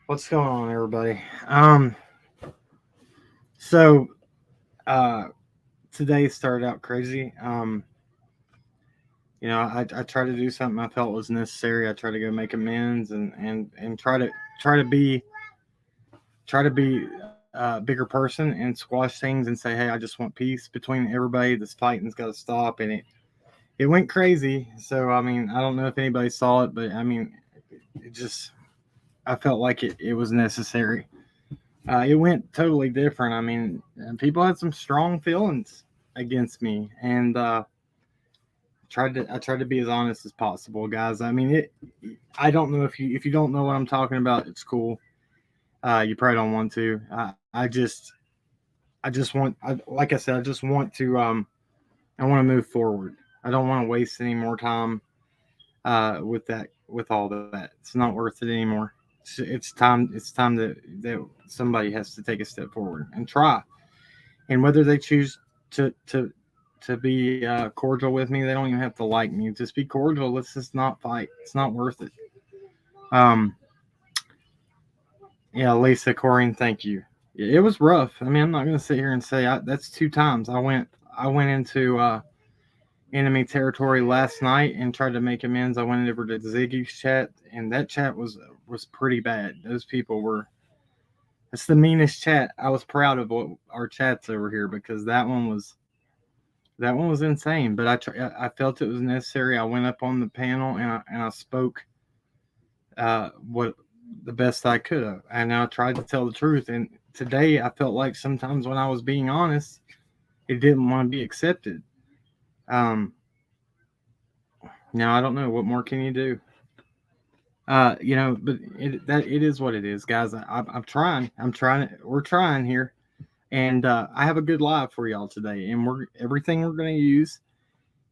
What's going on, everybody? So uh, today started out crazy. I tried to do something I felt was necessary. I tried to go make amends and try to be a bigger person and squash things and say, hey, I just want peace between everybody. This fighting's got to stop, and it went crazy. So I mean, I don't know if anybody saw it, but I mean, it just I felt like it was necessary. It went totally different. I mean, people had some strong feelings against me, and I tried to be as honest as possible, guys. I mean, it. I don't know if you don't know what I'm talking about. It's cool. You probably don't want to. I just want. Like I said, I just want to. I want to move forward. I don't want to waste any more time with that. With all that, it's not worth it anymore. It's time. It's time that somebody has to take a step forward and try. And whether they choose to to to be cordial with me, they don't even have to like me. Just be cordial. Let's just not fight. It's not worth it. Um, yeah, Lisa Corinne, thank you. It was rough. I mean, I'm not gonna sit here and say that's two times. I went into enemy territory last night and tried to make amends. I went over to Ziggy's chat, and that chat was pretty bad. Those people were. It's the meanest chat. I was proud of what our chats over here because that one was insane. But I felt it was necessary. I went up on the panel and I spoke what the best I could have, and I tried to tell the truth. And today I felt like sometimes when I was being honest, it didn't want to be accepted. Um, now I don't know what more can you do. But it is what it is, guys. I'm trying. I'm trying. We're trying here, and I have a good live for y'all today. And we're everything we're going to use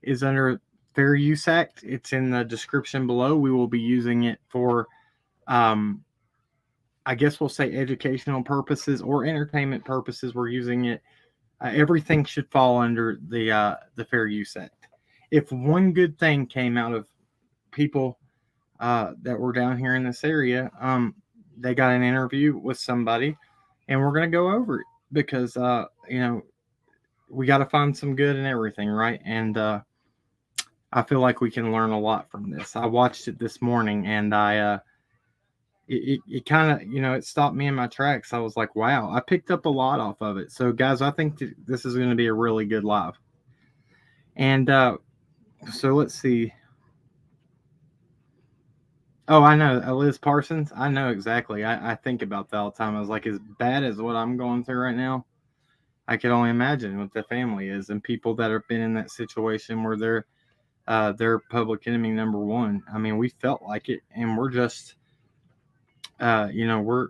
is under Fair Use Act. It's in the description below. We will be using it for, um, I guess we'll say educational purposes or entertainment purposes. We're using it. Everything should fall under the Fair Use Act. If one good thing came out of people that were down here in this area, they got an interview with somebody, and we're going to go over it because we got to find some good in everything, right? And I feel like we can learn a lot from this. I watched it this morning, and it kind of it stopped me in my tracks. I was like, wow, I picked up a lot off of it. So guys, I think this is going to be a really good live. And so let's see. Oh, I know, Liz Parsons. I know exactly. I think about that all the time. I was like, as bad as what I'm going through right now, I could only imagine what the family is and people that have been in that situation where they're public enemy number one. I mean, we felt like it, and we're just, we're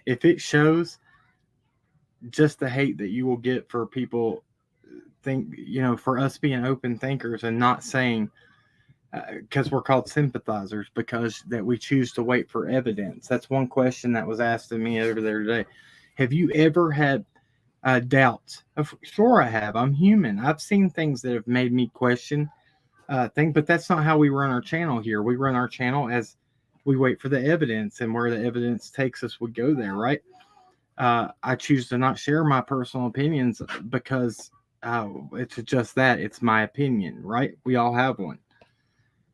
if it shows just the hate that you will get for people for us being open thinkers and not saying because we're called sympathizers because that we choose to wait for evidence. That's one question that was asked of me over there today. Have you ever had doubts? Sure, I have. I'm human. I've seen things that have made me question things, but that's not how we run our channel here. We run our channel as we wait for the evidence, and where the evidence takes us, we go there, right? I choose to not share my personal opinions because it's just that. It's my opinion, right? We all have one.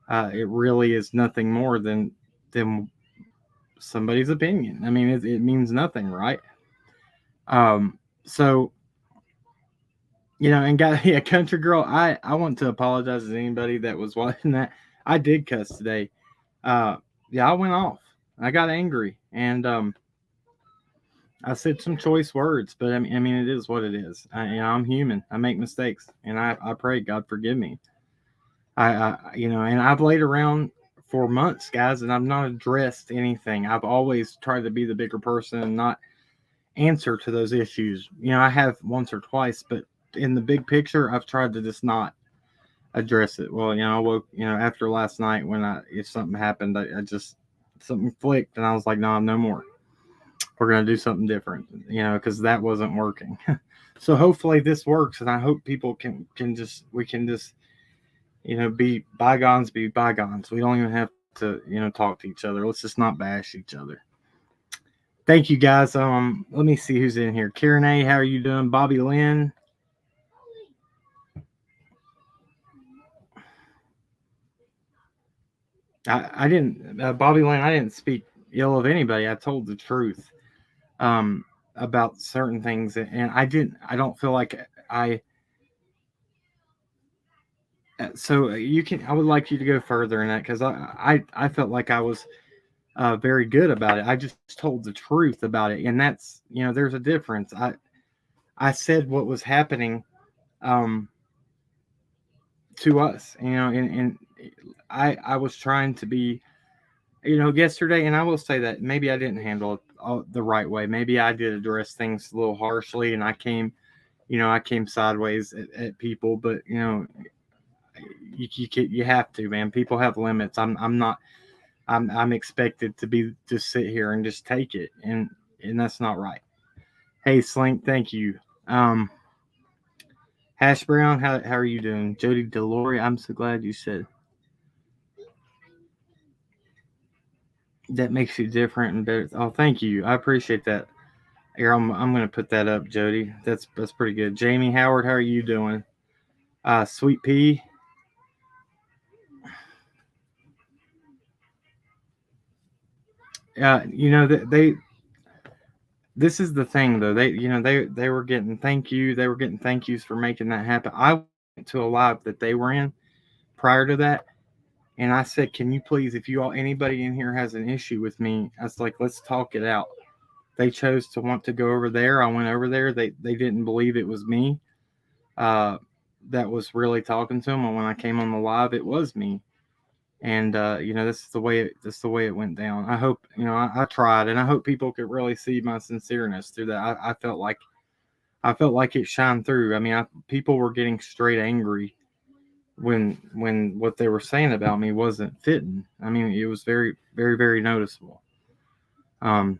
It really is nothing more than somebody's opinion. I mean, it means nothing, right? So and got yeah, country girl. I want to apologize to anybody that was watching that. I did cuss today. Yeah, I went off. I got angry, and I said some choice words, but I mean, it is what it is. I'm human. I make mistakes, and I pray God forgive me. And I've laid around for months, guys, and I've not addressed anything. I've always tried to be the bigger person and not answer to those issues. I have once or twice, but in the big picture, I've tried to just not address it. Well, I woke, after last night when if something happened, I just, something flicked and I was like, no, no more. We're going to do something different, because that wasn't working. So hopefully this works. And I hope people we can just, be bygones. We don't even have to to, talk to each other. Let's just not bash each other. Thank you guys. Let me see who's in here. Karen A, how are you doing? Bobby Lynn. I didn't, Bobby Lynn, I didn't speak ill of anybody. I told the truth about certain things, and I don't feel like I. So you can. I would like you to go further in that because I felt like I was very good about it. I just told the truth about it, and that's there's a difference. I said what was happening um, to us, and I was trying to be yesterday, and I will say that maybe I didn't handle it the right way. Maybe I did address things a little harshly, and I came sideways at people, but you have to, man. People have limits. I'm not. I'm expected to be just sit here and just take it, and that's not right. Hey, Slink, thank you. Hash Brown, how are you doing? Jody Delory, I'm so glad you said that makes you different and better. Oh, thank you. I appreciate that. Here, I'm going to put that up, Jody. That's pretty good. Jamie Howard, how are you doing? Sweet Pea. They. This is the thing, though. They were getting thank you. They were getting thank yous for making that happen. I went to a live that they were in prior to that, and I said, "Can you please, if you all anybody in here has an issue with me, I was like, let's talk it out." They chose to want to go over there. I went over there. They didn't believe it was me. Uh, that was really talking to them. And when I came on the live, it was me. And this is the way it went down. I hope I tried, and I hope people could really see my sincereness through that. I felt like it shined through. I mean, people were getting straight angry when what they were saying about me wasn't fitting. I mean, it was very, very, very noticeable. Um,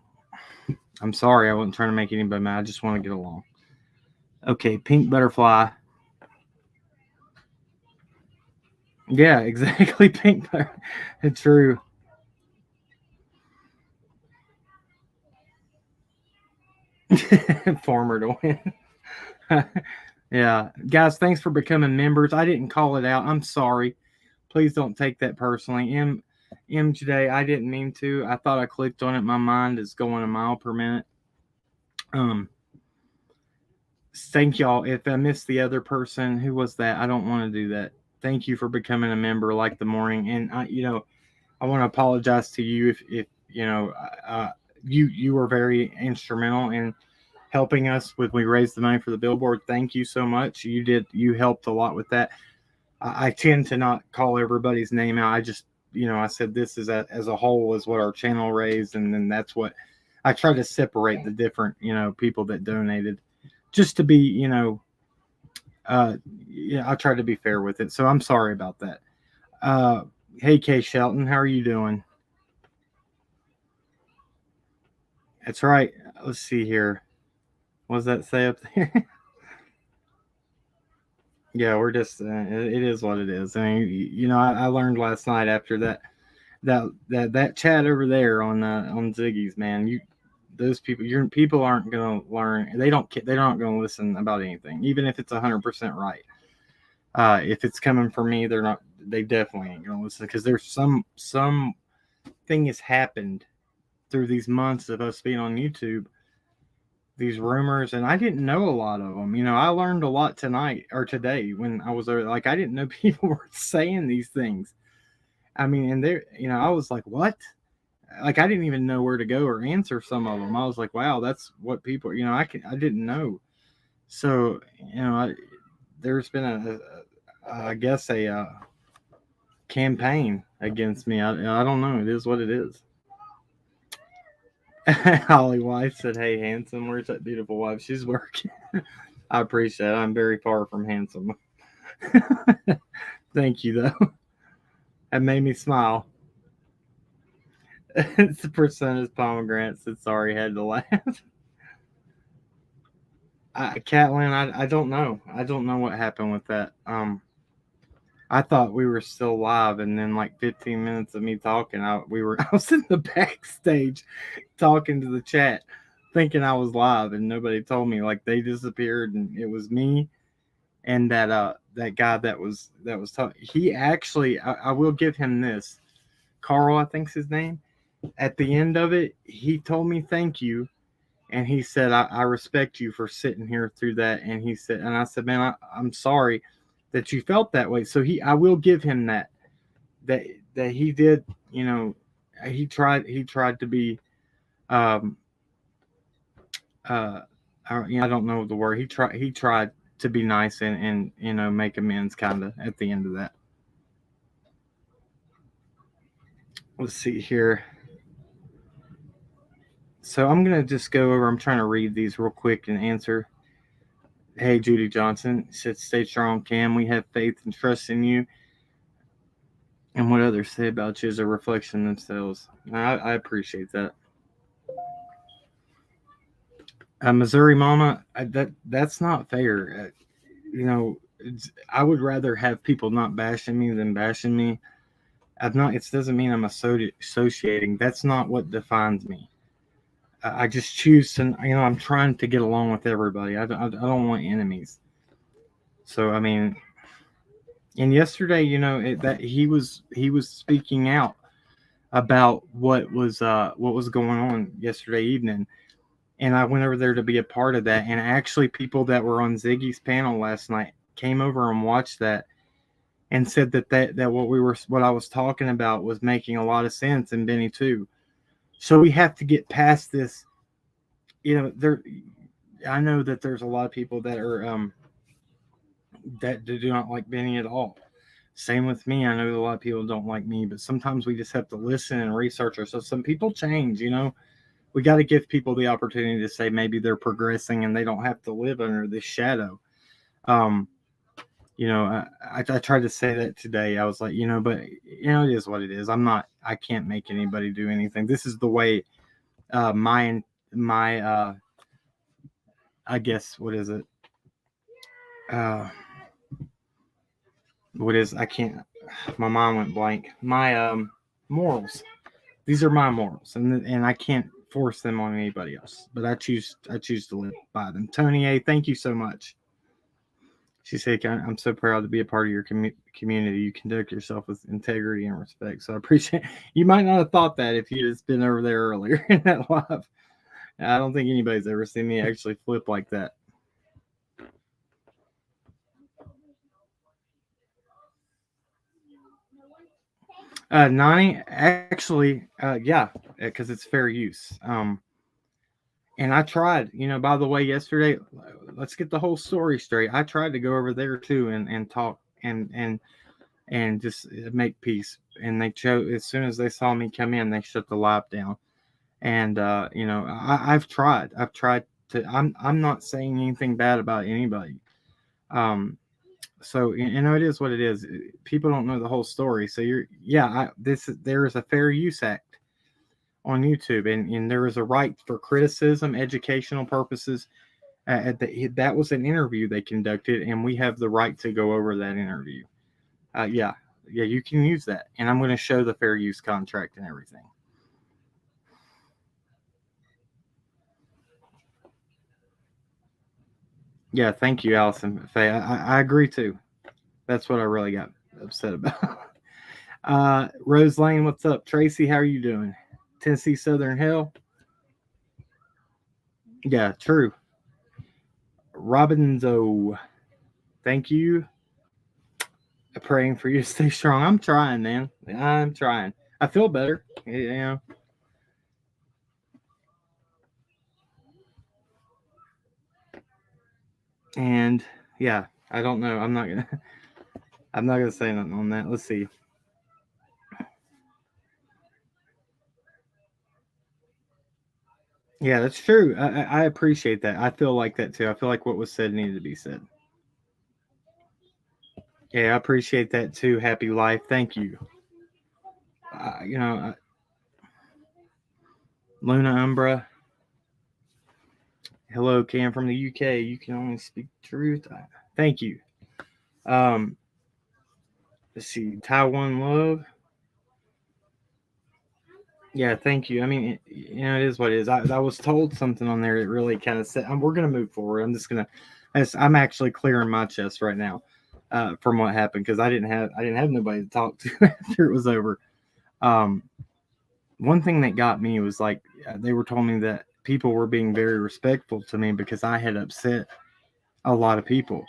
I'm sorry, I wasn't trying to make anybody mad. I just want to get along. Okay, pink butterfly. Yeah, exactly. Pink butterfly. True. Farmer to win. Yeah, guys, thanks for becoming members. I didn't call it out. I'm sorry. Please don't take that personally. MJ, I didn't mean to. I thought I clicked on it. My mind is going a mile per minute. Um, thank y'all. If I missed the other person, who was that? I don't want to do that. Thank you for becoming a member like the morning. And I want to apologize to you if you were very instrumental in helping us when we raised the money for the billboard. Thank you so much. You helped a lot with that. I tend to not call everybody's name out. I just I said this is as a whole is what our channel raised, and then that's what I try to separate the different people that donated, just to be I try to be fair with it. So I'm sorry about that. Uh, hey Kay Shelton, how are you doing? That's right. Let's see here. What does that say up there? Yeah, we're just it is what it is. I mean, I learned last night after that chat over there on Ziggy's, man. Those people, your people aren't gonna learn. They're not gonna listen about anything, even if it's 100% right. If it's coming from me, they're not. They definitely ain't gonna listen because there's some thing has happened through these months of us being on YouTube, these rumors, and I didn't know a lot of them. I learned a lot tonight or today when I was there. Like, I didn't know people were saying these things. I mean, and there, I was like, what? Like, I didn't even know where to go or answer some of them. I was like, wow, that's what people, I didn't know. So, there's been I guess a campaign against me. I don't know. It is what it is. Holly Wife said, "Hey, handsome, where's that beautiful wife? She's working." I appreciate it. I'm very far from handsome. Thank you, though. That made me smile. It's the percentage pomegranate said, "Sorry, had to laugh." Catlin, I don't know. I don't know what happened with that. I thought we were still live, and then like 15 minutes of me talking, I was in the backstage talking to the chat, thinking I was live, and nobody told me. Like they disappeared, and it was me and that guy that was talking. He actually, I will give him this. Carl, I think's his name. At the end of it, he told me thank you, and he said I respect you for sitting here through that. And he said, and I said, man, I'm sorry that you felt that way. So I will give him that that he did. You know, he tried to be um uh I don't know the word. He tried to be nice and make amends kind of at the end of that. Let's see here. So I'm gonna just go over. I'm trying to read these real quick and answer. Hey, Judy Johnson said, "Stay strong, Cam. We have faith and trust in you." And what others say about you is a reflection of themselves. I appreciate that. Missouri Mama, that's not fair. I would rather have people not bashing me than bashing me. I'm not. It doesn't mean I'm associating. That's not what defines me. I just choose to. I'm trying to get along with everybody. I don't want enemies. So I mean, and yesterday, that he was speaking out about what was going on yesterday evening, and I went over there to be a part of that. And actually, people that were on Ziggy's panel last night came over and watched that and said that what I was talking about was making a lot of sense, and Benny too. So we have to get past this. There. I know that there's a lot of people that do not like Benny at all. Same with me. I know a lot of people don't like me, but sometimes we just have to listen and research ourselves. Some people change. We got to give people the opportunity to say maybe they're progressing and they don't have to live under this shadow. Um, I tried to say that today. I was like, but it is what it is. I can't make anybody do anything. This is the way my I guess, what is it? Uh, what is, I can't, my mind went blank. My morals. These are my morals, and I can't force them on anybody else. But I choose to live by them. Tony A, thank you so much. She said, "I'm so proud to be a part of your community. You conduct yourself with integrity and respect." So I appreciate. You might not have thought that if you had been over there earlier in that live. I don't think anybody's ever seen me actually flip like that. Nani, actually, yeah, because it's fair use. And I tried, by the way, yesterday, let's get the whole story straight. I tried to go over there too and talk and just make peace. And they chose, as soon as they saw me come in, they shut the live down. And I've tried. To. I'm not saying anything bad about anybody. So it is what it is. People don't know the whole story. So there is a fair use act on YouTube, and there is a right for criticism, educational purposes. That was an interview they conducted, and we have the right to go over that interview. Yeah, you can use that, and I'm going to show the fair use contract and everything. Yeah, thank you, Allison Faye. I agree too. That's what I really got upset about. Rose Lane, what's up? Tracy, how are you doing? Tennessee Southern Hill. Yeah, true. Robinzo, thank you. Praying for you to stay strong. I'm trying, man. I'm trying. I feel better. And yeah, I don't know. I'm not gonna. I'm not gonna say nothing on that. Let's see. Yeah, that's true. I appreciate that. I feel like that too. I feel like what was said needed to be said. Yeah, I appreciate that too. Happy life. Thank you. Uh, you know, uh, Luna Umbra. Hello, Cam from the UK. You can only speak truth. Thank you. Um, Let's see, Taiwan Love. Yeah, thank you. I mean, it is what it is. I was told something on there that really kind of said, we're going to move forward. I'm actually clearing my chest right now from what happened because I didn't have nobody to talk to after it was over. Um, One thing that got me was like they were telling me that people were being very respectful to me because I had upset a lot of people,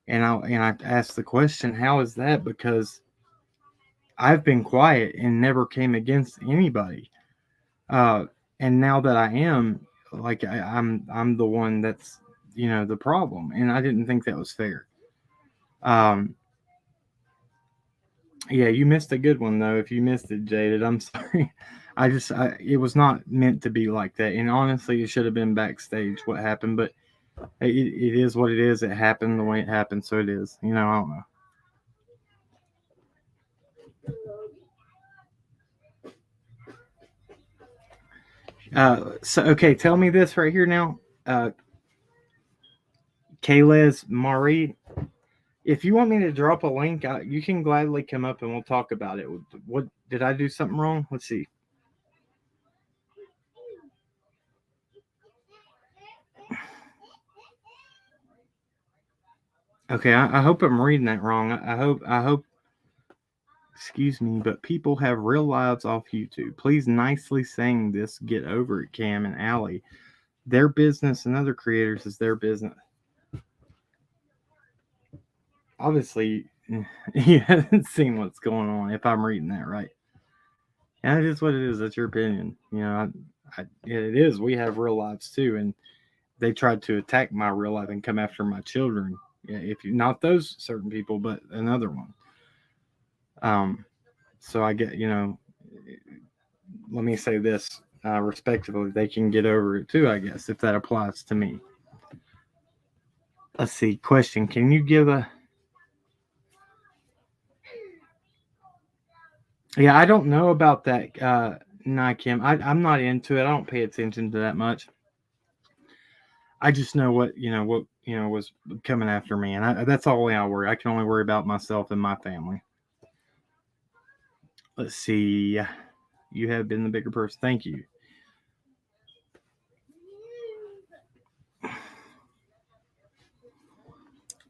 and I asked the question, how is that? Because I've been quiet and never came against anybody. Uh, and now that I am, like I'm the one that's the problem, and I didn't think that was fair. Um, yeah, you missed a good one though. If you missed it, Jaded, I'm sorry. It was not meant to be like that, and honestly, it should have been backstage what happened. But it is what it is. It happened the way it happened, so it is. I don't know. So okay, tell me this right here now, Kayles Marie. If you want me to drop a link, you can gladly come up and we'll talk about it. What did I do something wrong? Let's see. Okay, I hope I'm reading that wrong. I hope. Excuse me, but people have real lives off YouTube. Please nicely saying this. Get over it, Cam and Allie. Their business and other creators is their business. Obviously, you haven't seen what's going on. If I'm reading that right, and it is what it is. That's your opinion. It is. We have real lives too, and they tried to attack my real life and come after my children. Yeah, if you not those certain people, but another one. Um, so I get let me say this respectively, they can get over it too, I guess, if that applies to me. Let's see. Question: can you give a? Yeah, I don't know about that. Kim, I'm not into it. I don't pay attention to that much. I just know what was coming after me, and that's all I worry. I can only worry about myself and my family. Let's see. You have been the bigger person. Thank you.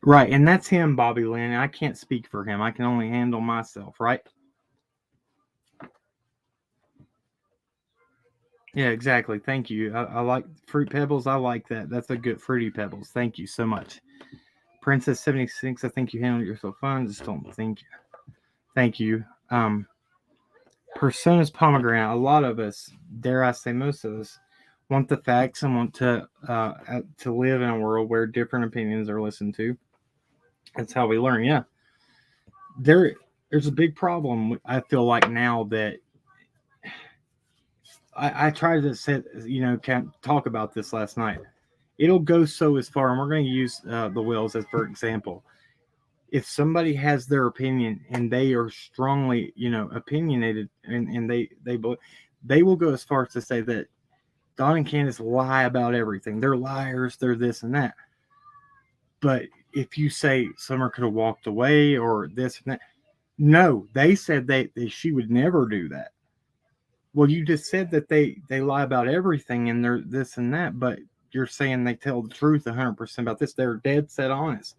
Right, and that's him, Bobby Lynn. I can't speak for him. I can only handle myself, right? Yeah, exactly. Thank you. I like fruit pebbles. I like that. That's a good fruity pebbles. Thank you so much. Princess 76, I think you handled yourself fine. Just don't think. Thank you. Personas pomegranate. A lot of us, dare I say, most of us, want the facts and want to live in a world where different opinions are listened to. That's how we learn. Yeah, there there's a big problem. I feel like now that I tried to set talk about this last night. It'll go so as far, and we're going to use the wills as for example. If somebody has their opinion and they are strongly opinionated and they will go as far as to say that Don and Candace lie about everything. They're liars. They're this and that. But if you say Summer could have walked away or this and that, no, they said she would never do that. Well, you just said that they lie about everything and they're this and that, but you're saying they tell the truth 100% about this. They're dead set honest.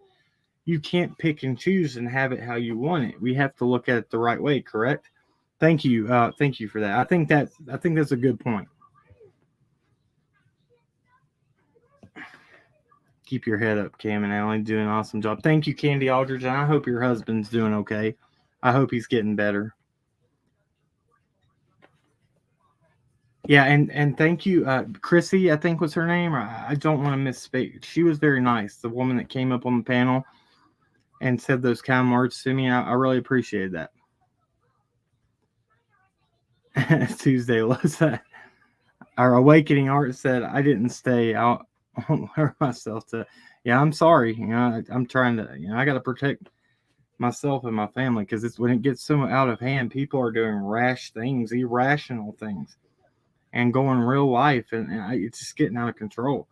You can't pick and choose and have it how you want it. We have to look at it the right way, correct? Thank you for that. I think that's a good point. Keep your head up, Cam and Allie, doing an awesome job. Thank you, Candy Aldridge, and I hope your husband's doing okay. I hope he's getting better. Yeah, and thank you, Chrissy. I think was her name. I don't want to misspeak. She was very nice. The woman that came up on the panel and said those kind words to me. I really appreciated that. Tuesday, Losa. Our awakening art said, "I didn't stay. I'll hurt myself to." Yeah, I'm sorry. I'm trying to. I got to protect myself and my family because it's when it gets so out of hand. People are doing rash things, irrational things, and going real life, and it's just getting out of control.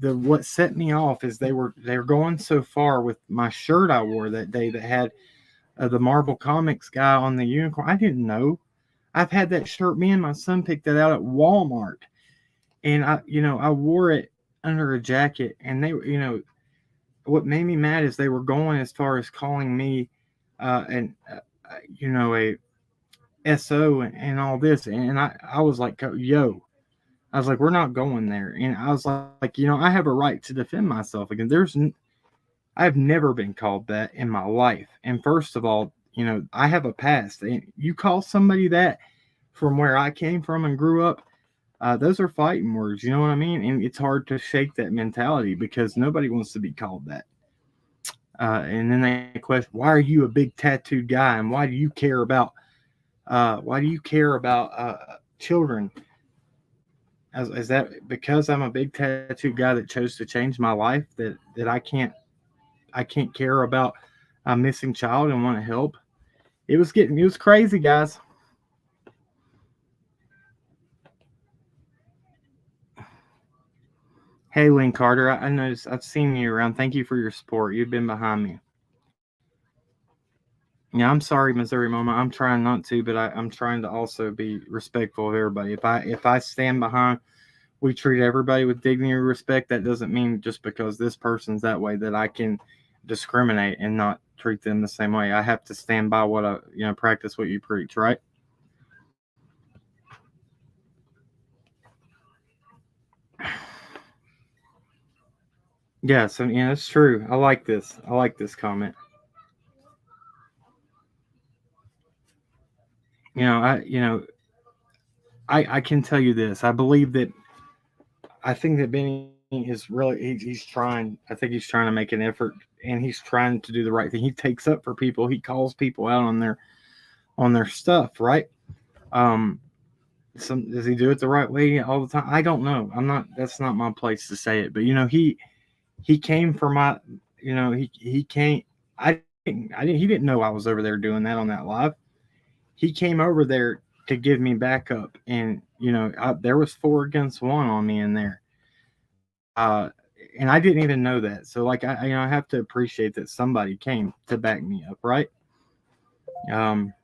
What set me off is they were going so far with my shirt I wore that day that had the Marvel Comics guy on the unicorn. I didn't know. I've had that shirt. Me and my son picked that out at Walmart, and I wore it under a jacket, and what made me mad is they were going as far as calling me, an a SO and all this, and I was like, yo, I was like, we're not going there, and I was like, I have a right to defend myself again. I've never been called that in my life, and first of all, I have a past, and you call somebody that from where I came from and grew up. Those are fighting words, you know what I mean? And it's hard to shake that mentality because nobody wants to be called that. And then they question, why are you a big tattooed guy, and why do you care about children? Is that because I'm a big tattooed guy that chose to change my life that I can't care about a missing child and want to help? It was crazy, guys. Hey, Lynn Carter, I noticed I've seen you around. Thank you for your support. You've been behind me. Yeah, I'm sorry, Missouri Mama. I'm trying not to, but I'm trying to also be respectful of everybody. If I stand behind, we treat everybody with dignity and respect. That doesn't mean just because this person's that way that I can discriminate and not treat them the same way. I have to stand by what practice what you preach, right? Yeah, so yeah, it's true. I like this. I like this comment. You know, I you know, I can tell you this. I think that Benny is really he's trying. I think he's trying to make an effort, and he's trying to do the right thing. He takes up for people. He calls people out on their stuff, right? Um, does he do it the right way all the time? I don't know. I'm not. That's not my place to say it. But he came for my. He came. He didn't know I was over there doing that on that live. He came over there to give me backup, and there was 4 against 1 on me in there. Uh, and I didn't even know that. So like I have to appreciate that somebody came to back me up, right? Um,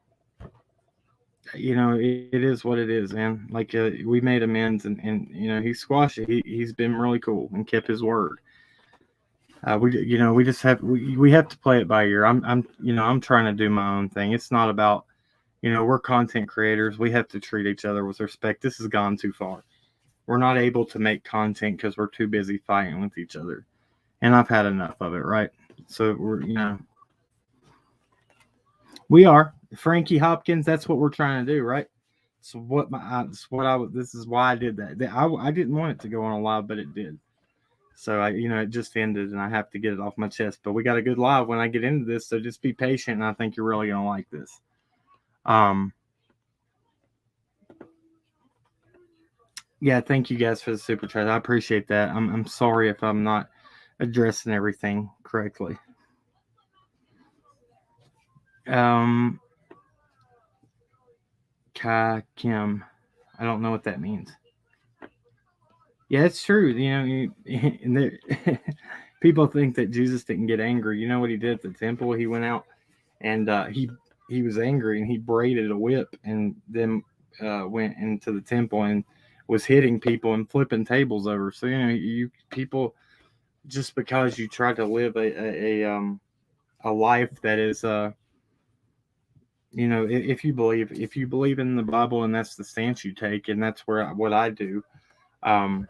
it is what it is, man. Like we made amends, and he squashed it. He's been really cool and kept his word. We just we have to play it by ear. I'm trying to do my own thing. It's not about we're content creators. We have to treat each other with respect. This has gone too far. We're not able to make content because we're too busy fighting with each other, and I've had enough of it. Right? So we are Frankie Hopkins. That's what we're trying to do, right? So this is why I did that. I didn't want it to go on a live, but it did. So it just ended, and I have to get it off my chest. But we got a good live when I get into this, so just be patient, and I think you're really gonna like this. Um, yeah, thank you guys for the super chat. I appreciate that. I'm sorry if I'm not addressing everything correctly. Um, Kai Kim, I don't know what that means. Yeah, it's true. And people think that Jesus didn't get angry. You know what he did at the temple? He went out and he was angry, and he braided a whip, and then went into the temple and was hitting people and flipping tables over. So you people, just because you try to live a life that is if you believe in the Bible, and that's the stance you take, and that's what I do. Um,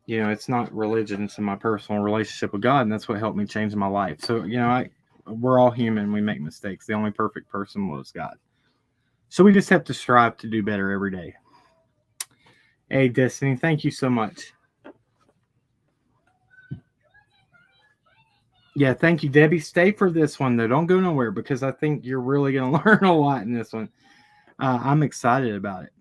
it's not religion; it's in my personal relationship with God, and that's what helped me change my life. So we're all human; we make mistakes. The only perfect person was God. So we just have to strive to do better every day. Hey, Destiny, thank you so much. Yeah, thank you, Debbie. Stay for this one though. Don't go nowhere because I think you're really going to learn a lot in this one. I'm excited about it.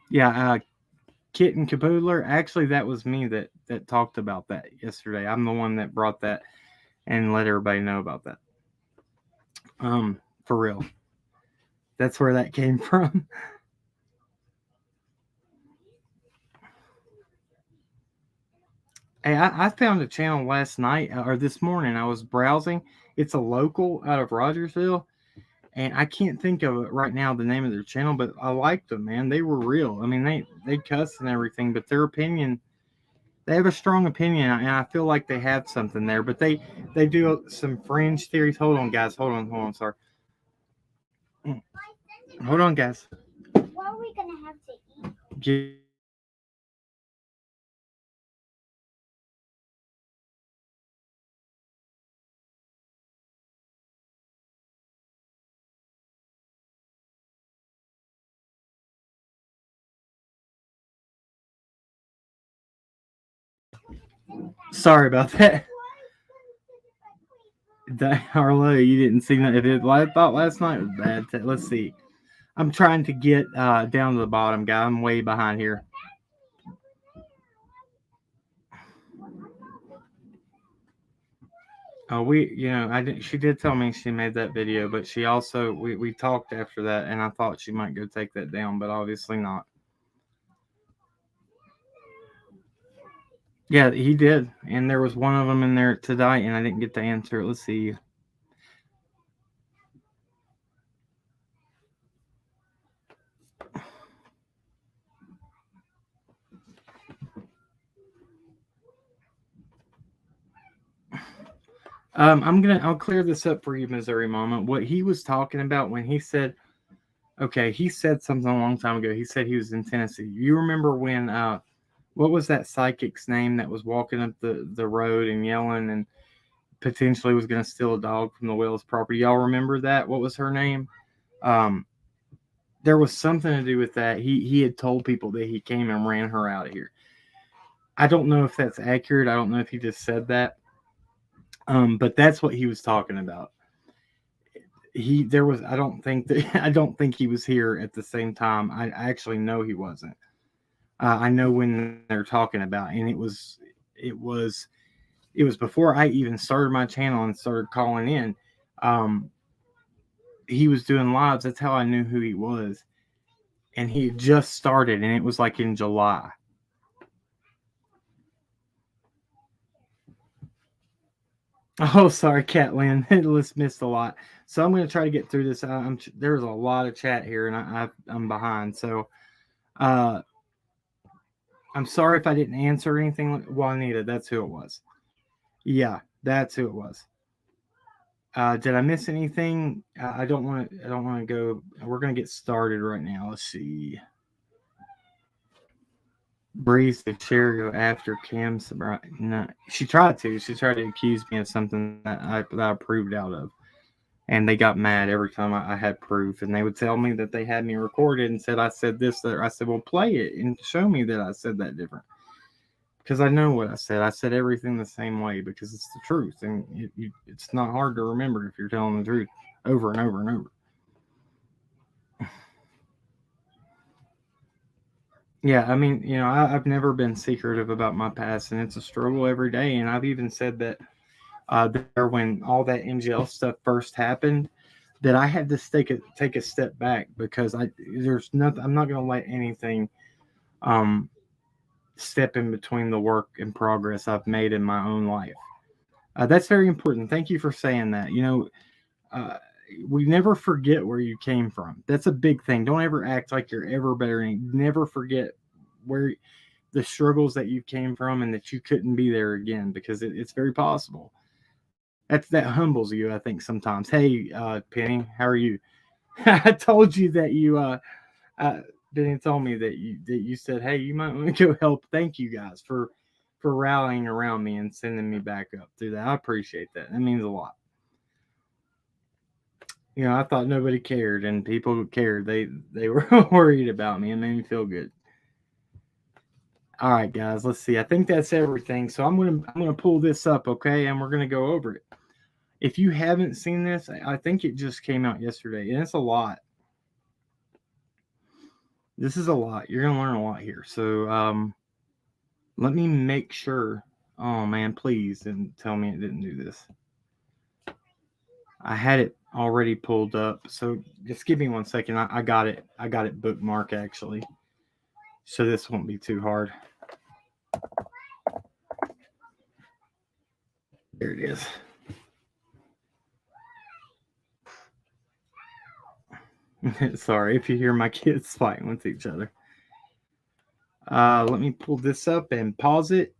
Yeah, Kitten Capoodler. Actually, that was me that talked about that yesterday. I'm the one that brought that and let everybody know about that. For real. That's where that came from. Hey, I found a channel last night or this morning. I was browsing. It's a local out of Rogersville, and I can't think of it right now the name of their channel, but I liked them, man. They were real. I mean, they cuss and everything, but their opinion, they have a strong opinion, and I feel like they have something there. But they do some fringe theories. Hold on, guys. Hold on. Sorry. Hold on, guys. What are we gonna have to eat? Sorry about that. Harlow, you didn't see that. I thought last night was bad. Let's see. I'm trying to get down to the bottom, guy. I'm way behind here. I did. She did tell me she made that video, but she also we talked after that, and I thought she might go take that down, but obviously not. Yeah, he did, and there was one of them in there today, and I didn't get to answer it. Let's see. I'll clear this up for you, Missouri Mama. What he was talking about when he said, okay, he said something a long time ago. He said he was in Tennessee. You remember when what was that psychic's name that was walking up the road and yelling and potentially was going to steal a dog from the Wells property? Y'all remember that? What was her name? Um, there was something to do with that. He had told people that he came and ran her out of here. I don't know if that's accurate. I don't know if he just said that. But that's what he was talking about. I don't think that I don't think he was here at the same time. I actually know he wasn't. I know when they're talking about, and it was it was before I even started my channel and started calling in. Um, he was doing lives. That's how I knew who he was, and he had just started, and it was like in July. Oh, sorry, Catlin. Let's missed a lot. So I'm going to try to get through this. There's a lot of chat here, and I'm behind. So uh, I'm sorry if I didn't answer anything. Juanita, that's who it was. Yeah, that's who it was. Did I miss anything? I don't want to. I don't want to go. We're going to get started right now. Let's see. Breeze to share go after Cam sobriety. No, she tried to. She tried to accuse me of something that I approved out of, and they got mad every time I had proof, and they would tell me that they had me recorded and said I said this. That I said, well, play it and show me that I said that different. Because I know what I said. I said everything the same way because it's the truth, and it's not hard to remember if you're telling the truth over and over and over. Yeah, I mean, I've never been secretive about my past, and it's a struggle every day. And I've even said that there when all that MGL stuff first happened, that I had to take a step back because there's nothing. I'm not going to let anything um, step in between the work and progress I've made in my own life. That's very important. Thank you for saying that. Uh, we never forget where you came from. That's a big thing. Don't ever act like you're ever better. And never forget where the struggles that you came from and that you couldn't be there again because it's very possible. That humbles you, I think, sometimes. Hey, Penny, how are you? I told you that uh, Penny told me that you said, hey, you might want to go help. Thank you guys for rallying around me and sending me back up through that. I appreciate that. That means a lot. I thought nobody cared, and people cared. They were worried about me, and made me feel good. All right, guys, let's see. I think that's everything. So I'm gonna pull this up, okay, and we're gonna go over it. If you haven't seen this, I think it just came out yesterday, and it's a lot. This is a lot. You're gonna learn a lot here. So let me make sure. Oh man, please didn't tell me it didn't do this. I had it already pulled up, so just give me 1 second. I got it. I got it bookmarked actually, so this won't be too hard. There it is. Sorry if you hear my kids fighting with each other. Let me pull this up and pause it.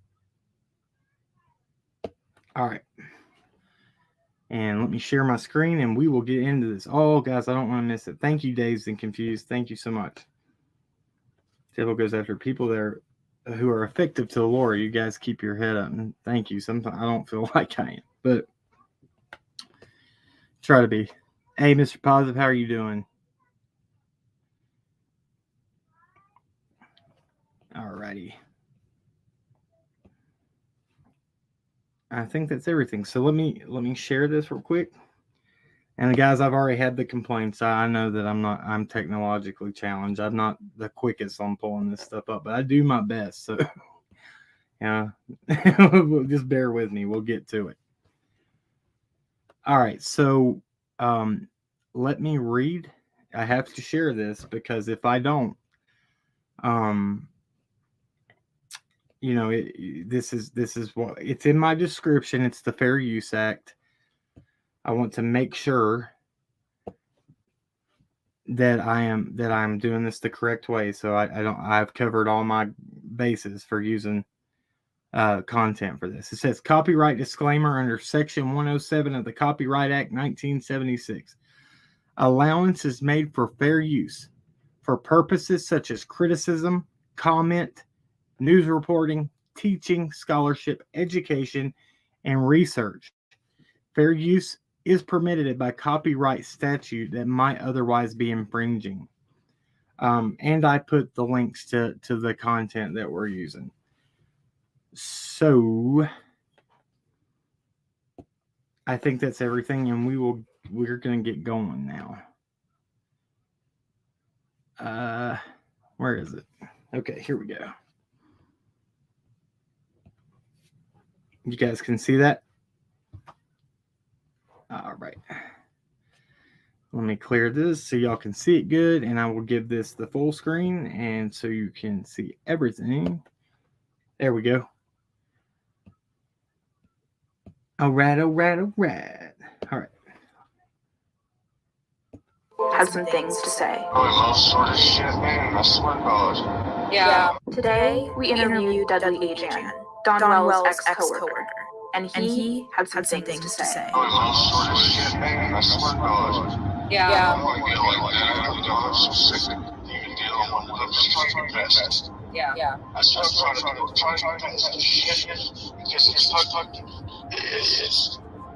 All right. And let me share my screen and we will get into this. Oh, guys, I don't want to miss it. Thank you, Dazed and Confused. Thank you so much. Devil goes after people there who are effective to the Lord. You guys keep your head up. And thank you. Sometimes I don't feel like I am, but try to be. Hey, Mr. Positive, how are you doing? Alrighty. I think that's everything. So let me share this real quick. And guys, I've already had the complaints. I know that I'm technologically challenged. I'm not the quickest on pulling this stuff up, but I do my best. So yeah, just bear with me. We'll get to it. All right. So let me read. I have to share this because if I don't, this is what it's in my description. It's the Fair Use Act. I want to make sure that I'm doing this the correct way. So I've covered all my bases for using content for this. It says copyright disclaimer under Section 107 of the Copyright Act 1976. Allowance is made for fair use for purposes such as criticism, comment, news reporting, teaching, scholarship, education, and research. Fair use is permitted by copyright statute that might otherwise be infringing. And I put the links to the content that we're using. So I think that's everything, and we're gonna get going now. Where is it? Okay, here we go. You guys can see that? All right. Let me clear this so y'all can see it good, and I will give this the full screen, and so you can see everything. There we go. All right. All right. Has some things to say. All sort of shit, man. I swear to God. Yeah. Today, we interviewed Dudley Ajan, Don Wells' ex-coworker, and he had some things to say. All sort of shit, man. I swear to God. Yeah. I don't want to get like that. I'm so sick of even dealing with it. I'm just trying my best. Yeah. I just trying my best. Shit.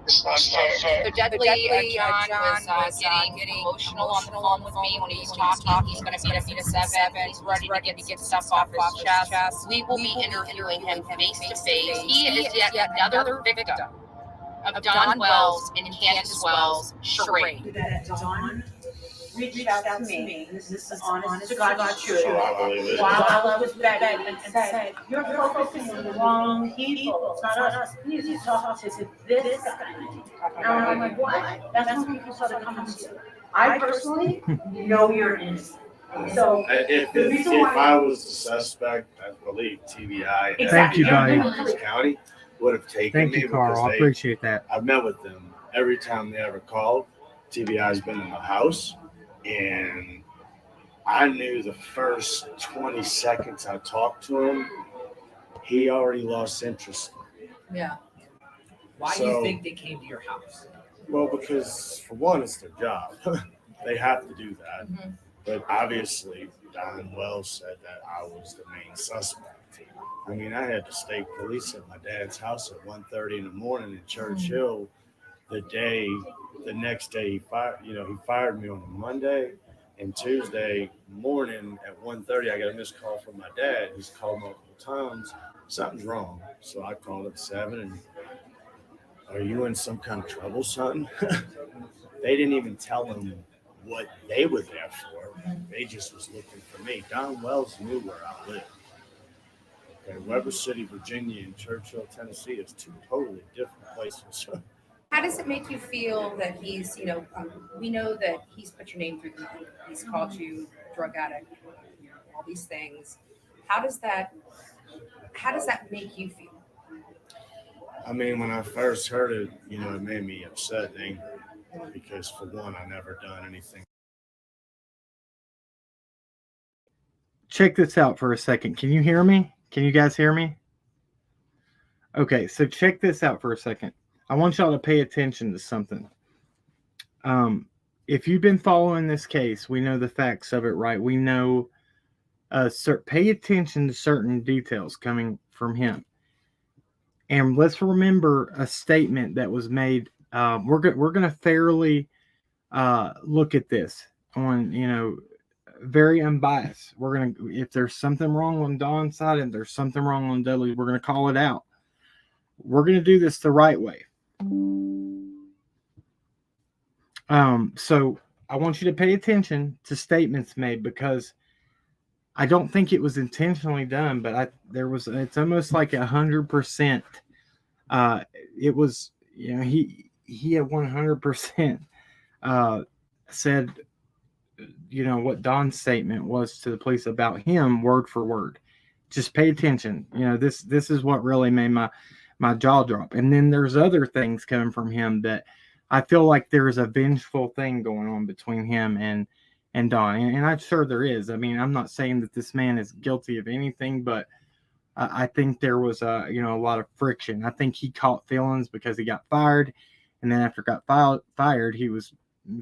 It's not fair. So Dudley Ajan was getting emotional on the phone with me when he was talking. He's going to meet us at 7. He's ready to get stuff off his chest. We will be interviewing him face to face. He is yet another victim of Don Wells and Candace Wells' charade. That Don reached out to me, this is honest to God truth, while I was begging and said, you're focusing on the wrong people, it's not us, please talk to this guy. And I'm like, what? That's when people started coming to you. I personally know you're innocent. So if I was the suspect, I believe TBI Thank you, buddy. County would have taken Thank me you, Carl. I appreciate that. I've met with them every time they ever called. TBI's been in the house, and I knew the first 20 seconds I talked to him, he already lost interest. Yeah. Why do you think they came to your house? Well, because for one, it's their job. They have to do that. Mm-hmm. But obviously, Don Wells said that I was the main suspect. I mean, I had to state police at my dad's house at 1:30 in the morning in Church Hill. The next day, he fired me on a Monday, and Tuesday morning at 1:30, I got a missed call from my dad. He's called multiple times. Something's wrong. So I called at 7 and, are you in some kind of trouble, son? They didn't even tell him what they were there for. They just was looking for me. Don Wells knew where I lived. Okay, Weber City, Virginia, and Churchill, Tennessee is two totally different places. How does it make you feel that he's, we know that he's put your name through the mud. He's called you drug addict, all these things. How does that make you feel? I mean, when I first heard it, you know, it made me upset and angry because, for one, I never done anything. Check this out for a second. Can you hear me? Can you guys hear me? Okay, so check this out for a second. I want y'all to pay attention to something. If you've been following this case, we know the facts of it, right? We know, pay attention to certain details coming from him. And let's remember a statement that was made. We're going to fairly look at this on, you know, very unbiased. We're going to, if there's something wrong on Don's side and there's something wrong on Dudley, we're going to call it out. We're going to do this the right way. So I want you to pay attention to statements made, because I don't think it was intentionally done, but it's almost like 100%. It was, you know, he had 100% said, you know, what Don's statement was to the police about him, word for word. Just pay attention. You know, this is what really made my jaw drop. And then there's other things coming from him that I feel like there's a vengeful thing going on between him and Don. And I'm sure there is. I mean, I'm not saying that this man is guilty of anything, but I think there was a lot of friction. I think he caught feelings because he got fired. And then after got fired, he was,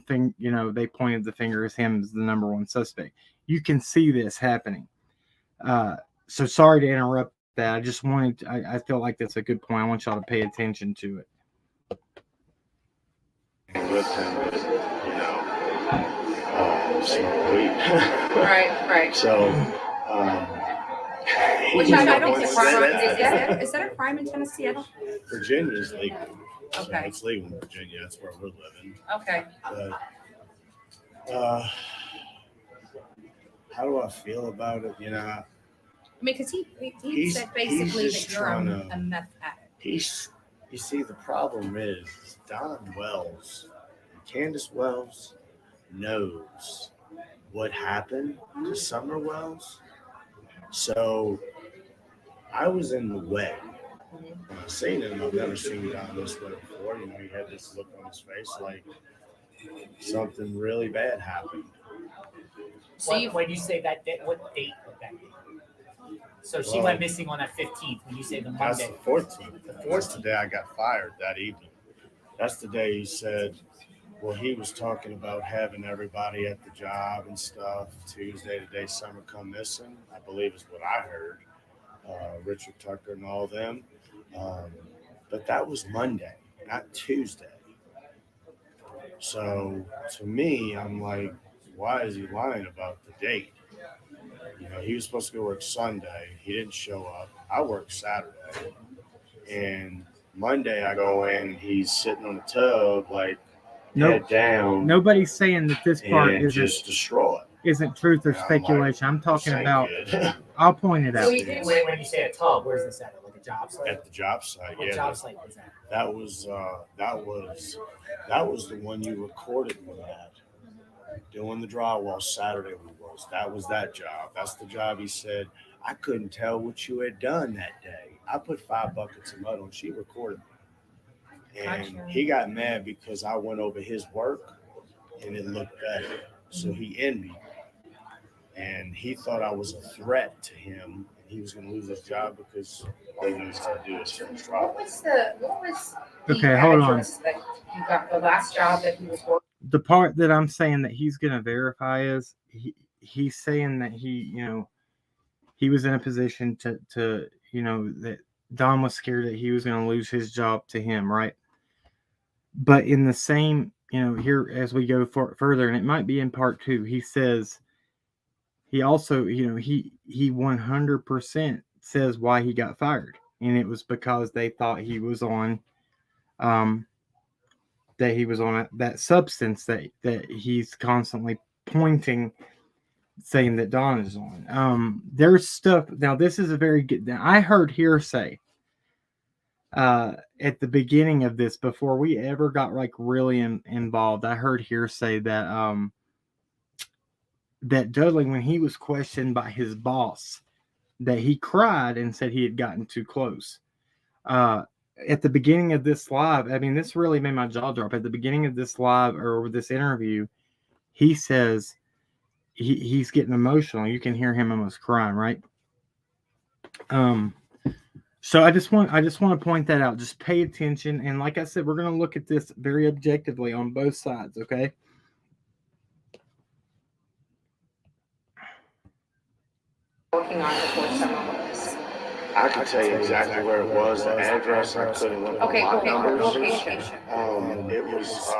they pointed the finger at him as the number one suspect. You can see this happening. So sorry to interrupt that. I just wanted, I feel like that's a good point. I want y'all to pay attention to it. With him, but, you know, smoke weed. Right. So, Which I don't think is that a crime in Tennessee? I don't. Virginia is legal. So Okay. it's legal in Virginia. That's where we're living. Okay. But how do I feel about it? You know, I mean, because he He's- said basically he's just that you're trying to- a meth addict. you see, the problem is Don Wells, Candace Wells knows what happened to Summer Wells. So I was in the way. When I seen him, I've never seen Don this way before. You know, he had this look on his face like something really bad happened. So When you say that, what date would that be? So she went missing on that 15th. When you say the That's Monday, the 14th. That's the day I got fired that evening. That's the day he said, well, he was talking about having everybody at the job and stuff. Tuesday, the day Summer come missing, I believe is what I heard. Richard Tucker and all them. But that was Monday, not Tuesday. So to me, I'm like, why is he lying about the date? You know, he was supposed to go work Sunday. He didn't show up. I worked Saturday. And Monday I go in and he's sitting on the tub, like head down. Nobody's saying that this part and just distraught. isn't truth or And I'm speculation. I'm talking This ain't about, good. I'll point it out. when you say a tub, where's this at? Like a job site? At the job site. What Yeah, job site was that? that was the one you recorded me at. Doing the drywall Saturday that was that job. That's the job he said, I couldn't tell what you had done that day. I put 5 buckets of mud on. She recorded me. And Gotcha. he got mad because I went over his work and it looked better. So he envied me. And he thought I was a threat to him. He was going to lose his job because all he knows how to do is finish drywall. What was the Okay, hold on. address that you got the last job that he was working? The part that I'm saying that he's going to verify is he's saying that he was in a position to that Don was scared that he was going to lose his job to him, right? But in the same, here as we go further, and it might be in part 2, he says he also, he 100% says why he got fired, and it was because they thought he was on, that substance that he's constantly pointing, saying that Don is on. There's stuff. Now, this is a very good. Now, I heard hearsay at the beginning of this before we ever got like really involved. I heard hearsay that that Dudley, when he was questioned by his boss, that he cried and said he had gotten too close. at the beginning of this live, I mean, this really made my jaw drop. At the beginning of this live or this interview, he says he's getting emotional. You can hear him almost crying, right? So I just want to point that out. Just pay attention, and like I said, we're going to look at this very objectively on both sides. Okay. Working on before summer was. I can tell you exactly where it was, the address. I couldn't look Okay, at okay, my numbers. location. It was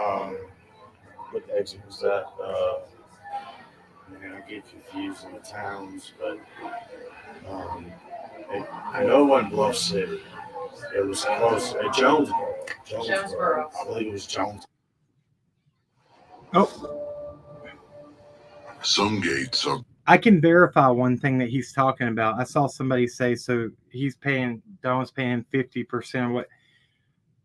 what exit was that? Man, I get confused in the towns, but I know it wasn't Bluff City. It was close. Jonesboro. Jonesboro. I believe it was Jonesboro. Oh, Some gates are I can verify one thing that he's talking about. I saw somebody say, so Don was paying 50% of what.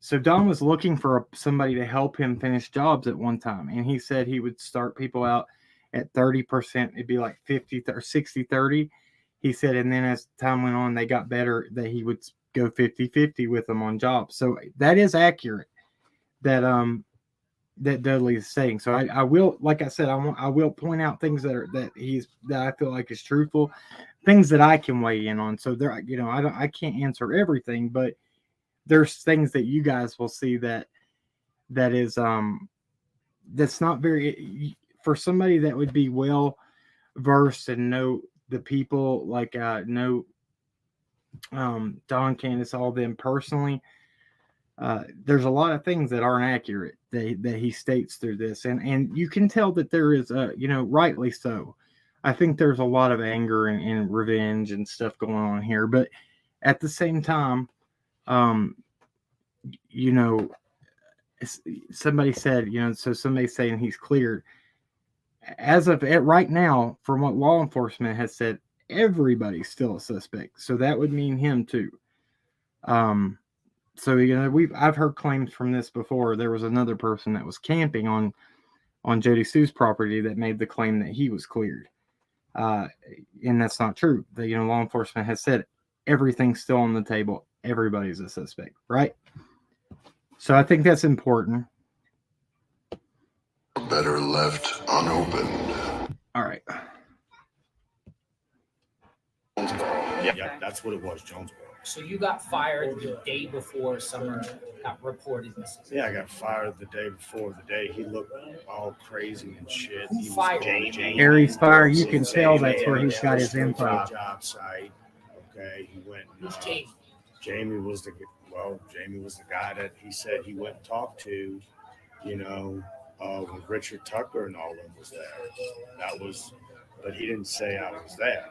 So Don was looking for somebody to help him finish jobs at one time. And he said he would start people out at 30%. It'd be like 50 or 60, 30. He said, and then as time went on, they got better that he would go 50-50 with them on jobs. So that is accurate that Dudley is saying. So I will, like I said, I will point out things that I feel like is truthful, things that I can weigh in on. So there, I can't answer everything, but there's things that you guys will see that is that's not very, for somebody that would be well versed and know the people, like know Don, Candace, all them personally. There's a lot of things that aren't accurate that he states through this, and you can tell that there is rightly so. I think there's a lot of anger and revenge and stuff going on here, but at the same time, somebody said, so somebody's saying he's cleared. As of right now, from what law enforcement has said, everybody's still a suspect. So that would mean him too. So I've heard claims from this before. There was another person that was camping on Jody Sue's property that made the claim that he was cleared, and that's not true. Law enforcement has said everything's still on the table. Everybody's a suspect, right? So I think that's important. better left unopened. All right. Yeah, that's what it was, Jonesboro. So you got fired the day before Summer got reported missing. Yeah, I got fired the day before the day. He looked all crazy and shit. Who He was fired Jamie. Aries Fire, you can tell that's where he's got his info. Job site. Okay, he went. Who's Jamie? Jamie was the guy that he said he went and talked to. When Richard Tucker and all them was there. But he didn't say I was there.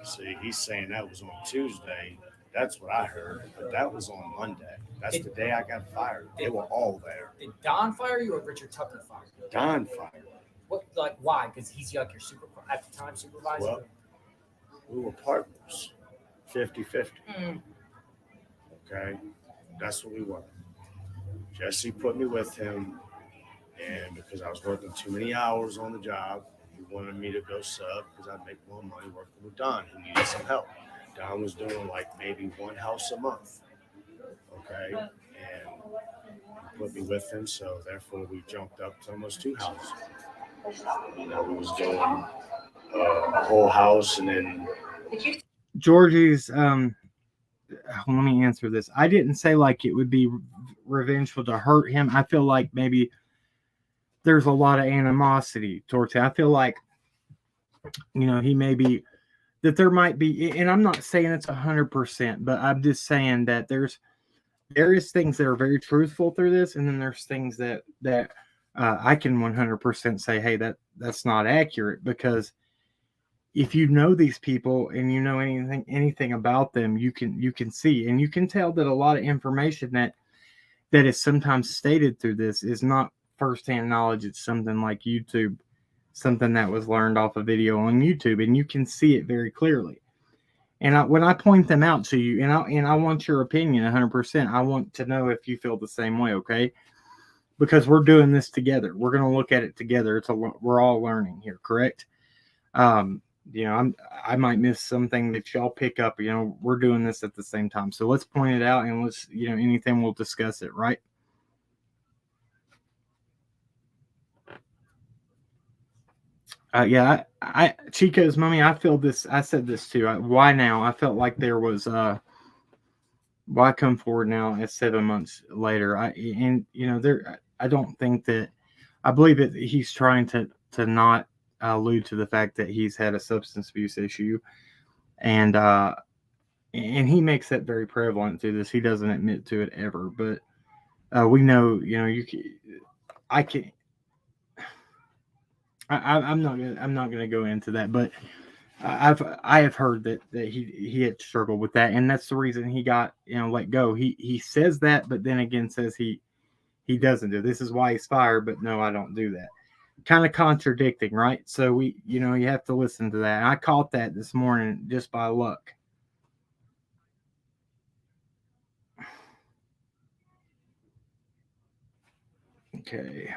See, he's saying that was on Tuesday. That's what I heard, but that was on Monday. That's the day I got fired. They were all there. Did Don fire you or Richard Tucker fire you? Don fired. What, like, why? Because he's like your at the time supervisor? Well, we were partners, 50-50. Okay, that's what we were. Jesse put me with him, and because I was working too many hours on the job, he wanted me to go sub because I'd make more money working with Don. He needed some help. Don was doing like maybe one house a month. Okay. And he put me with him. So therefore we jumped up to almost 2 houses. We was doing a whole house and then. Georgie's, let me answer this. I didn't say like it would be revengeful to hurt him. I feel like maybe there's a lot of animosity towards him. I feel like, he may be, that there might be, and I'm not saying it's 100%, but I'm just saying that there is things that are very truthful through this, and then there's things that I can 100% say, hey, that's not accurate, because if you know these people and you know anything about them, you can see, and you can tell that a lot of information that is sometimes stated through this is not firsthand knowledge. It's something like YouTube, something that was learned off a video on YouTube, and you can see it very clearly. And when I point them out to you, and I want your opinion 100%, I want to know if you feel the same way, okay? Because we're doing this together. We're going to look at it together. We're all learning here, correct? I might miss something that y'all pick up. We're doing this at the same time, so let's point it out, and let's anything, we'll discuss it, right? Yeah, I Chico's mommy, I feel this. I said this too. Why now? I felt like there was why come forward now at 7 months later? I don't think that. I believe that he's trying to not allude to the fact that he's had a substance abuse issue, and he makes that very prevalent through this. He doesn't admit to it ever, but we know, you can, I can. I'm not gonna go into that, but I have heard that he had struggled with that, and that's the reason he got let go. He says that, but then again says he doesn't do. This is why he's fired, but no, I don't do that. Kind of contradicting, right? So you have to listen to that. And I caught that this morning just by luck. Okay.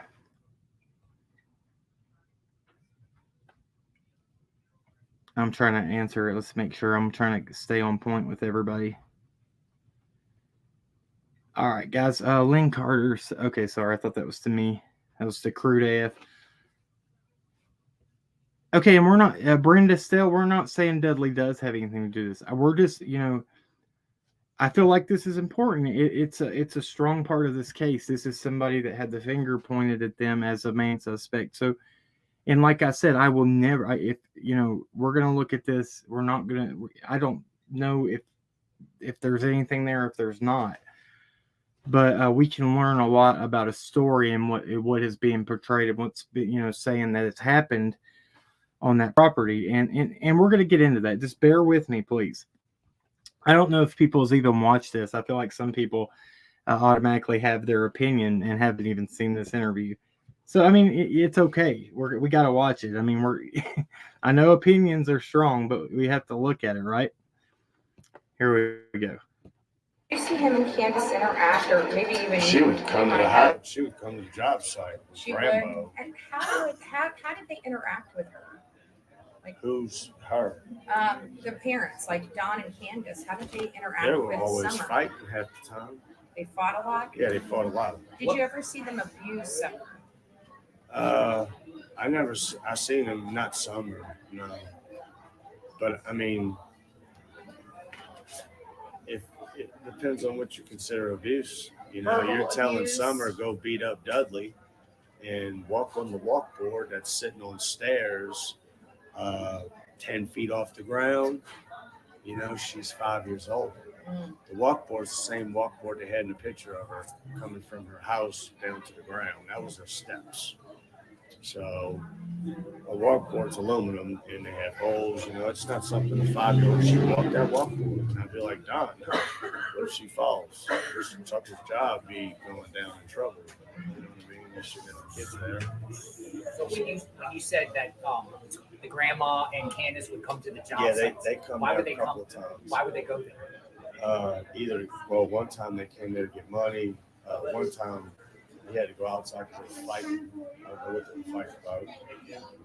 I'm trying to answer it. Let's make sure I'm trying to stay on point with everybody. All right, guys. Lynn Carter. Okay, sorry. I thought that was to me. That was to Crude AF. Okay, and we're not, Brenda Still, we're not saying Dudley does have anything to do with this. We're just, I feel like this is important. It's a strong part of this case. This is somebody that had the finger pointed at them as a main suspect. So, and like I said, I will never, if, we're going to look at this, we're not going to, I don't know if there's anything there, if there's not. But we can learn a lot about a story and what is being portrayed and what's, saying that it's happened on that property. And we're going to get into that. Just bear with me, please. I don't know if people's even watched this. I feel like some people automatically have their opinion and haven't even seen this interview. So, I mean, it's okay. We got to watch it. I mean, I know opinions are strong, but we have to look at it, right? Here we go. You see him and Candace interact, or maybe even She would come to the house. She would come to the job site with She Grandma. would. And how did they interact with her? Like, who's her? The parents, like Don and Candace. How did they interact They with were always Summer? fighting half the time. They fought a lot. Yeah, they fought a lot. Did you ever see them abuse Summer? I seen them, not Summer, no. But I mean, if it depends on what you consider abuse. You're telling abuse. Summer go beat up Dudley and walk on the walkboard that's sitting on stairs 10 feet off the ground. She's 5 years old. The walkboard's the same walkboard they had in the picture of her coming from her house down to the ground. That was her steps. So a walkboard's aluminum and they have holes. It's not something a 5-year-old should walk that walkboard. And I'd be like, Don, what if she falls? This Tucker's job be going down in trouble. You know what I mean? You should have kids there. So when you said that the grandma and Candace would come to the job Yeah, sites, they come why there would a couple of times. Why would they go there? One time they came there to get money. One time he had to go outside because they were fighting. I don't know what they were fighting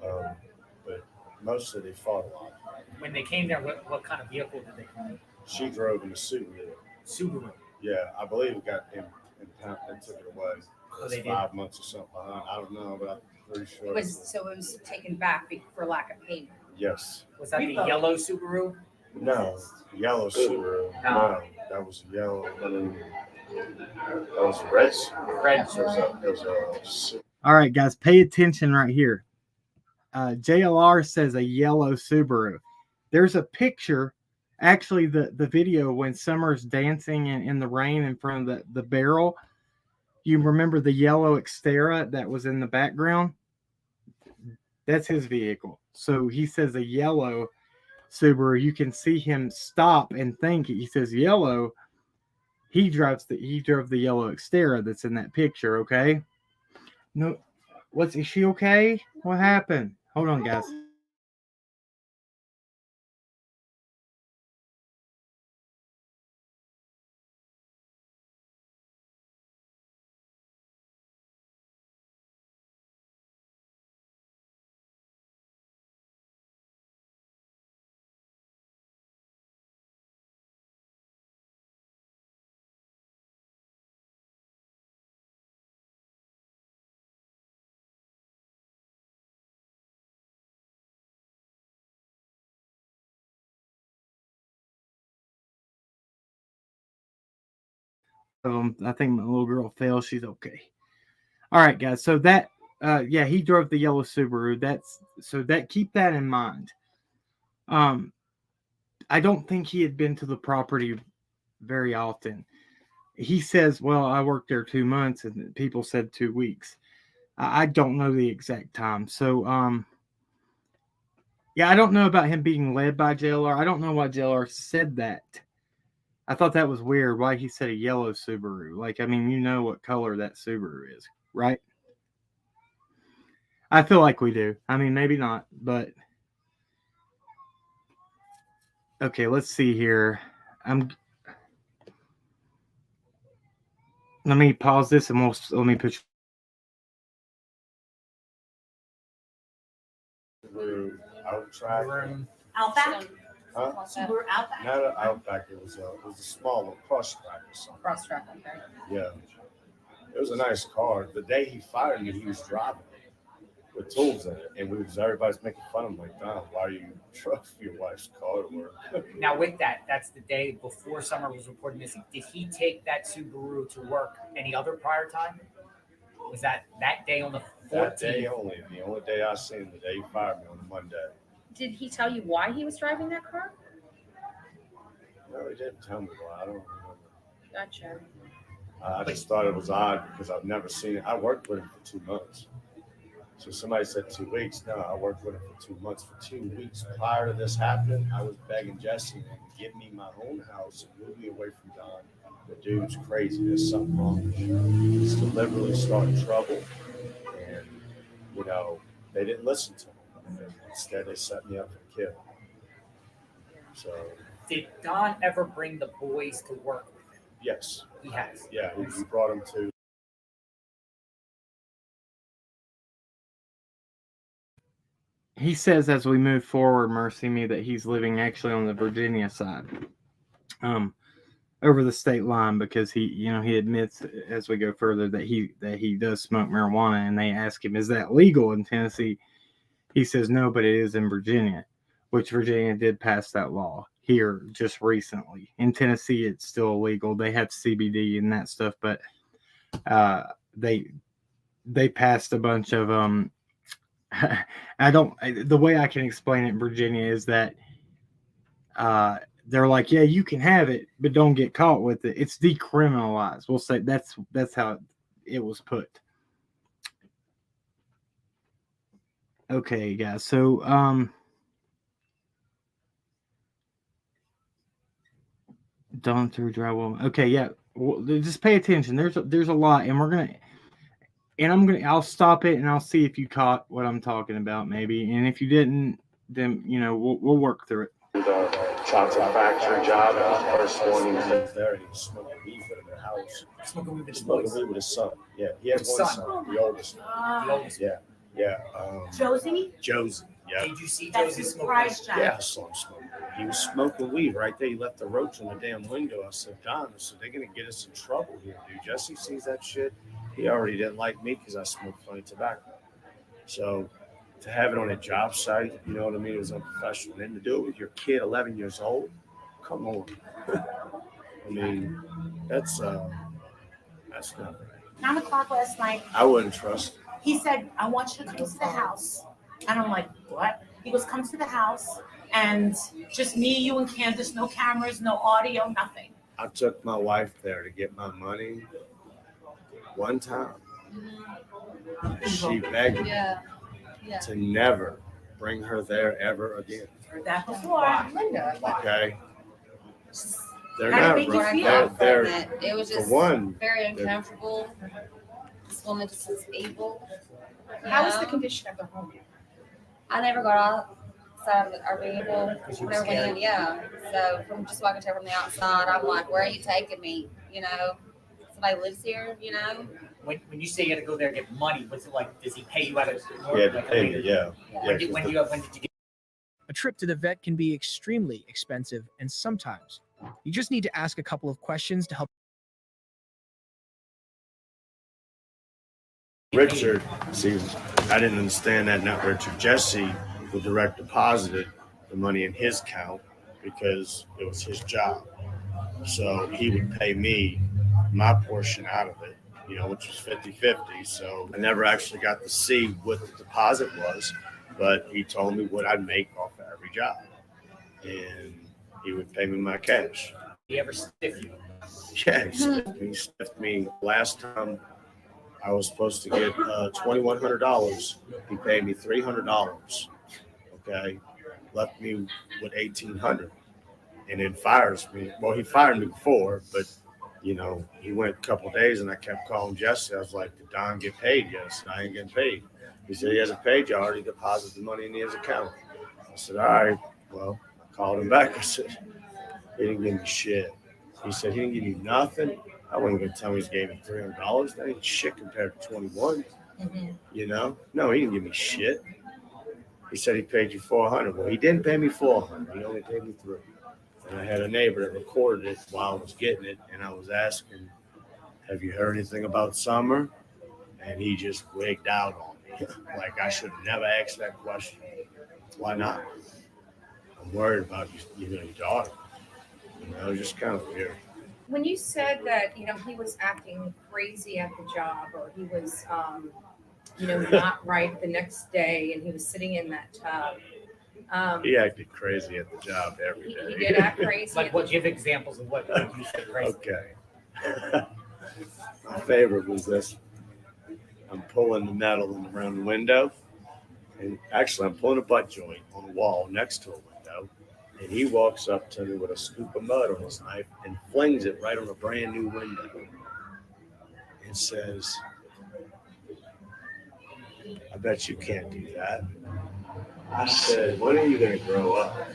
about. But mostly they fought a lot. When they came there, what kind of vehicle did they come in? She drove in a Subaru. Subaru. Yeah, I believe it got impounded. They took it away. Oh, they did? 5 months or something behind. I don't know, but I'm pretty sure. It was taken back for lack of payment. Yes. Was that the yellow Subaru? No, yellow Subaru. No, that was yellow. That was red. Red. All right, guys, pay attention right here. JLR says a yellow Subaru. There's a picture, actually, the video when Summer's dancing in the rain in front of the barrel. You remember the yellow Xterra that was in the background? That's his vehicle. So he says a yellow Subaru. You can see him stop and think. He says yellow. He drove the yellow Xterra that's in that picture. Okay. No, is she okay? What happened? Hold on, guys. of them. I think my little girl fell. She's okay. All right, guys. So that, yeah, he drove the yellow Subaru. Keep that in mind. I don't think he had been to the property very often. He says, well, I worked there 2 months, and people said 2 weeks. I don't know the exact time. So, yeah, I don't know about him being led by JLR. I don't know why JLR said that. I thought that was weird, why he said a yellow Subaru. Like, I mean, you know what color that Subaru is, right? I feel like we do. I mean, maybe not, but... Okay, let's see here. Let me pause this and let me put Subaru Outback. Outback? Huh? Subaru Outback? Not an Outback. It was a smaller cross-track or something. Cross-track, okay. Yeah. It was a nice car. The day he fired me, he was driving with tools in it, and everybody's making fun of him. Like, Don, why are you driving your wife's car to work? Now, with that, that's the day before Summer was reported missing. Did he take that Subaru to work any other prior time? Was that day on the 14th? That day only. The only day I seen him, the day he fired me on a Monday. Did he tell you why he was driving that car? No, he didn't tell me why. I don't remember. Gotcha. I just thought it was odd because I've never seen it. I worked with him for 2 months. So somebody said 2 weeks. No, I worked with him for 2 months. For 2 weeks prior to this happening, I was begging Jesse to give me my own house and move me away from Don. The dude's crazy. There's something wrong with him. He's deliberately starting trouble. And, they didn't listen to him. And instead, they set me up for a kill. So. Did Don ever bring the boys to work with him? Yes. He has. Yeah, he brought him to. He says as we move forward, Mercy Me, that he's living actually on the Virginia side, over the state line, because he admits as we go further that he does smoke marijuana, and they ask him, is that legal in Tennessee? He says no, but it is in Virginia, which Virginia did pass that law here just recently. In Tennessee, it's still illegal. They have CBD and that stuff, but they passed a bunch of the way I can explain it in Virginia is that they're like, yeah, you can have it, but don't get caught with it. It's decriminalized. We'll say that's how it was put. Okay, guys. So Dawn through dry woman. Okay, yeah. Well, just pay attention. There's a lot, and I'll stop it and I'll see if you caught what I'm talking about, maybe. And if you didn't, then we'll work through it. The chocolate factory job. The first morning he was there, and he was smoking weed in their house. Smoking weed with his Smoking boys. weed with his son. Yeah, he had one son, the oldest. The oldest. Yeah. Josie? Josie. Yeah. Did you see That's Josie his smoking? prize job. Yeah, I saw him smoking. He was smoking weed right there. He left the roach on the damn window. I said, Don, they're going to get us in trouble here, dude. Jesse sees that shit. He already didn't like me because I smoked funny tobacco. So to have it on a job site, you know what I mean? It was unprofessional. And then to do it with your kid, 11 years old, come on. I mean, that's not right. 9 o'clock last night, I wouldn't trust him. he said, I want you to come to the house. And I'm like, what? He goes, come to the house, and just me, you, and Candace, no cameras, no audio, nothing. I took my wife there to get my money one time. She begged me to never bring her there ever again. Heard that before. Linda, Okay? They're How not did it make you right. feel? It was for just one, very uncomfortable. This woman just is evil. how is the condition of the home? I never got outside of our vehicle. Because you were Never went in, scared. yeah. So from just walking to her from the outside, I'm like, where are you taking me? Somebody lives here, When you say you had to go there and get money, what's it like? Does he pay you out of yeah, the payment, yeah. When did you get? A trip to the vet can be extremely expensive, and sometimes you just need to ask a couple of questions to help. Richard, see, I didn't understand that, not Richard. Jesse would direct deposited the money in his account because it was his job. So he would pay me my portion out of it, which was 50-50. So I never actually got to see what the deposit was, but he told me what I'd make off of every job. And he would pay me my cash. Did he ever stiff you? Yeah, he stiffed me last time. I was supposed to get $2,100. He paid me $300. Okay, left me with $1,800, and then fires me. Well, he fired me before, but he went a couple of days, and I kept calling Jesse. I was like, "Did Don get paid?" Yes, I ain't getting paid. He said he hasn't paid you. I already deposited the money in his account. I said, "All right." Well, I called him back. I said, "He didn't give me shit." He said he didn't give you nothing. I wasn't going to tell me he gave me $300. That ain't shit compared to 21. No, he didn't give me shit. He said he paid you $400. Well, he didn't pay me $400. He only paid me $300. And I had a neighbor that recorded it while I was getting it, and I was asking, "Have you heard anything about Summer?" And he just wigged out on me. Like I should have never asked that question. Why not? I'm worried about your daughter. Just kind of weird. When you said that, he was acting crazy at the job, or he was, not right the next day, and he was sitting in that tub. He acted crazy at the job every day. He did act crazy. Like, what? Give examples of what you said crazy. Okay. My favorite was this. I'm pulling the metal around the window, and actually I'm pulling a butt joint on the wall next to a window, and he walks up to me with a scoop of mud on his knife and flings it right on a brand new window and says, "I bet you can't do that." I said, "When are you going to grow up?"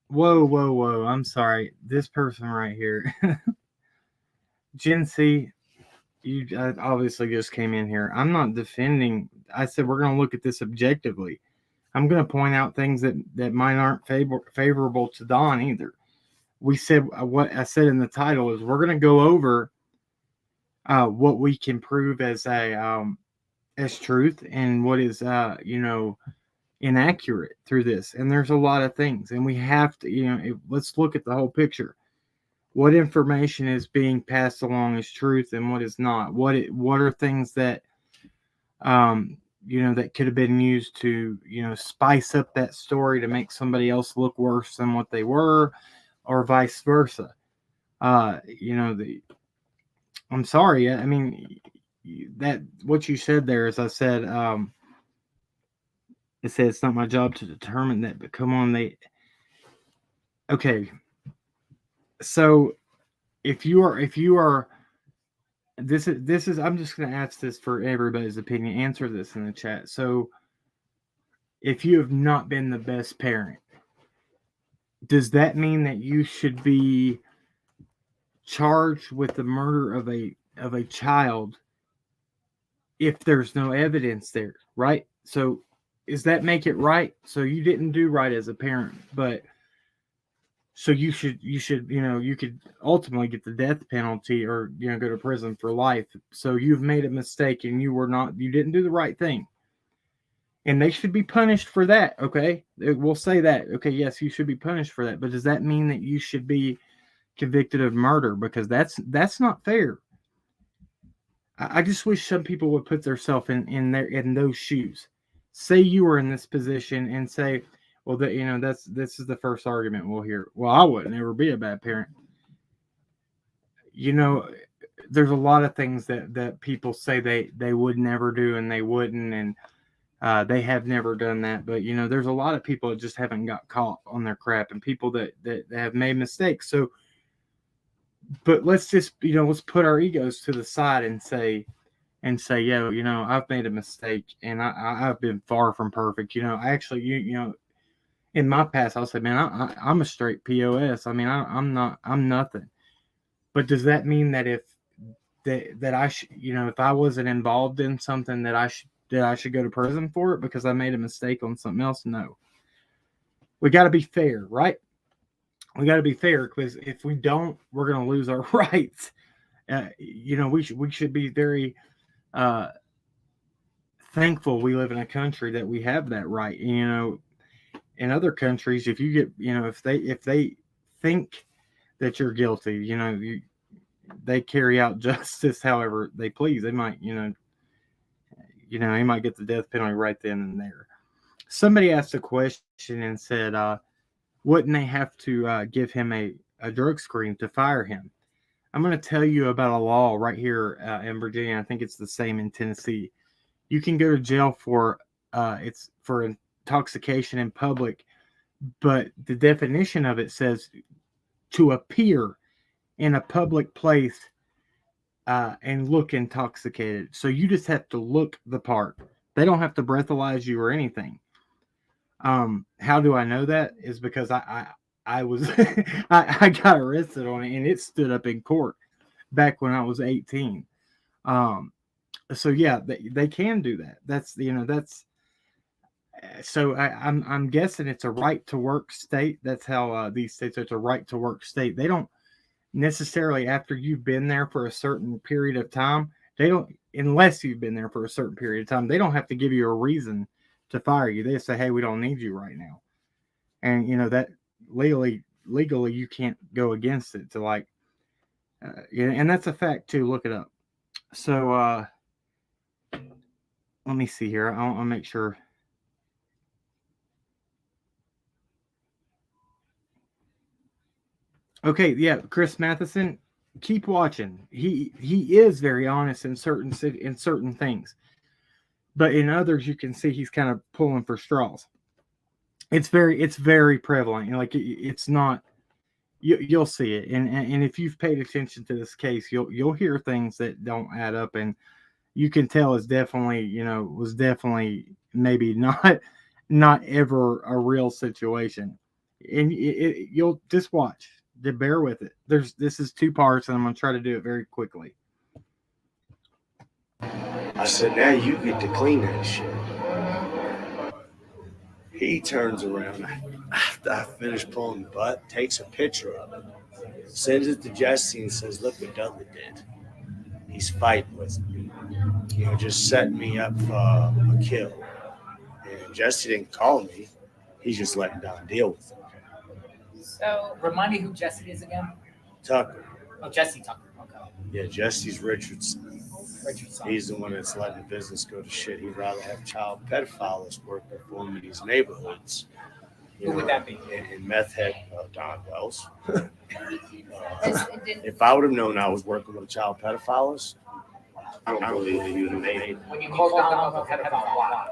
Whoa. I'm sorry. This person right here. Gen C, you obviously just came in here. I'm not defending. I said we're going to look at this objectively. I'm going to point out things that might aren't favorable to Don either. We said what I said in the title is we're going to go over what we can prove as truth and what is inaccurate through this. And there's a lot of things, and we have to let's look at the whole picture. What information is being passed along as truth and what is not? What are things that that could have been used to spice up that story to make somebody else look worse than what they were, or vice versa. I'm sorry. I mean, that what you said there, as I said, it said it's not my job to determine that, but come on, okay. So if you are, this is, I'm just going to ask this for everybody's opinion. Answer this in the chat. So if you have not been the best parent, does that mean that you should be charged with the murder of a child if there's no evidence there, right? So does that make it right? So you didn't do right as a parent, but so you should you could ultimately get the death penalty or go to prison for life. So you've made a mistake and you didn't do the right thing. And they should be punished for that, okay? We'll say that. Okay, yes, you should be punished for that. But does that mean that you should be convicted of murder? Because that's not fair. I just wish some people would put themselves in those shoes. Say you were in this position and say, well, this is the first argument we'll hear. Well, I would never be a bad parent. There's a lot of things that people say they would never do and they wouldn't, and they have never done that. But there's a lot of people that just haven't got caught on their crap, and people that have made mistakes. So, but let's just let's put our egos to the side and say, yo, I've made a mistake and I've been far from perfect. Actually, in my past, I'll say, man, I'm a straight POS. I mean, I'm nothing. But does that mean that that I should, if I wasn't involved in something that I should go to prison for it because I made a mistake on something else? No. We got to be fair, right? We got to be fair, because if we don't, we're going to lose our rights. We should be very thankful we live in a country that we have that right. In other countries, if you get, if they think that you're guilty, they carry out justice however they please. They might, he might get the death penalty right then and there. Somebody asked a question and said, wouldn't they have to give him a drug screen to fire him? I'm going to tell you about a law right here in Virginia. I think it's the same in Tennessee. You can go to jail for it's for intoxication in public, but the definition of it says to appear in a public place and look intoxicated. So you just have to look the part. They don't have to breathalyze you or anything. How do I know that? Is because I was I got arrested on it, and it stood up in court back when I was 18. So yeah, they can do that. That's so I'm guessing it's a right to work state. That's how these states are. It's a right to work state. They don't necessarily, after you've been there for a certain period of time, they don't, unless you've been there for a certain period of time, they don't have to give you a reason to fire you. They just say, hey, we don't need you right now. And that legally you can't go against it to like, and that's a fact too. Look it up. So let me see here. I'll make sure. Okay, yeah, Chris Matheson, keep watching. He is very honest in certain things, but in others you can see he's kind of pulling for straws. It's very prevalent. Like it's not. You'll see it, and if you've paid attention to this case, you'll hear things that don't add up, and you can tell it's definitely was definitely maybe not ever a real situation, and you'll just watch. To bear with it. This is 2 parts, and I'm going to try to do it very quickly. I said, now you get to clean that shit. He turns around after I finish pulling the butt, takes a picture of it, sends it to Jesse and says, look what Dudley did. He's fighting with me. Just setting me up for a kill. And Jesse didn't call me. He's just letting Don deal with it. So, remind me who Jesse is again. Tucker. Oh, Jesse Tucker. Okay. Yeah, Jesse's Richardson. Richardson. He's the one that's letting the business go to shit. He'd rather have child pedophiles working for him in these neighborhoods. Who would that be? In meth head, Don Wells. If I would have known I was working with a child pedophile, I don't believe you would have made it. When you call Don a pedophile, why?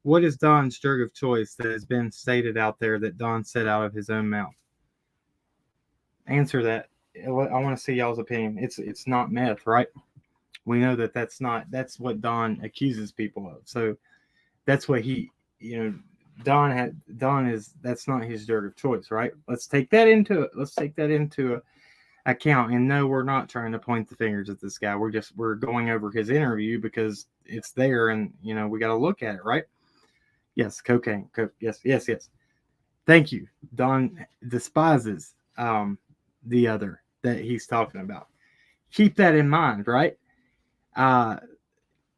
What is Don's drug of choice that has been stated out there that Don said out of his own mouth? Answer that. I want to see y'all's opinion. It's not meth, right? We know that's what Don accuses people of. So that's what that's not his drug of choice, right? Let's take that into account. And no, we're not trying to point the fingers at this guy. We're going over his interview because it's there, and we got to look at it, right? Yes, cocaine. Yes. Thank you. Don despises the other that he's talking about. Keep that in mind, right?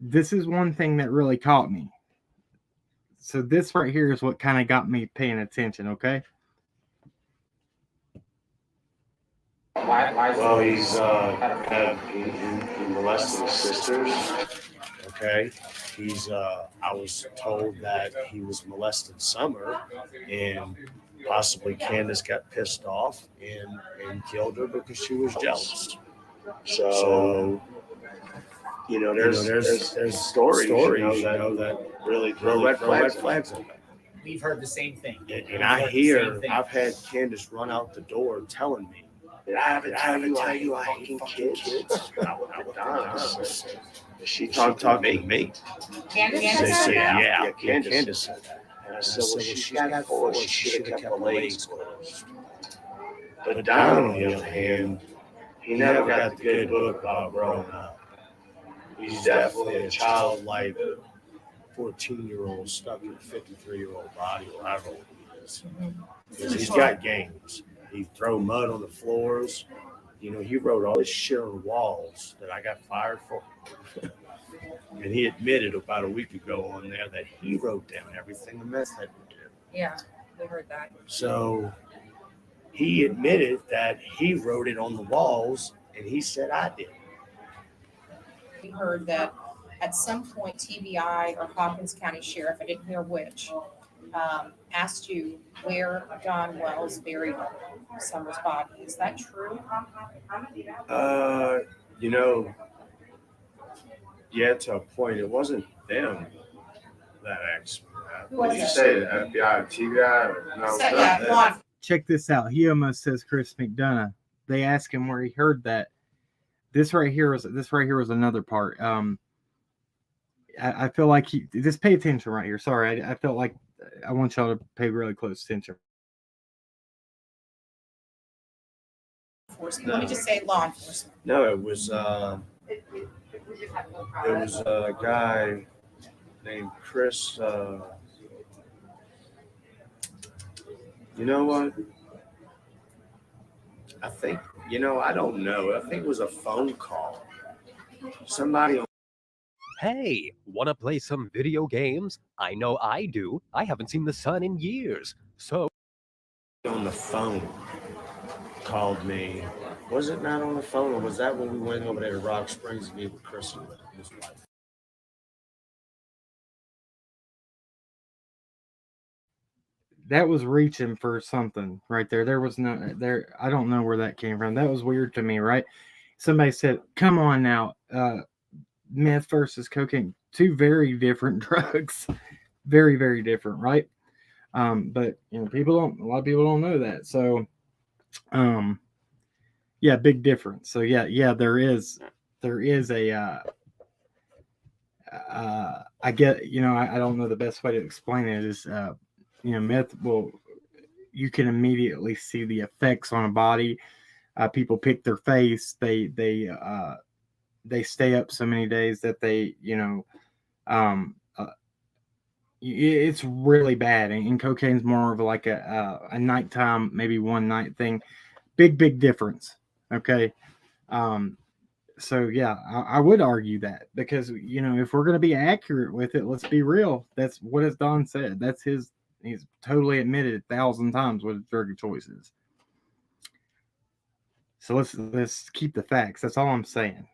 This is one thing that really caught me. So this right here is what kind of got me paying attention, okay? Well, he's he molested his sisters. Okay. I was told that he was molested Summer, and possibly Candace got pissed off and killed her because she was jealous. So there's stories that really red flags on that. We've heard the same thing. And I've had Candace run out the door telling me, did I ever tell you I hate kids? She talked to me. Candace said that? Yeah, Candace said that. And I said, well, she's got 4. She should have kept her legs closed. But Don, on the other hand, he never got the good book about growing up. He's definitely a childlike 14-year-old stuck in a 53-year-old body, or however old he is. Because he's got games. He throw mud on the floors. He wrote all this shit on the walls that I got fired for. And he admitted about a week ago on there that he wrote down everything the meth head would do. Yeah, we heard that. So he admitted that he wrote it on the walls And he said I did. We heard that at some point TBI or Hawkins County Sheriff, I didn't hear which, asked you where Don Wells buried Summer's body. Is that true? You know, yeah, to a point, it wasn't them that asked me that. Who was Did you it? say the FBI or TBI? Or, no, So, not yeah, them. law Check this out. He almost says Chris McDonough. They asked him where he heard that. This right here was another part. I feel like he just pay attention right here. Sorry, I felt like I want y'all to pay really close attention. enforcement. Let me just say law enforcement. No, it was a guy named Chris. You know what? I think, I don't know. I think it was a phone call. Somebody on Hey, wanna play some video games? I know I do. I haven't seen the sun in years. So the phone called me. Was it not on the phone, or was that when we went over there to Rock Springs to meet with Chris and his wife? That was reaching for something right there. There was no there. I don't know where that came from. That was weird to me, right? Somebody said, "Come on now, meth versus cocaine, two very different drugs, very very different, right?" But a lot of people don't know that. So, yeah, big difference. So yeah, there is a. I get, I don't know the best way to explain it is, meth you can immediately see the effects on a body. People pick their face. They stay up so many days that they, it's really bad. And cocaine's more of like a nighttime, maybe one night thing. Big difference. Okay. So yeah, I would argue that because if we're going to be accurate with it, let's be real. That's what has Don said. That's he's totally admitted 1,000 times what his drug of choice is. So let's keep the facts. That's all I'm saying.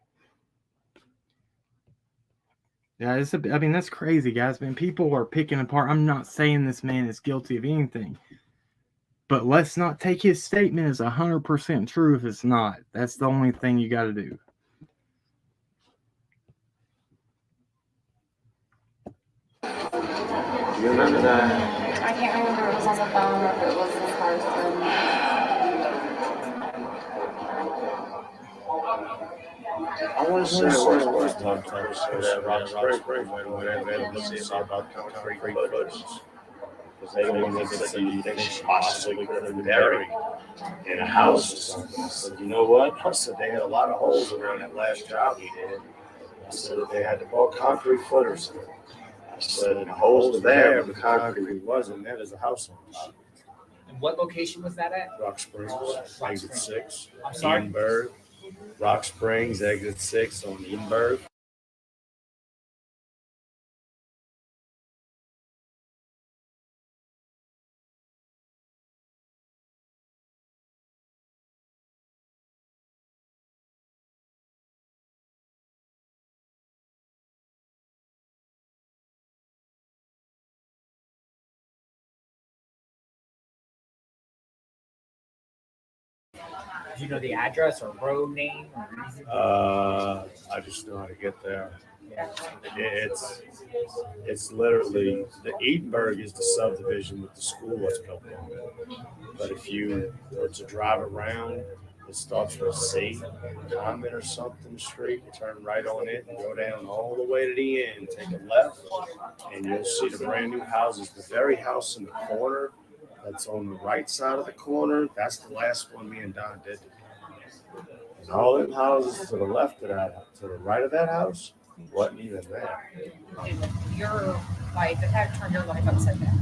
Yeah, that's crazy, guys. Man, people are picking apart. I'm not saying this man is guilty of anything, but let's not take his statement as 100% true if it's not. That's the only thing you got to do. You remember that? I can't remember if it was on the phone or if it was in person. I want to say it was one time. So that Rock Springs went over there to see about the concrete footers. Because they don't want to say you think she possibly could have been buried in a house or something. I said, you know what? I said, they had a lot of holes around that last job we did. I said, they had to put concrete footers in. I said, the holes were there, but the concrete wasn't. There was a house on top. And what location was that at? Rock Springs, exit 6. I'm sorry? Edinburgh. Rock Springs, exit 6 on Edinburgh. Do you know the address or road name? I just know how to get there. It's literally the Edinburgh is the subdivision with the school that's built on it. But if you were to drive around, it starts with a C, Common or something street. You turn right on it and go down all the way to the end. Take a left, and you'll see the brand new houses. The very house in the corner that's on the right side of the corner, that's the last one me and Don did. And all them houses to the left of that, to the right of that house, wasn't even there. Your life, it had turned your life upside down.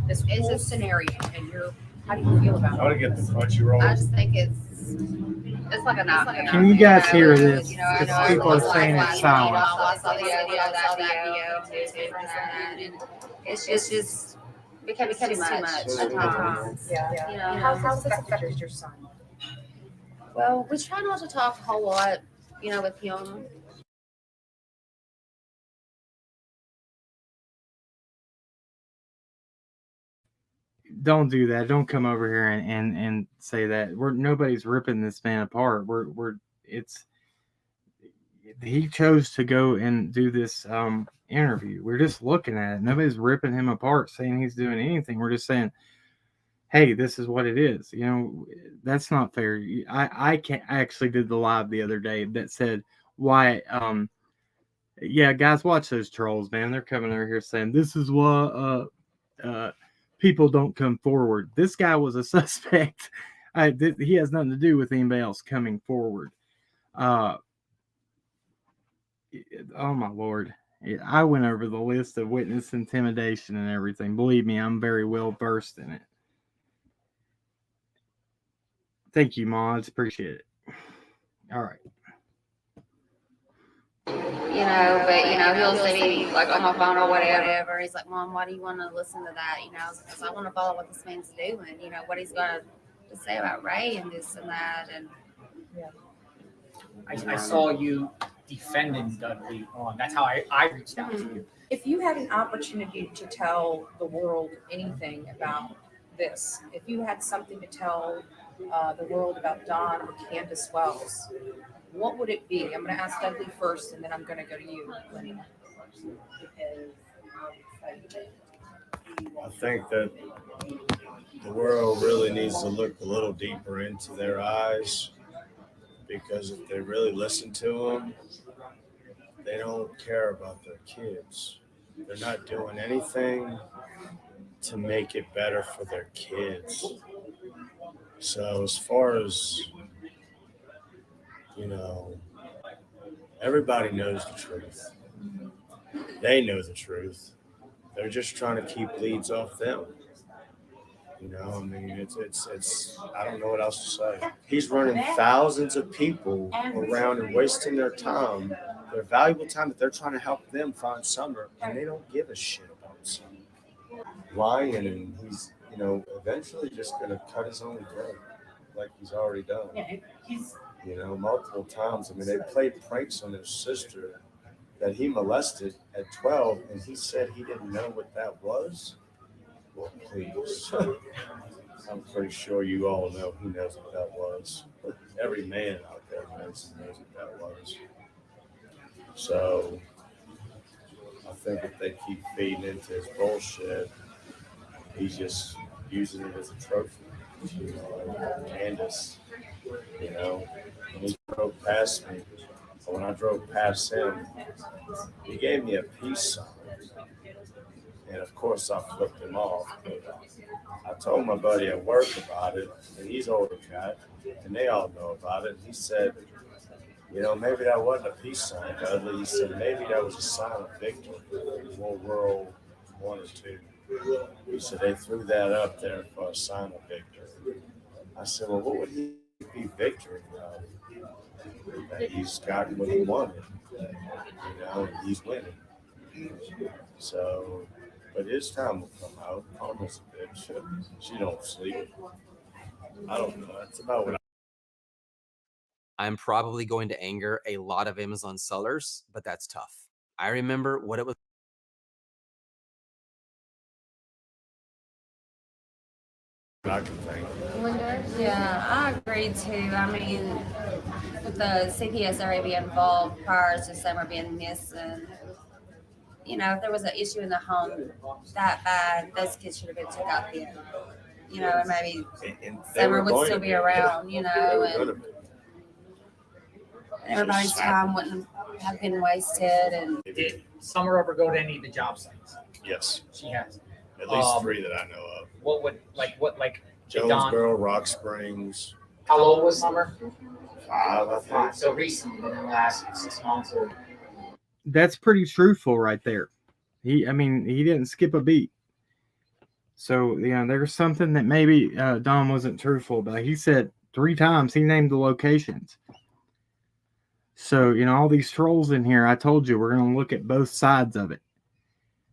This is a scenario, and how do you feel about it? I want to get the crunchy roll. I just think it's like a nightmare. Can you guys hear this? I Because know people are saying like, it's silent. I saw the video, and it's just becomes too much at times. How has this affected your son? Well, we try not to talk a whole lot, with him. Don't do that. Don't come over here and say that. Nobody's ripping this man apart. It's he chose to go and do this interview. We're just looking at it. Nobody's ripping him apart saying he's doing anything. We're just saying, hey, this is what it is. That's not fair. I actually did the live the other day that said why yeah, guys, watch those trolls, man. They're coming over here saying this is why people don't come forward. This guy was a suspect. He has nothing to do with anybody else coming forward. Oh my Lord. I went over the list of witness intimidation and everything. Believe me, I'm very well versed in it. Thank you, mods. Appreciate it. All right. But he'll say me like on my phone or whatever. He's like, Mom, why do you want to listen to that? Because I want to follow what this man's doing. What he's got to say about Ray and this and that. And I saw you defending Dudley on. That's how I reached out to you. If you had an opportunity to tell the world anything about this, if you had something to tell the world about Don or Candace Wells, what would it be? I'm going to ask Dudley first, and then I'm going to go to you, Lenny. I think that the world really needs to look a little deeper into their eyes, because if they really listen to them, they don't care about their kids. They're not doing anything to make it better for their kids. So as far as, everybody knows the truth. They know the truth. They're just trying to keep leads off them. It's I don't know what else to say. He's running thousands of people around and wasting their time, their valuable time that they're trying to help them find Summer, and they don't give a shit about Summer. Lying, and he's, eventually just going to cut his own throat, like he's already done. Multiple times. They played pranks on his sister that he molested at 12, and he said he didn't know what that was. Well, please. I'm pretty sure you all know who knows what that was. Every man out there knows what that was. So I think if they keep feeding into his bullshit, he's just using it as a trophy. Candace, when he drove past me, or when I drove past him, he gave me a peace sign. And of course, I flipped him off. I told my buddy at work about it, and he's an older guy, and they all know about it. He said, maybe that wasn't a peace sign, Dudley. He said, maybe that was a sign of victory in World War I or II. He said, they threw that up there for a sign of victory. I said, well, what would he be victory of? That he's gotten what he wanted, and he's winning. So, but his time will come out. Karma's a bitch. She don't sleep. I don't know. That's about what I'm probably going to anger a lot of Amazon sellers, but that's tough. I remember what it was. I can think. Yeah, I agree too. With the CPS area being involved prior to Summer being missing, if there was an issue in the home that bad, those kids should have been took out then. And maybe Summer would still be around, and everybody's time wouldn't have been wasted. And did Summer ever go to any of the job sites? Yes. She has. At least 3 that I know of. What would Jonesboro, Rock Springs. How old was Summer? 5, I think. So recently, in the last 6 months or. That's pretty truthful right there. He didn't skip a beat. So, there's something that maybe Don wasn't truthful about. He said 3 times, he named the locations. So, all these trolls in here, I told you, we're going to look at both sides of it.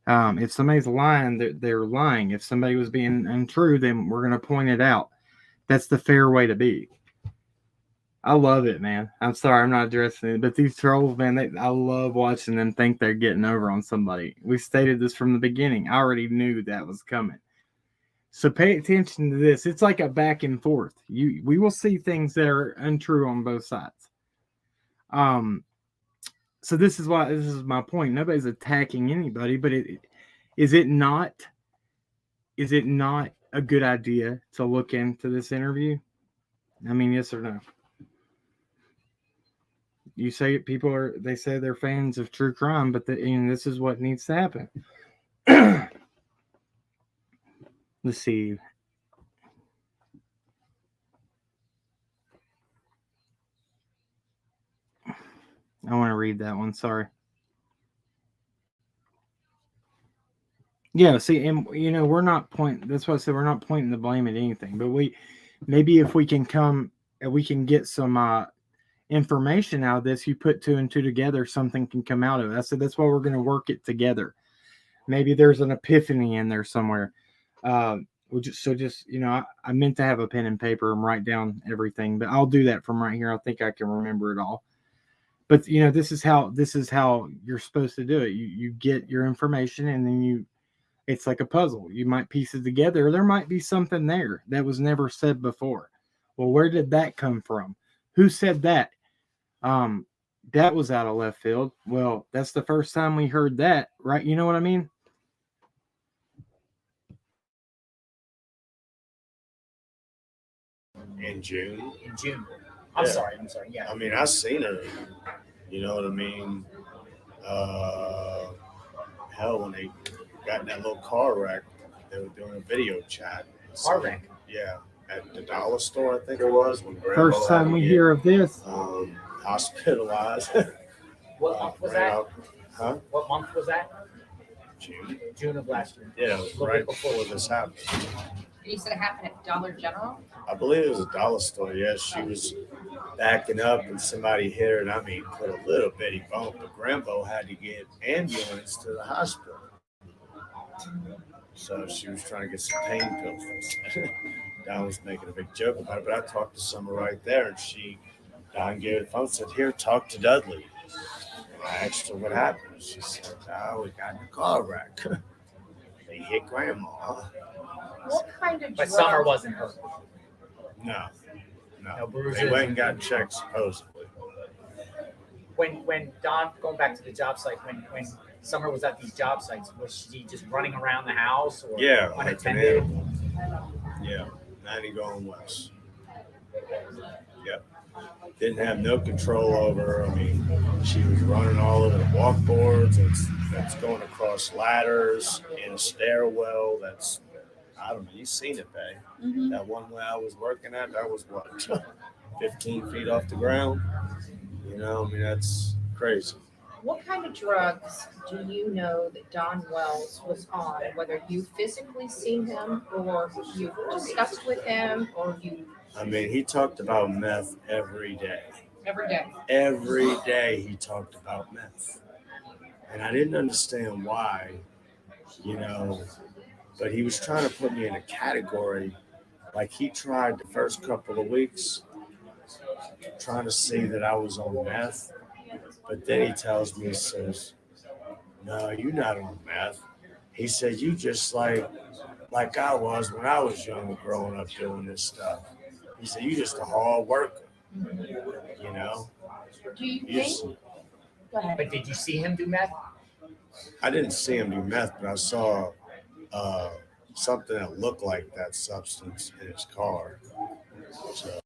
If somebody's lying, they're lying. If somebody was being untrue, then we're going to point it out. That's the fair way to be. I love it, man. I'm sorry, I'm not addressing it, but these trolls, man, I love watching them think they're getting over on somebody. We stated this from the beginning. I already knew that was coming. So pay attention to this. It's like a back and forth. We will see things that are untrue on both sides. So this is my point. Nobody's attacking anybody, but is it not is it not a good idea to look into this interview? I mean, yes or no? You say they say they're fans of true crime, but this is what needs to happen. Let's see. I want to read that one. Sorry. Yeah, see, and we're not pointing. That's why I said we're not pointing the blame at anything. But maybe if we can come and we can get some information out of this, you put two and two together, something can come out of it. I said that's why we're going to work it together. Maybe there's an epiphany in there somewhere. I meant to have a pen and paper and write down everything, but I'll do that from right here. I think I can remember it all. But this is how you're supposed to do it. You get your information and then it's like a puzzle. You might piece it together. There might be something there that was never said before. Well, where did that come from? Who said that? That was out of left field. Well, that's the first time we heard that, right? You know what I mean? In June. In June. I'm sorry. Yeah. I mean, I seen her. You know what I mean? Hell, when they got in that little car wreck, they were doing a video chat. Car wreck? Yeah, at the dollar store, I think it was. When First time we hear of this. Hospitalized. What month was that? Huh? What month was that? June. June of last year. Yeah, it was right before this happened. You said it happened at Dollar General? I believe it was a dollar store. Yeah, she was backing up and somebody hit her, and I mean, put a little bitty bump. But Grambo had to get ambulance to the hospital. So she was trying to get some pain pills. Don was making a big joke about it, but I talked to someone right there, and Don gave her the phone and said, "Here, talk to Dudley." And I asked her what happened. She said, "Oh, we got in a car wreck. They hit Grandma." What kind of But drug? Summer wasn't hurt. No. No bruises. They went and got checked supposedly. When Don, going back to the job site, when Summer was at these job sites, was she just running around the house or Yeah, unattended? Yeah, 90 going west. Yep. Didn't have no control over her. I mean, she was running all over the walkboards. That's going across ladders in a stairwell. I don't know. You've seen it, babe. Mm-hmm. That one way I was working at, that was what, 15 feet off the ground? I mean, that's crazy. What kind of drugs do you know that Don Wells was on? Whether you physically seen him or you discussed with him or you... I mean, he talked about meth every day. Every day? Every day he talked about meth. And I didn't understand why, but he was trying to put me in a category. Like he tried the first couple of weeks trying to see that I was on meth. But then he tells me, he says, "No, you're not on meth." He said, "You just like I was when I was young, growing up doing this stuff." He said, "You just a hard worker, Do you think? Go ahead. But did you see him do meth? I didn't see him do meth, but I saw something that looked like that substance in his car. So.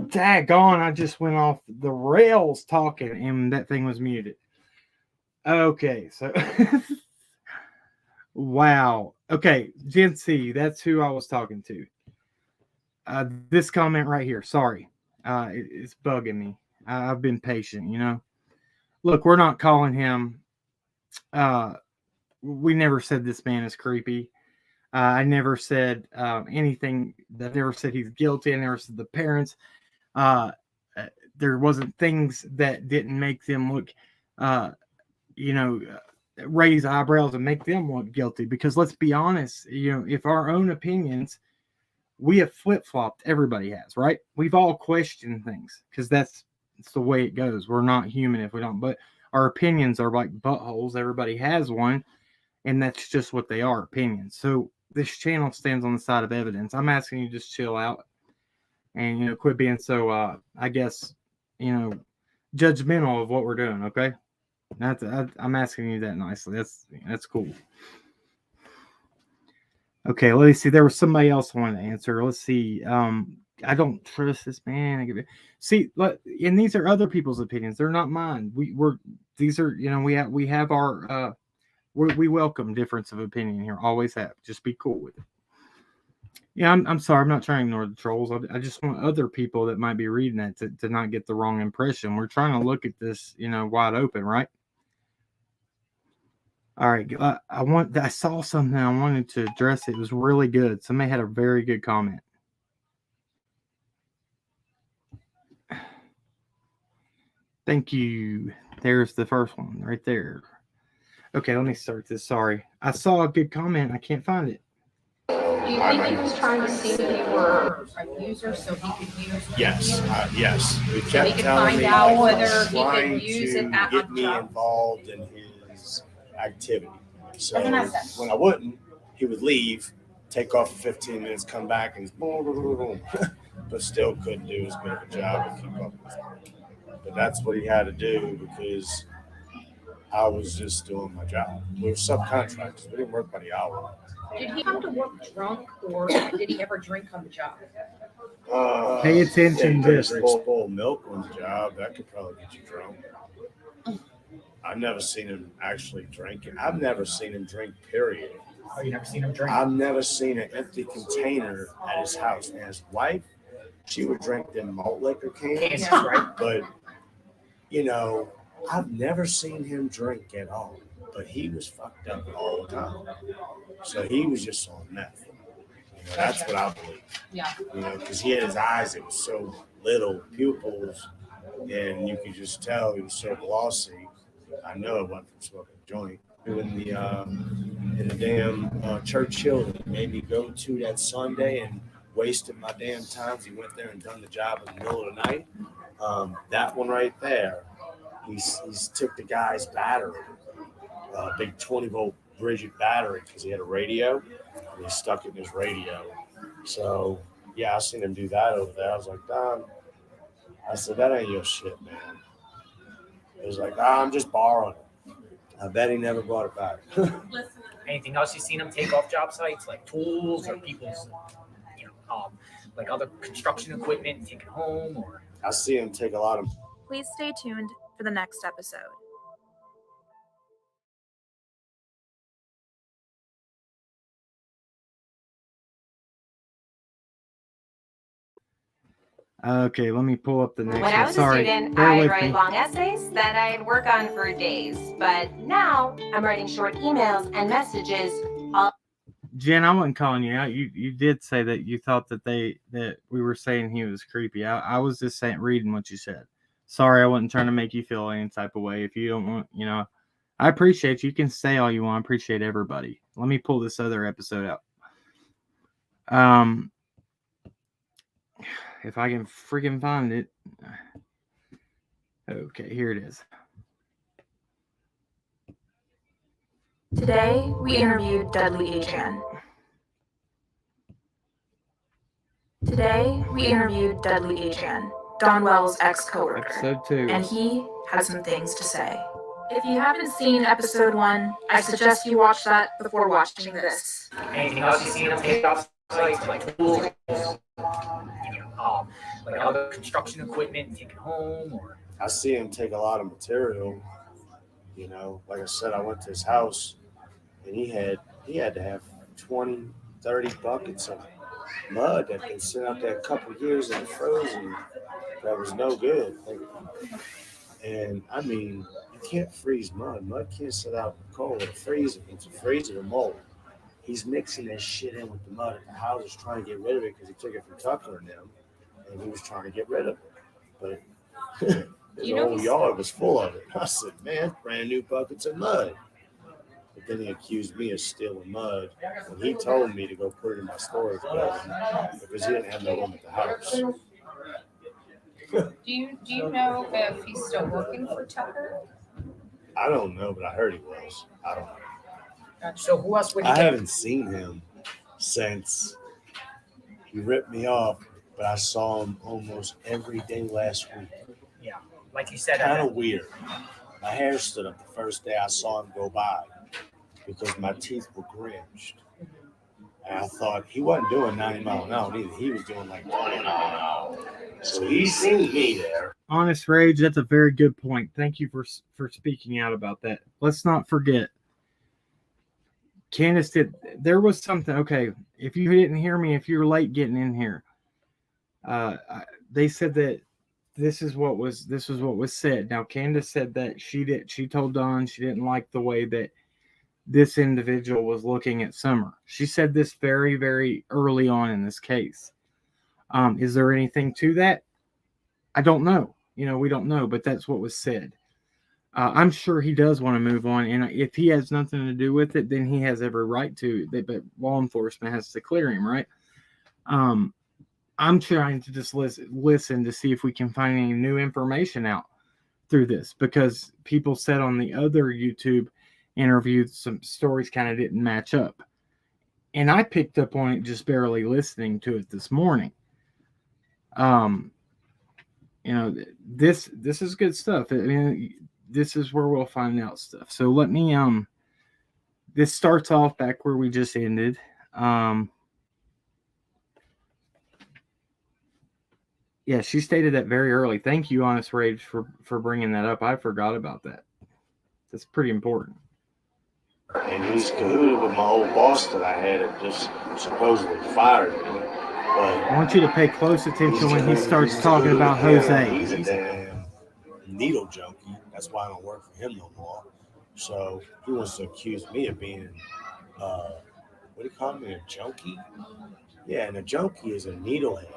daggone, I just went off the rails talking and that thing was muted. Okay, so wow. Okay, Gen C, that's who I was talking to. This comment right here, sorry. It's bugging me. I've been patient, you know. Look, we're not calling him. We never said this man is creepy. I never said anything. I never said he's guilty. I never said the parents. There wasn't things that didn't make them look, raise eyebrows and make them look guilty. Because let's be honest, if our own opinions, we have flip flopped. Everybody has, right? We've all questioned things because that's the way it goes. We're not human if we don't. But our opinions are like buttholes. Everybody has one, and that's just what they are, opinions. So this channel stands on the side of evidence. I'm asking you just chill out and quit being so I guess judgmental of what we're doing. Okay, I'm asking you that nicely. That's cool. Okay, let me see. There was somebody else I wanted to answer. Let's see. I don't trust this man. See, and these are other people's opinions. They're not mine. These are we have our we welcome difference of opinion here. Always have. Just be cool with it. Yeah, I'm sorry. I'm not trying to ignore the trolls. I just want other people that might be reading that to not get the wrong impression. We're trying to look at this, wide open, right? All right. I saw something. I wanted to address it. It was really good. Somebody had a very good comment. Thank you. There's the first one right there. Okay, let me start this. Sorry. I saw a good comment. I can't find it. Do you think he was trying to see if you were a user so he could use? Yes, yes. He So kept he could telling find me out like, whether he trying could use to it at get a me job. involved in his activity. So Doesn't have sense. when I wouldn't, he would leave, take off for 15 minutes, come back, and boom, boom, boom, boom. But still couldn't do as good of a job to keep up with it. But that's what he had to do because I was just doing my job. We were subcontractors. We didn't work by the hour. Did he come to work drunk or did he ever drink on the job? Pay attention to this. Drink spoiled milk on the job. That could probably get you drunk. I've never seen him actually drinking. I've never seen him drink, period. Oh, you never seen him drink? I've never seen an empty container at his house. And his wife, she would drink them malt liquor cans, Yeah. Right. But, I've never seen him drink at all. But he was fucked up all the time. So he was just on meth. That's what I believe. Yeah. Because he had his eyes, it was so little pupils, and you could just tell he was so glossy. I know it went from smoking a joint. In the damn Churchill that made me go to that Sunday and wasted my damn time. He went there and done the job in the middle of the night. That one right there, he's took the guy's battery, big 20-volt Bridget battery, because he had a radio, and he stuck it in his radio. So, yeah, I seen him do that over there. I was like, Don, I said, that ain't your shit, man. He was like, I'm just borrowing it. I bet he never brought it back. Anything else you seen him take off job sites, like tools or people's, like other construction equipment, take it home, or? I see him take a lot of. Please stay tuned for the next episode. Okay, let me pull up the next When I one. was Sorry, a student, bear I'd with write me. long essays that I'd work on for days. But now I'm writing short emails and messages all. Jen, I wasn't calling you out. You did say that you thought that we were saying he was creepy. I was just reading what you said. Sorry, I wasn't trying to make you feel any type of way. If you don't want, I appreciate you. You can say all you want. I appreciate everybody. Let me pull this other episode out. If I can freaking find it. Okay, here it is. Today, we interviewed Dudley Ajan. Don Wells' ex-coworker. Episode 2. And he had some things to say. If you haven't seen episode 1, I suggest you watch that before watching this. Anything else you seen him take off sites, like tools, like other construction equipment, take it home, or? I see him take a lot of material. You know, like I said, I went to his house and he had to have 20, 30 buckets of mud that been sitting out there a couple of years and frozen. That was no good. And I mean, you can't freeze mud. Mud can't sit out in the cold. It'll freeze it. It's a freeze, it'll mold. He's mixing that shit in with the mud at the house, is trying to get rid of it because he took it from Tucker and them, and he was trying to get rid of it. But the whole yard was full of it. I said, man, brand new buckets of mud. But then he accused me of stealing mud, and he told me to go put it in my storage building because he didn't have no room at the house. Do you know if he's still working for Tucker? I don't know, but I heard he was. I don't know. So who else would I haven't seen him since he ripped me off, but I saw him almost every day last week. Yeah, like you said. Kind of weird. My hair stood up the first day I saw him go by because my teeth were grinched. And I thought he wasn't doing 90 miles an hour either. He was doing like 20 miles an hour. So he seen me there. Honest Rage, that's a very good point. Thank you for speaking out about that. Let's not forget, Candace there was something, okay, if you didn't hear me, if you were late getting in here, they said that this was what was said. Now, Candace said that she told Dawn she didn't like the way that this individual was looking at Summer. She said this very, very early on in this case. Is there anything to that? I don't know. We don't know, but that's what was said. I'm sure he does want to move on, and if he has nothing to do with it, then he has every right to. But law enforcement has to clear him, right? I'm trying to just listen to see if we can find any new information out through this, because people said on the other YouTube interview some stories kind of didn't match up, and I picked up on it just barely listening to it this morning. This is good stuff. I mean, this is where we'll find out stuff. So let me this starts off back where we just ended. Yeah, she stated that very early. Thank you, Honest Rage, for bringing that up. I forgot about that. That's pretty important. And he's cahooted with my old boss that I had that just supposedly fired me. But I want you to pay close attention when he starts talking about Jose. He's a damn needle junkie. That's why I don't work for him no more. So he wants to accuse me of being, what do you call me, a junkie? Yeah, and a junkie is a needlehead.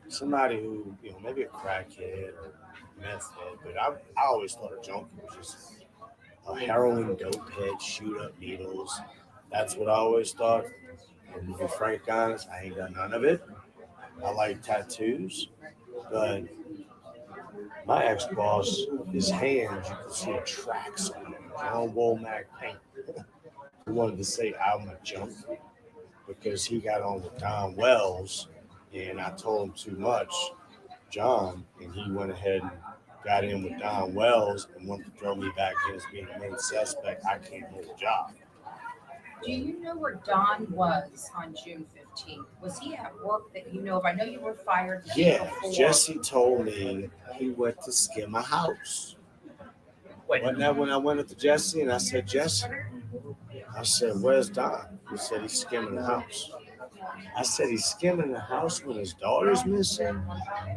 Somebody who, maybe a crackhead or meth head, but I always thought a junkie was just a heroin dope head, shoot up needles. That's what I always thought. And to be frank honest, I ain't got none of it. I like tattoos, but my ex-boss, his hands, you can see the tracks on them. John Womack paint. He wanted to say I'm a junkie because he got on with Don Wells, and I told him too much, John, and he went ahead and got in with Don Wells and wanted to throw me back in as being the main suspect. I can't hold a job. Do you know where Don was on June 15th? Was he at work that you know of? I know you were fired. Yeah, Jesse told me he went to skim a house. Wasn't that when I went up to Jesse and I said, Jesse, I said, where's Don? He said he's skimming the house. I said, he's skimming the house when his daughter's missing?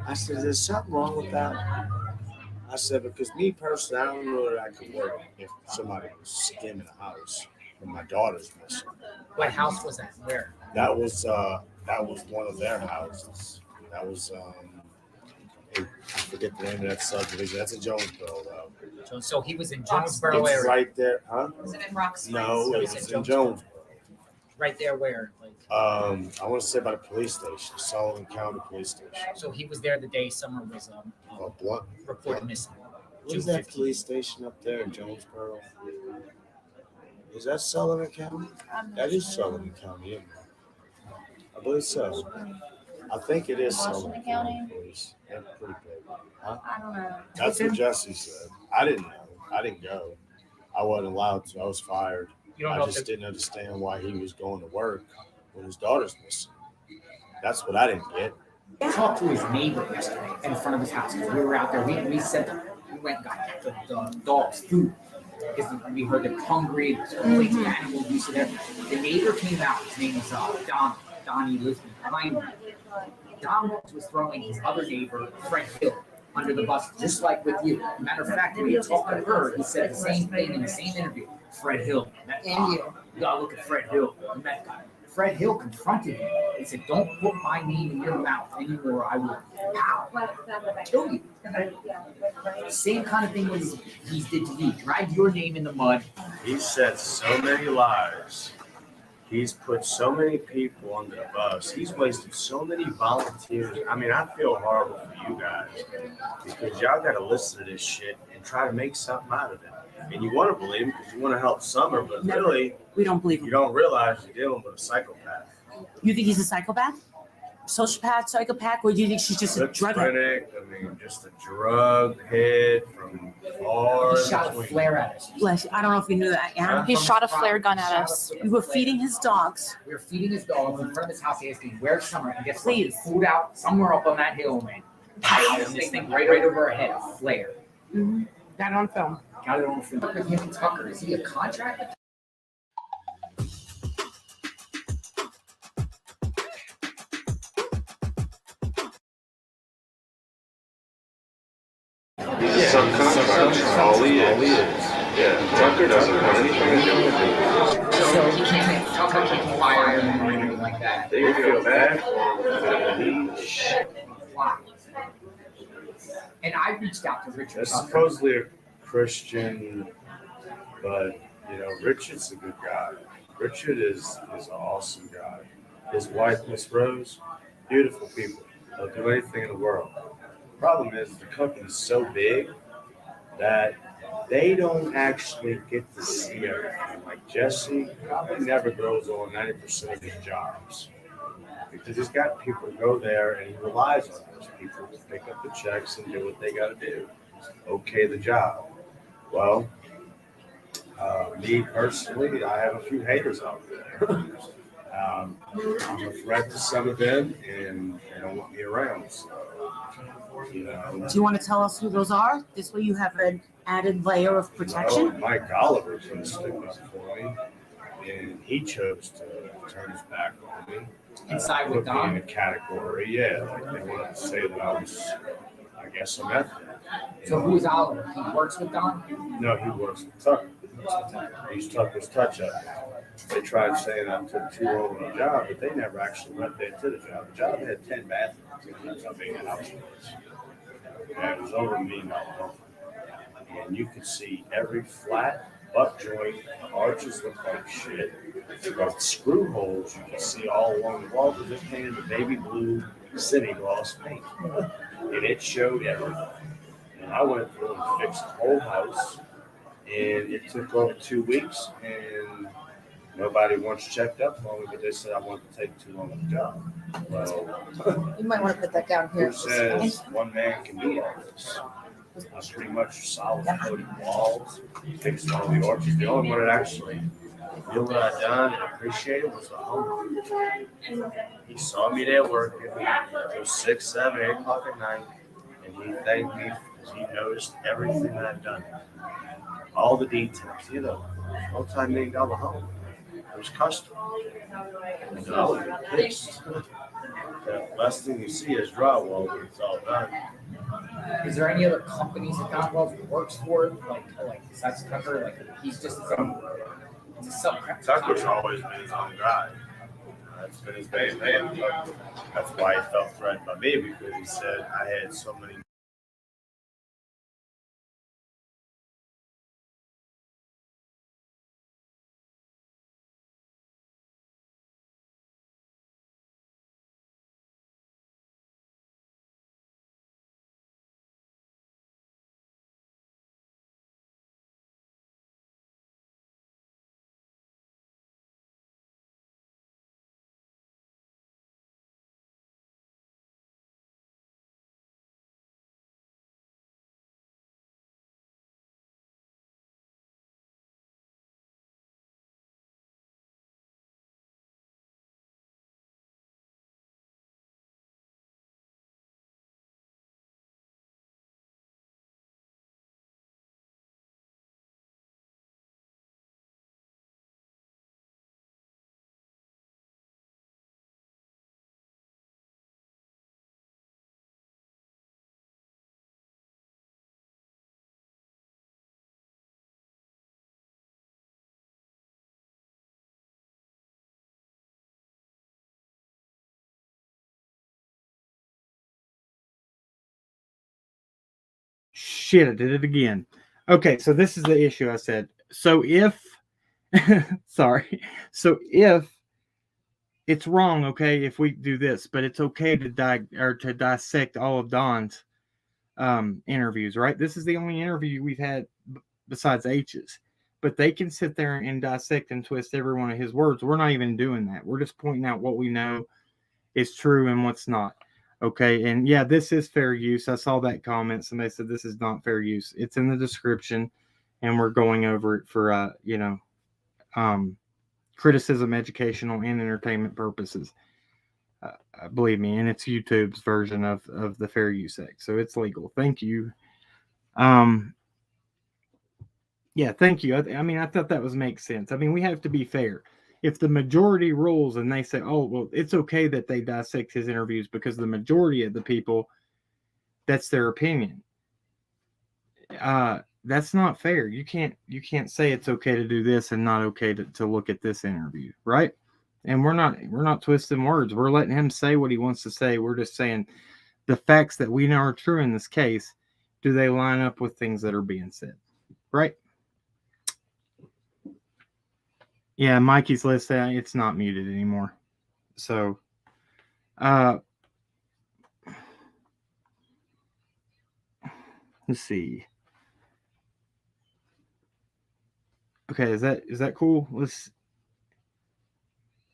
I said, there's something wrong with that. I said, because me personally, I don't know that I could work if somebody was skimming a house when my daughter's missing. What house was that? Where? That was one of their houses. That was I forget the name of that subdivision. That's in Jonesboro, though. So he was in Jonesboro area. It's right there, huh? Was it in Rock Springs? No, it's in Jonesboro. Right there where? I want to say by the police station, Sullivan County Police Station. So he was there the day Summer was reported missing. What is that police station up there in Jonesboro? Is that Sullivan County? That is Sullivan County, isn't it? I believe so. I think it is Sullivan County Police. They're pretty big. Huh? I don't know. That's what Jesse said. I didn't know. I didn't go. I wasn't allowed to. I was fired. I just didn't understand why he was going to work when his daughter's missing. That's what I didn't get. I talked to his neighbor yesterday in front of his house because we were out there. We said we went and got the dogs food because we heard they're hungry. There's plenty of animal abuse there. The neighbor came out. His name was Donnie Lisbon. Don was throwing his other neighbor, Fred Hill, under the bus, just like with you. Matter of fact, when you talked to her, he said the same thing in the same interview. Fred Hill. And you. You gotta look at Fred Hill. You met guy. Fred Hill confronted him. He said, "Don't put my name in your mouth anymore. I will kill you." Same kind of thing he did to you. Drag your name in the mud. He said so many lies. He's put so many people under the bus. He's wasted so many volunteers. I mean, I feel horrible for you guys because y'all got to listen to this shit and try to make something out of it. And you want to believe him because you want to help Summer, but really, We don't believe him. you don't realize you're dealing with a psychopath. You think he's a psychopath? Sociopath, psychopath, or do you think she's just a drug head? I mean, just a drug head from far. He shot a flare at us. Bless you. I don't know if you knew that. Aaron. He shot a flare gun at us. We were feeding his dogs. We were feeding his dogs in front of his house asking, "Where's Summer?" And guess what? Please. Food out somewhere up on that hill, man. And this thing right over our head, a flare. Mm-hmm. Got it on film. Got it on film. With him and Tucker, is he a contractor? Subcontractor, all he is. Yeah, Tucker doesn't have anything to do with it. So he can't Tucker can't fire him or anything like that. They feel bad for him. Why? And I reached out to Richard That's Tucker. supposedly a Christian, but you know, Richard's a good guy. Richard is an awesome guy. His wife, Miss Rose, beautiful people. They'll do anything in the world. Problem is the company's so big that they don't actually get to see everything. Like Jesse probably never goes on 90% of his jobs because he's got people to go there and he relies on those people to pick up the checks and do what they got to do. Okay, the job. Well, me personally, I have a few haters out there. I'm a threat to some of them, and they don't want me around. So, you know. Do you want to tell us who those are? This way you have an added layer of protection. Well, Mike Oliver's going to stick up for me, and he chose to turn his back on me. Inside with Put me in Don? a category, yeah. Like they wanted to say that I was, I guess, a meth head. So who's Oliver? He works with Don? No, he works with Tucker. He's Tucker's touch-up. They tried saying I took too long on the job, but they never actually went there to the job. The job had 10 bathrooms. That's how big the house was. And it was over a $1 million home. And you could see every flat, butt joint, the arches looked like shit. But screw holes you could see all along the wall because it painted a baby blue city gloss paint. And it showed everything. And I went through and fixed the whole house. And it took over 2 weeks, and nobody once checked up on me, but they said I wanted to take too long on the job. Well, You might want to put that down here. who says one man can do all this? I pretty much solid coated walls, fixed all the orchards. The only one that actually knew what I'd done and appreciated was the homeowner. He saw me there working. It was 6, 7, 8 o'clock at night, and he thanked me because he noticed everything I'd done. All the details, you know, multi-million dollar home. It was custom. And I was pissed. The last thing you see is drywall when it's all done. Is there any other companies that Don Wells works for? Like besides Tucker? Like he's just his own. It's a subcontractor. Tucker's always been his own guy. That's been his main man. That's why he felt threatened by me because he said I had so many Shit, I did it again. Okay, so this is the issue I said. So if, sorry. So if it's wrong, okay, if we do this, but it's okay to dissect all of Don's interviews, right? This is the only interview we've had besides H's. But they can sit there and dissect and twist every one of his words. We're not even doing that. We're just pointing out what we know is true and what's not. Okay, and yeah, this is fair use. I saw that comment. Somebody said this is not fair use. It's in the description, and we're going over it for criticism, educational, and entertainment purposes. Believe me, and it's YouTube's version of the fair use act, so it's legal. Thank you. Yeah, thank you. I mean, I thought that makes sense. I mean, we have to be fair. If the majority rules and they say, oh, well, it's okay that they dissect his interviews because the majority of the people, that's their opinion. That's not fair. You can't say it's okay to do this and not okay to look at this interview, right? And we're not twisting words. We're letting him say what he wants to say. We're just saying the facts that we know are true in this case, do they line up with things that are being said, right? Yeah, Mikey's list, it's not muted anymore. So, let's see. Okay, is that cool?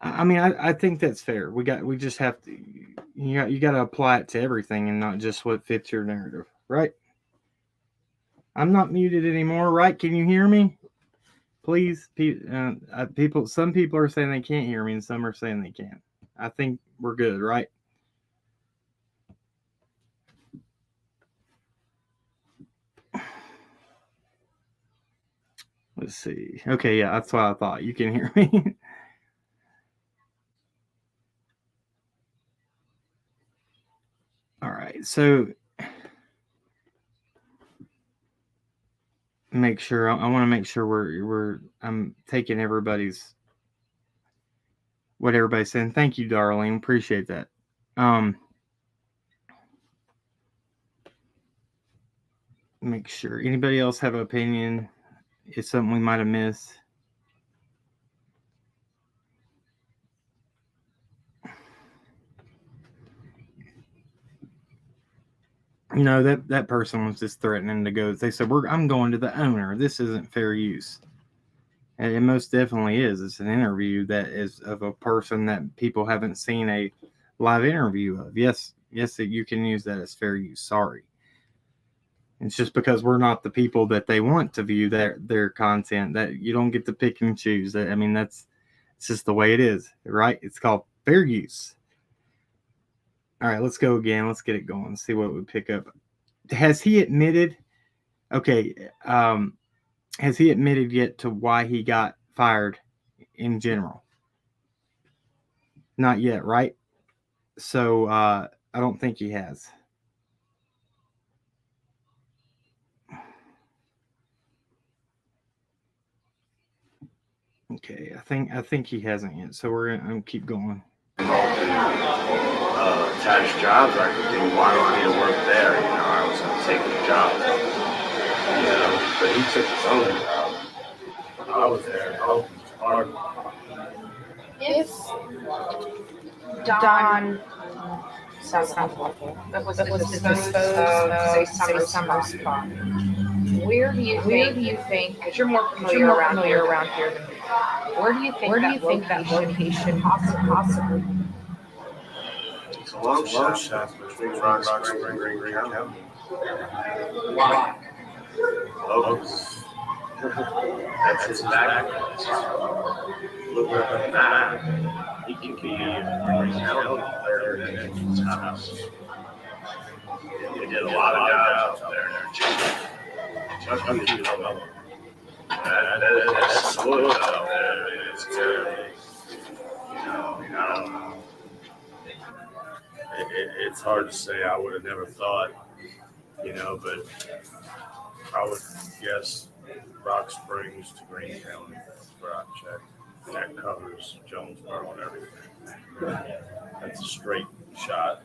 I think that's fair. We just have to, you got to apply it to everything and not just what fits your narrative, right? I'm not muted anymore, right? Can you hear me? Please, some people are saying they can't hear me and some are saying they can. I think we're good, right? Let's see. Okay, yeah, that's what I thought. You can hear me. All right, so make sure I want to make sure I'm taking what everybody's saying. Thank you, Darlene. Appreciate that. Make sure anybody else have an opinion. Is something we might have missed? No, that person was just threatening to go. They said, I'm going to the owner. This isn't fair use. And it most definitely is. It's an interview that is of a person that people haven't seen a live interview of. Yes, you can use that as fair use. Sorry. It's just because we're not the people that they want to view their content that you don't get to pick and choose. It's just the way it is, right? It's called fair use. All right, let's go again. Let's get it going. See what we pick up. Has he admitted? Okay. Has he admitted yet to why he got fired in general? Not yet, right? So I don't think he has. Okay, I think he hasn't yet. So we're gonna keep going. Attached jobs I could do. Why do I need to work there? I was going to take the job. But he took his own job. I was there helping hard. If Don sounds helpful, that was disposed of, say, summer spot, where do you think, because you're more familiar around here than me, where do you think that location possibly? It's a long shot between Rock Spring and Green County. Why? Hawkins. That's his background. Look at the map. He can be in Green County, there in his house. They did a lot of jobs out there. Chuck, you know, that's the wood out there. It's terrible. I don't know. It's hard to say. I would have never thought, but I would guess Rock Springs to Green County for I check. That covers Jonesboro and everything. That's a straight shot.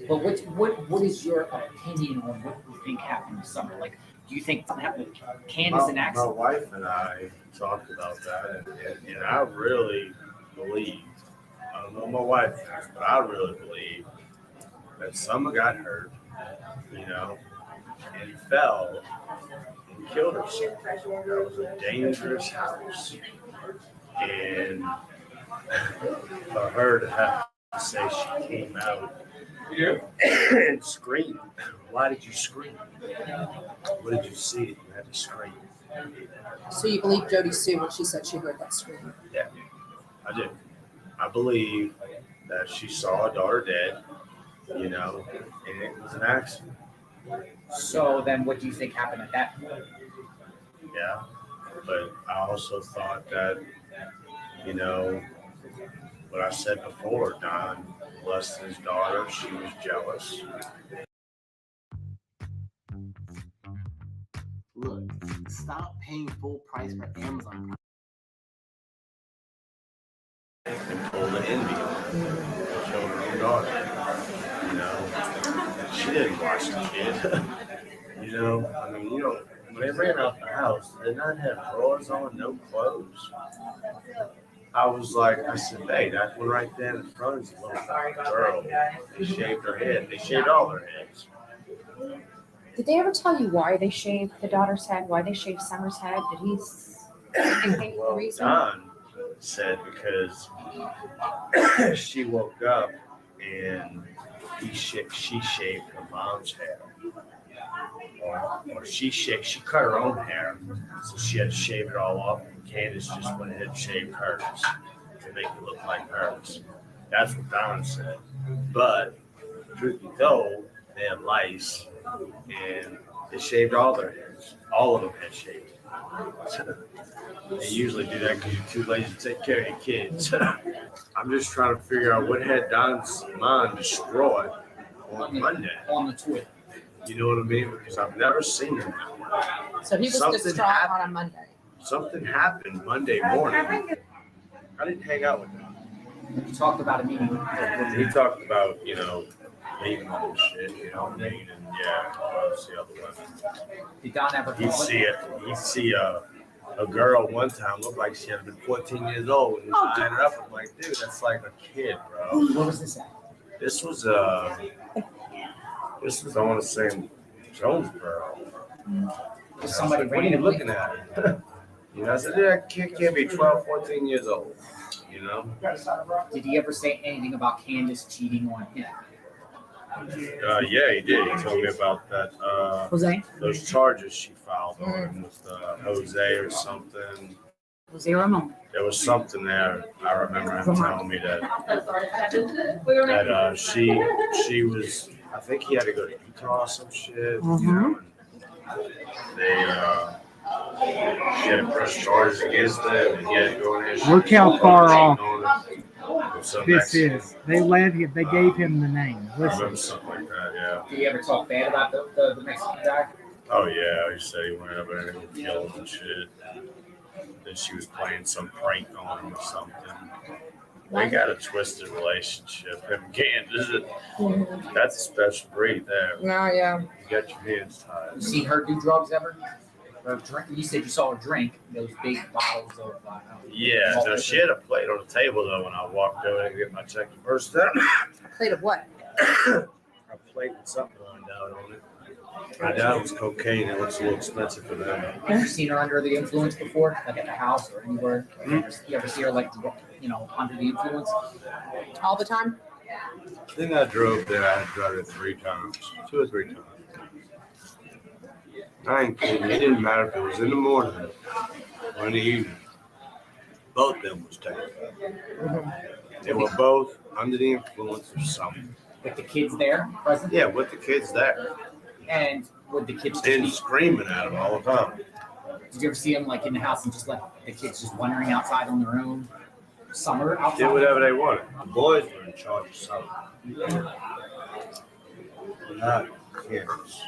But what is your opinion on what you think happened this summer? Like, do you think something happened with Candace and My accident? wife and I talked about that, and I really believe, I don't know my wife, but I really believe that Summer got hurt, you know, and fell and killed herself. That was a dangerous house. And for her to have to say she came out and screamed, why did you scream? What did you see? You had to scream. So you believe Jody Sue when she said she heard that scream? Yeah, I do. I believe that she saw her daughter dead, you know, and it was an accident. So then what do you think happened at that point? Yeah, but I also thought that, you know, what I said before, Don blessed his daughter. She was jealous. Look, stop paying full price for Amazon And pulled an envy on her. Killed her own daughter. You know, she didn't watch the kid. You know, I mean, you know, when they ran out the house, they did not have drawers on, no clothes. I was like, I said, hey, that one right there in front is a little girl. They shaved her head. They shaved all their heads. Did they ever tell you why they shaved the daughter's head? Why they shaved Summer's head? Did he indicate the reason? Don said because she woke up and she shaved her mom's hair. Or she cut her own hair, so she had to shave it all off. And Candace just went ahead and shaved hers to make it look like hers. That's what Don said. But truth be told, they had lice, and they shaved all their heads. All of them had shaved. They usually do that because you're too lazy to take care of your kids. I'm just trying to figure out what had Don's mind destroyed on Monday. On the Twitter. You know what I mean? Because I've never seen him. So he was distraught on a Monday. Something happened Monday morning. I didn't hang out with him. You talked about a meeting. He talked about, you know, leaving and shit, you know what I mean? And yeah, see other women. Did Don ever? He'd see a girl one time looked like she had been 14 years old and eyeing her up. I'm like, dude, that's like a kid, bro. What was this at? This was I want to say Jonesboro. Somebody like, what are you looking at? You know, I said, that kid can't be 12, 14 years old. You know? Did he ever say anything about Candace cheating on him? Yeah, he did. He told me about that. Jose? Those charges she filed on him with Jose or something. Jose Ramon. There was something there. I remember him telling me that she was. I think he had to go to Utah or some shit. You know, and they she had to press charges against them, and he had to go in there. Look how far off this Mexican. is. They gave him the name. I remember Listen. something like that. Yeah. Did he ever talk bad about the Mexican guy? Oh yeah, he said he went over there and he killed him and shit. That she was playing some prank on him or something. They got a twisted relationship. Him and Candace, that's a special breed there. No, yeah. You got your hands tied. You seen her do drugs ever? Or drink? You said you saw her drink those big bottles of. Yeah, no, she had a plate on the table though when I walked over to get my check the first time. A plate of what? A plate with something lined out on it. I doubt it was cocaine. It looks a little expensive for them. Have you seen her under the influence before, like at the house or anywhere? You ever see her like, under the influence? All the time? I think I drove there. I had drove it 3 times, 2 or 3 times. I ain't kidding. It didn't matter if it was in the morning or in the evening. Both of them was taken. They were both under the influence of something. With the kids there present? Yeah, with the kids there. And with the kids and screaming at them all the time. Did you ever see them like in the house and just let the kids just wandering outside on their own? Summer outside? Did whatever they wanted. The boys were in charge of something. Not kids.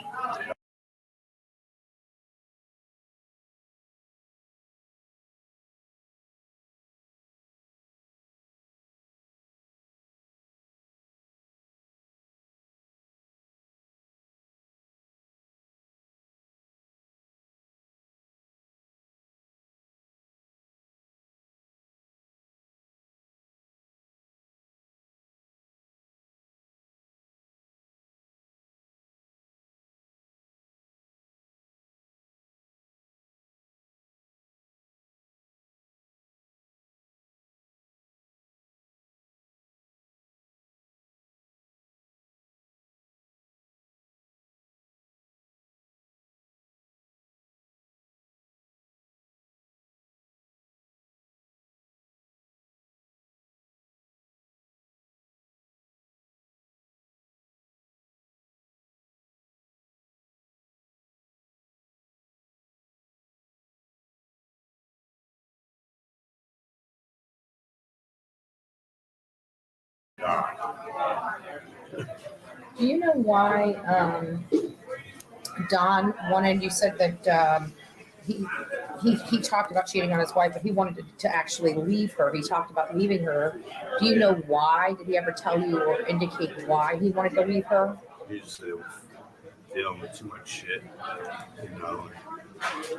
Don. Do you know why Don wanted? You said that he talked about cheating on his wife, but he wanted to actually leave her. He talked about leaving her. Do you know why? Did he ever tell you or indicate why he wanted to leave her? He just said it was dealing with too much shit, you know. They've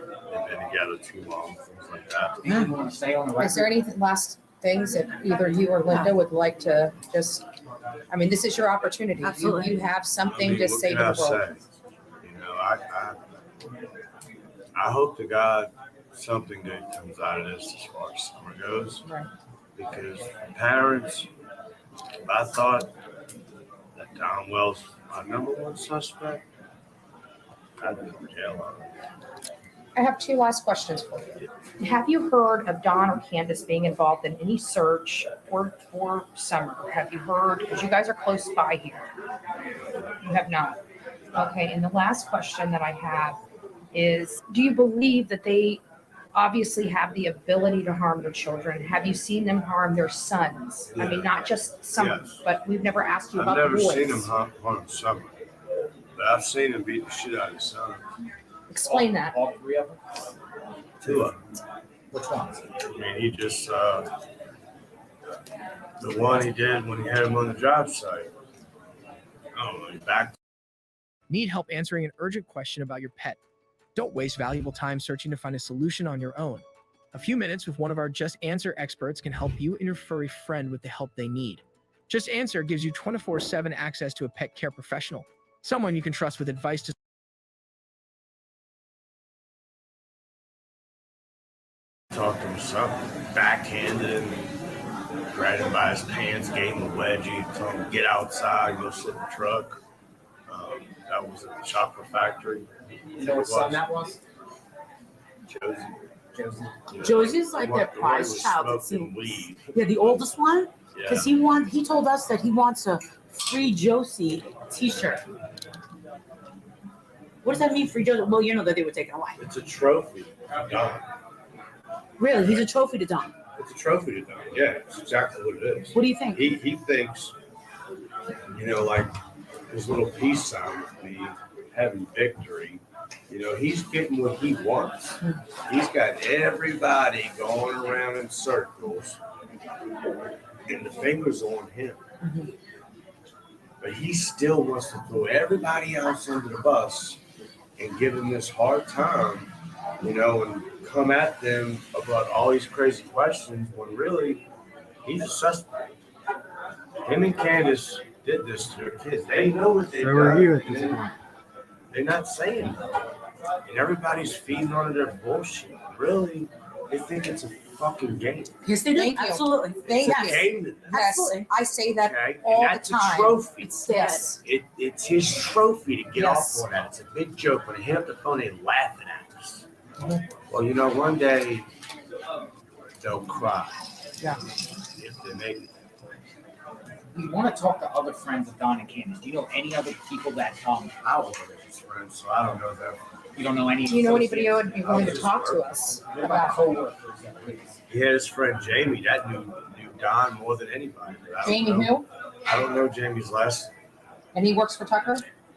been together too long, things like that. You want to stay on the record? Is there any last things that either you or Linda would like to just? I mean, this is your opportunity. Absolutely. You have something I mean, to what say can to I the world. say? You know, I hope to God something good comes out of this as far as summer goes. Right. Because parents, I thought that Don Wells was my number one suspect. I'd be in jail. I have two last questions for you. Have you heard of Don or Candace being involved in any search or Summer? Have you heard? Because you guys are close by here. You have not. Okay. And the last question that I have is, do you believe that they obviously have the ability to harm their children? Have you seen them harm their sons? I mean, not just some, Yes. but we've never asked you I've about never the boys. seen him harm Summer, but I've seen him beat the shit out of his son. Explain that. All three of them? Two of them. Which ones? I mean, he just, the one he did when he had him on the job site. I don't know, he backed. Need help answering an urgent question about your pet? Don't waste valuable time searching to find a solution on your own. A few minutes with one of our Just Answer experts can help you and your furry friend with the help they need. Just Answer gives you 24/7 access to a pet care professional, someone you can trust with advice to Talked to him something, backhanded him, grabbed him by his pants, gave him a wedgie, told him get outside, go sit in the truck. That was at the chocolate factory. You know what son that was? Josie. Josie. Yeah. Josie's like The their one prize was child, it smoking seems. weed. Yeah, the oldest one. Yeah. Because he told us that he wants a free Josie T-shirt. What does that mean, free Josie? Well, you know that they were taken away. It's a trophy to Don. Really, he's a trophy to Don. It's a trophy to Don. Yeah, it's exactly what it is. What do you think? He thinks, you know, like his little peace sign with me, having victory. You know, he's getting what he wants. He's got everybody going around in circles, and the finger's on him. Mm-hmm. But he still wants to throw everybody else under the bus and give them this hard time, you know, and come at them about all these crazy questions when really he's a suspect. Him and Candace did this to their kids. They know what they've So are you done. at this point. They're not saying nothing. And everybody's feeding on their bullshit. Really, they think it's a fucking game. Yes, they do. Thank you. Absolutely. Thank It's you. a game to them. Yes, Absolutely. I say that Okay? all And the that's time. a trophy. It's sad. Yes. It's his trophy to get Yes. off on that. It's a big joke. When they hit up the phone, they're laughing at us. Well, you know, one day they'll cry. Yeah. If they make it. We want to talk to other friends of Don and Candace. Do you know any other people that I was his friend, so I don't know them. you don't know any? Do you know anybody who would be willing to talk to us What about about? coworkers at least? He had his friend Jamie. That knew Don more than anybody. But I don't Jamie know. who? I don't know Jamie's last. And he works for Tucker?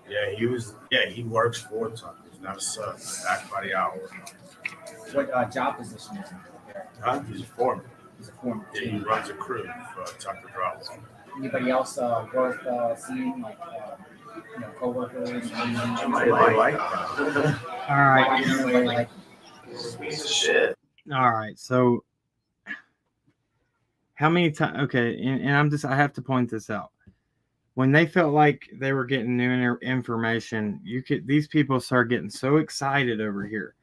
Yeah, he was. Yeah, he works for Tucker. He's not a sub. Back by the hour. What job position is he? Huh? He's a foreman. He's a foreman. Yeah, he runs a crew for Tucker Drops. Anybody else worth seeing, like you know, coworkers? They like that. All right. Like, Shit. All right. So how many times? Okay. And I have to point this out. When they felt like they were getting new information, these people start getting so excited over here.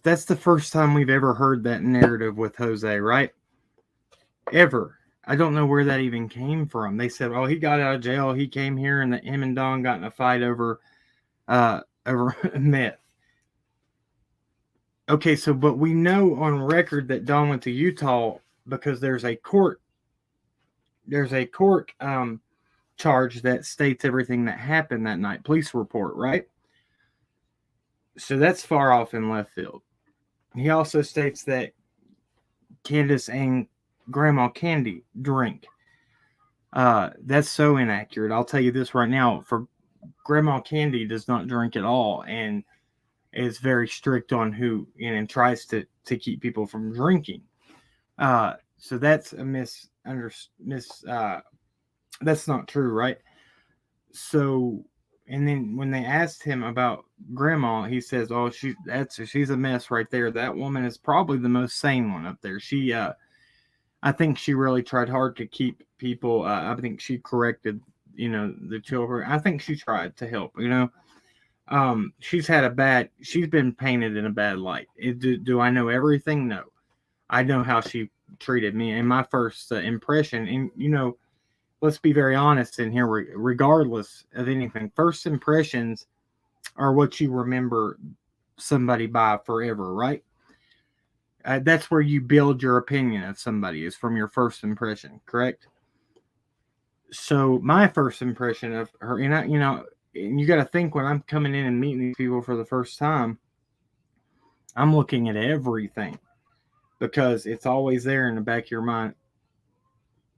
That's the first time we've ever heard that narrative with Jose, right? Ever. I don't know where that even came from. They said, "Oh, he got out of jail. He came here, and him and Don got in a fight over meth." Okay, so but we know on record that Don went to Utah because there's a court charge that states everything that happened that night, police report, right? So that's far off in left field. He also states that Candace and Grandma Candy drink. That's so inaccurate. I'll tell you this right now. For Grandma Candy does not drink at all, and is very strict on who and tries to keep people from drinking. So that's a that's not true, right? So, and then when they asked him about Grandma, he says, "Oh, she's a mess right there. That woman is probably the most sane one up there. I think she really tried hard to keep people. I think she corrected, the children. I think she tried to help. She's been painted in a bad light. Do I know everything? No, I know how she treated me, and my first impression. And let's be very honest in here. Regardless of anything, first impressions are what you remember somebody by forever, right? That's where you build your opinion of somebody, is from your first impression, correct? So my first impression of her, and you got to think, when I'm coming in and meeting these people for the first time, I'm looking at everything, because it's always there in the back of your mind.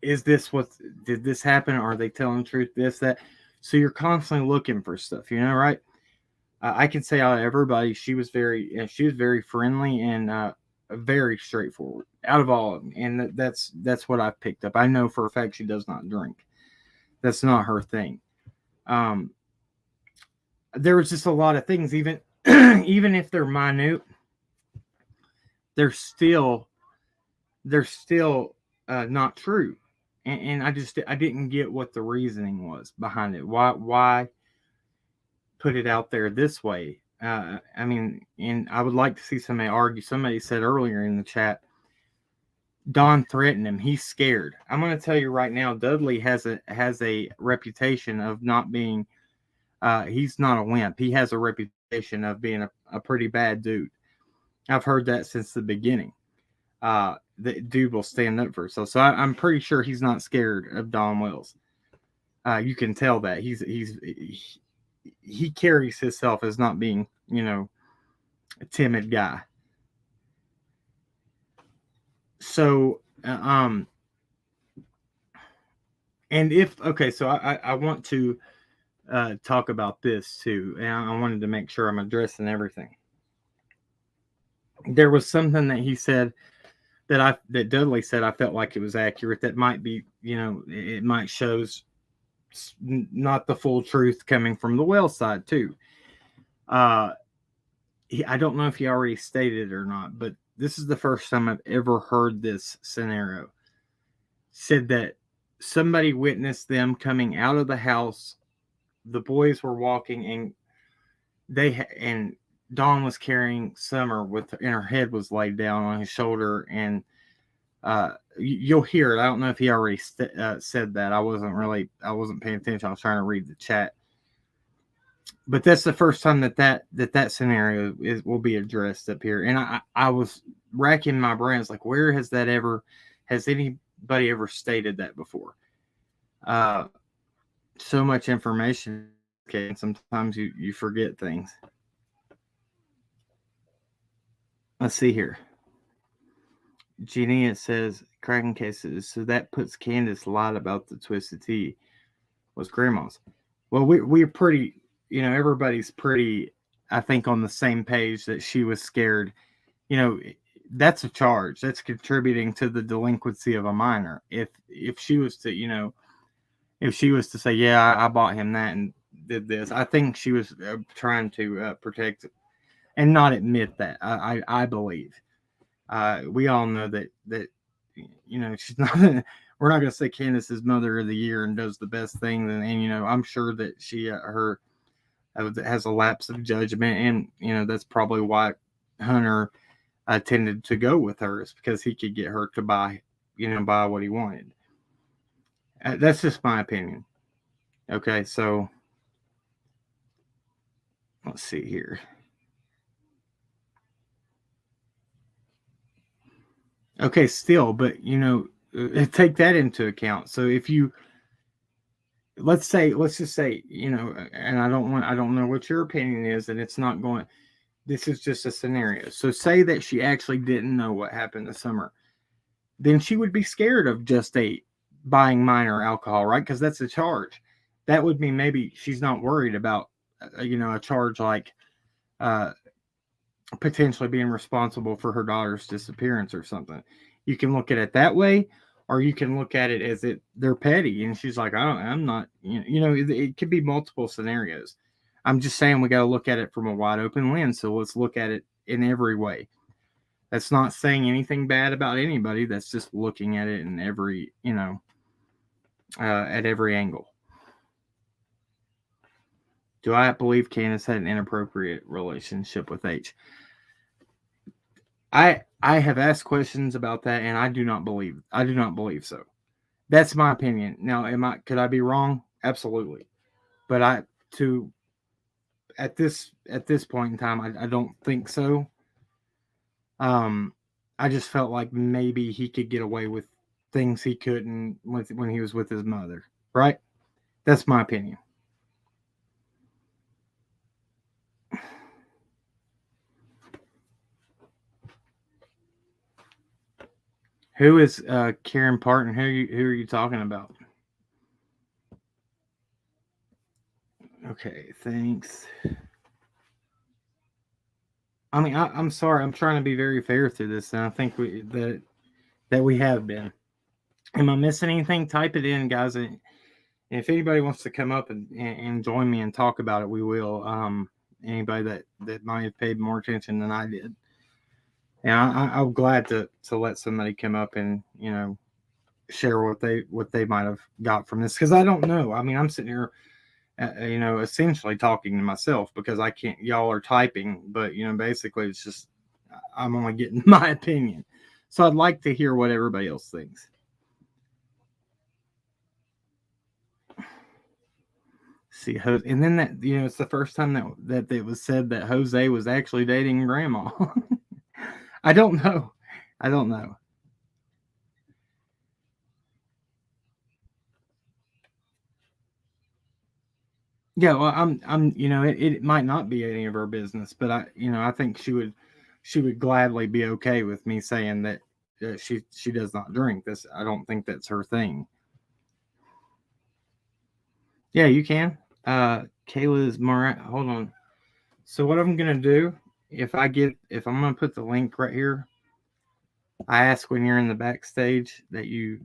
Did this happen? Are they telling the truth? This, that. So you're constantly looking for stuff, right? I can say out of everybody, she was very friendly and very straightforward out of all of them. And that's what I've picked up. I know for a fact she does not drink. That's not her thing. There was just a lot of things, even even if they're minute, they're still not true. And I didn't get what the reasoning was behind it. Why put it out there this way? I mean, and I would like to see somebody argue. Somebody said earlier in the chat, Don threatened him. He's scared. I'm going to tell you right now, Dudley has a reputation of not being. He's not a wimp. He has a reputation of being a pretty bad dude. I've heard that since the beginning. The dude will stand up for himself. So I'm pretty sure he's not scared of Don Wells. You can tell that he carries himself as not being, a timid guy. So, and so I want to talk about this too, and I wanted to make sure I'm addressing everything. There was something that he said that Dudley said I felt like it was accurate. That might be, it might shows not the full truth coming from the Wells side too. I don't know if he already stated it or not, but this is the first time I've ever heard this scenario. Said that somebody witnessed them coming out of the house. The boys were walking, and Dawn was carrying Summer and her head was laid down on his shoulder, and you'll hear it. I don't know if he already said that. I wasn't paying attention. I was trying to read the chat. But that's the first time that scenario will be addressed up here. And I was racking my brains, like, where has anybody ever stated that before? So much information. Okay, and sometimes you forget things. Let's see here. Jeannie, it says cracking cases. So that puts Candace lied about the twisted tea was grandma's. Well, we're pretty, everybody's pretty, I think, on the same page that she was scared. That's a charge. That's contributing to the delinquency of a minor. If she was to, say, yeah, I bought him that and did this, I think she was trying to protect and not admit that. I believe. We all know that she's not. We're not going to say Candace is Mother of the Year and does the best thing, and I'm sure that she has a lapse of judgment, and that's probably why Hunter tended to go with her, is because he could get her to buy what he wanted. That's just my opinion. Okay, so let's see here. Okay, still, but take that into account. So if you, let's just say, and I don't know what your opinion is, and it's not going, this is just a scenario. So say that she actually didn't know what happened this summer. then she would be scared of just buying minor alcohol, right? Because that's a charge. That would mean maybe she's not worried about, a charge like potentially being responsible for her daughter's disappearance or something. You can look at it that way, or you can look at it as they're petty, and she's like, I'm not, it could be multiple scenarios. I'm just saying we got to look at it from a wide open lens. So let's look at it in every way. That's not saying anything bad about anybody. That's just looking at it in every, at every angle. Do I believe Candace had an inappropriate relationship with H? I have asked questions about that, and I do not believe so. That's my opinion. Now, could I be wrong? Absolutely. But at this point in time, I don't think so. I just felt like maybe he could get away with things he couldn't when he was with his mother, right? That's my opinion. Who is Karen Parton? Who are you talking about? Okay, thanks. I mean, I'm sorry. I'm trying to be very fair through this, and I think that we have been. Am I missing anything? Type it in, guys. And if anybody wants to come up and join me and talk about it, we will. Anybody that might have paid more attention than I did. Yeah, I'm glad to let somebody come up and share what they might have got from this, because I don't know. I mean, I'm sitting here, essentially talking to myself because I can't. Y'all are typing, but basically it's just I'm only getting my opinion. So I'd like to hear what everybody else thinks. See, and then that it's the first time that it was said that Jose was actually dating Grandma. I don't know. Yeah, well, it might not be any of her business, but I think she would gladly be okay with me saying that she does not drink. This, I don't think that's her thing. Yeah, you can. Kayla's Moran. Hold on. So what I'm gonna do, if I'm gonna put the link right here, I ask when you're in the backstage that you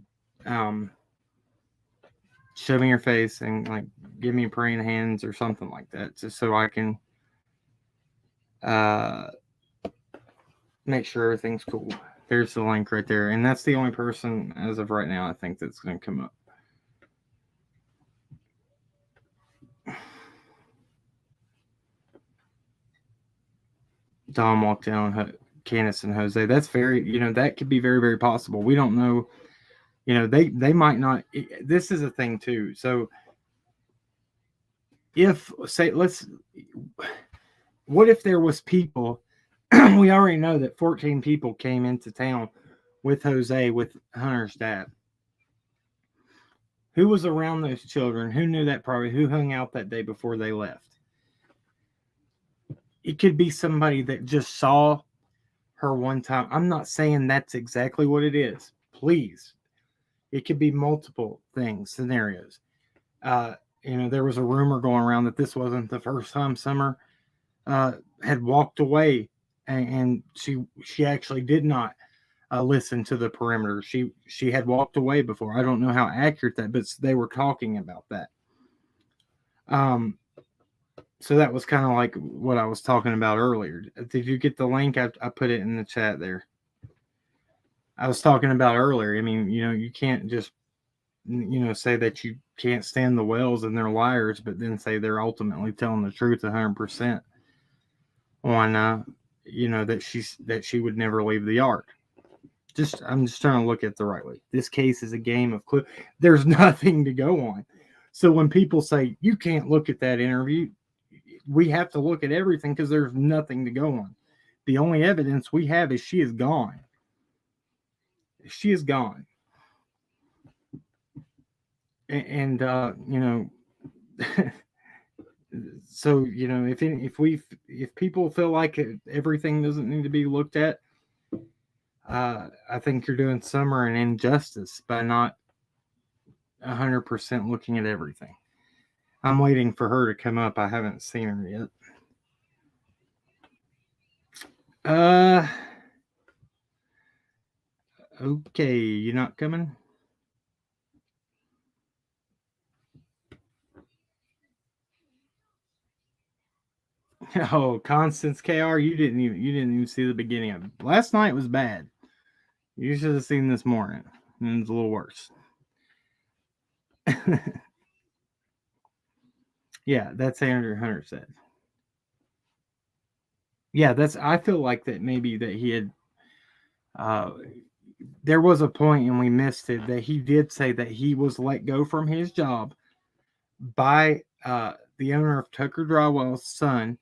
show me your face and like give me praying hands or something like that, just so I can make sure everything's cool. There's the link right there, and that's the only person as of right now I think that's going to come up. Dom walked down Candace and Jose. That's very, that could be very, very possible. We don't know. They might not. This is a thing too. So what if there was people, we already know that 14 people came into town with Jose, with Hunter's dad. Who was around those children? Who knew that probably? Who hung out that day before they left? It could be somebody that just saw her one time. I'm not saying that's exactly what it is. Please. It could be multiple things, scenarios. There was a rumor going around that this wasn't the first time Summer had walked away, and she actually did not listen to the perimeter. She had walked away before. I don't know how accurate that, but they were talking about that. So that was kind of like what I was talking about earlier. Did you get the link? I put it in the chat there. I was talking about earlier. I mean, you can't just say that you can't stand the Wells and they're liars, but then say they're ultimately telling the truth 100% on that she would never leave the yard. I'm just trying to look at it the right way. This case is a game of clue. There's nothing to go on. So when people say you can't look at that interview, we have to look at everything because there's nothing to go on. The only evidence we have is she is gone. She is gone. And so if people feel like everything doesn't need to be looked at, I think you're doing Summer an injustice by not 100% looking at everything. I'm waiting for her to come up. I haven't seen her yet. Okay, you not coming? Oh, Constance KR, you didn't even see the beginning of it. Last night was bad. You should have seen this morning. It's a little worse. Yeah, that's Andrew Hunter said. Yeah, I feel like that maybe that he had there was a point and we missed it that he did say that he was let go from his job by the owner of Tucker Drywell's son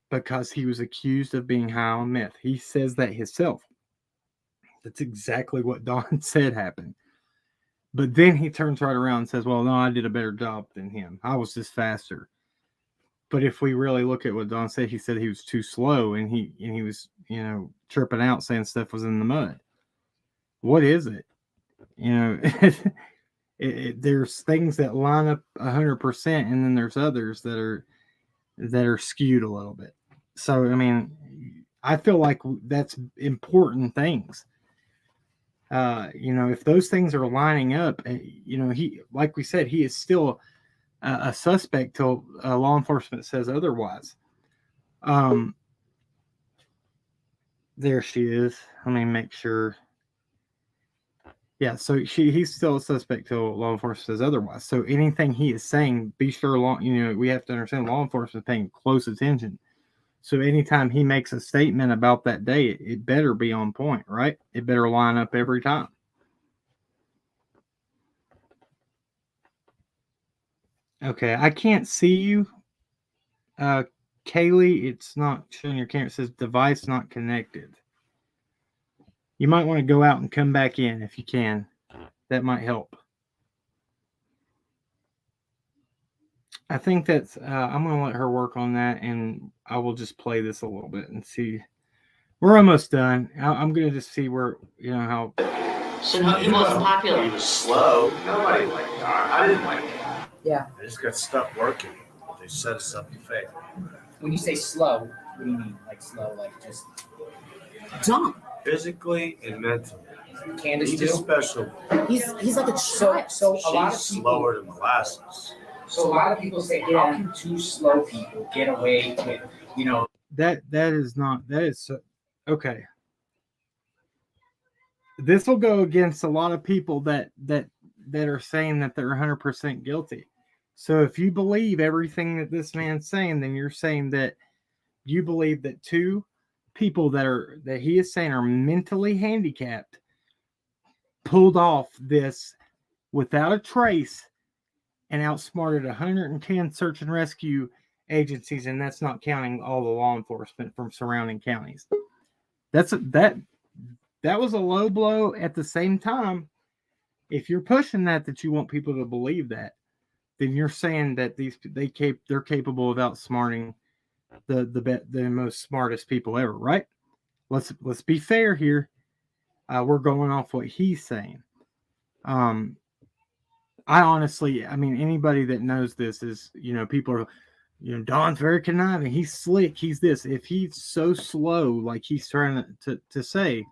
because he was accused of being high on meth. He says that himself. That's exactly what Don said happened. But then he turns right around and says, well, no, I did a better job than him. I was just faster. But if we really look at what Don said, he said he was too slow and he was, tripping out saying stuff was in the mud. What is it? There's things that line up 100%, and then there's others that are skewed a little bit. So, I mean, I feel like that's important things. If those things are lining up, he, like we said, he is still a suspect till law enforcement says otherwise. There she is. Let me make sure. Yeah, so he's still a suspect till law enforcement says otherwise. So anything he is saying, be sure we have to understand law enforcement is paying close attention. So anytime he makes a statement about that day, it better be on point, right? It better line up every time. Okay, I can't see you. Kaylee, it's not showing your camera. It says device not connected. You might want to go out and come back in if you can. That might help. I think that's, I'm going to let her work on that, and I will just play this a little bit and see. We're almost done. I'm going to just see where, how. So he wasn't popular. He was slow. Nobody liked Don. I didn't like him. Yeah. I just got stuck working. They set us up to fail. When you say slow, what do you mean? Like slow, like just dumb. Physically and mentally. Candace He's too? a special. He's like a child. So a lot of She's people, slower than molasses. So a lot of people say, how can two slow people get away with, That is not, that is, okay. This will go against a lot of people that are saying that they're 100% guilty. So if you believe everything that this man's saying, then you're saying that you believe that two people that he is saying are mentally handicapped pulled off this without a trace and outsmarted 110 search and rescue agencies, and that's not counting all the law enforcement from surrounding counties. That was a low blow. At the same time, if you're pushing that you want people to believe that, then you're saying that they're capable of outsmarting the most smartest people ever, right? Let's be fair here. We're going off what he's saying. I honestly, I mean, anybody that knows this is, people are, Don's very conniving. He's slick. He's this. If he's so slow, like he's trying to say,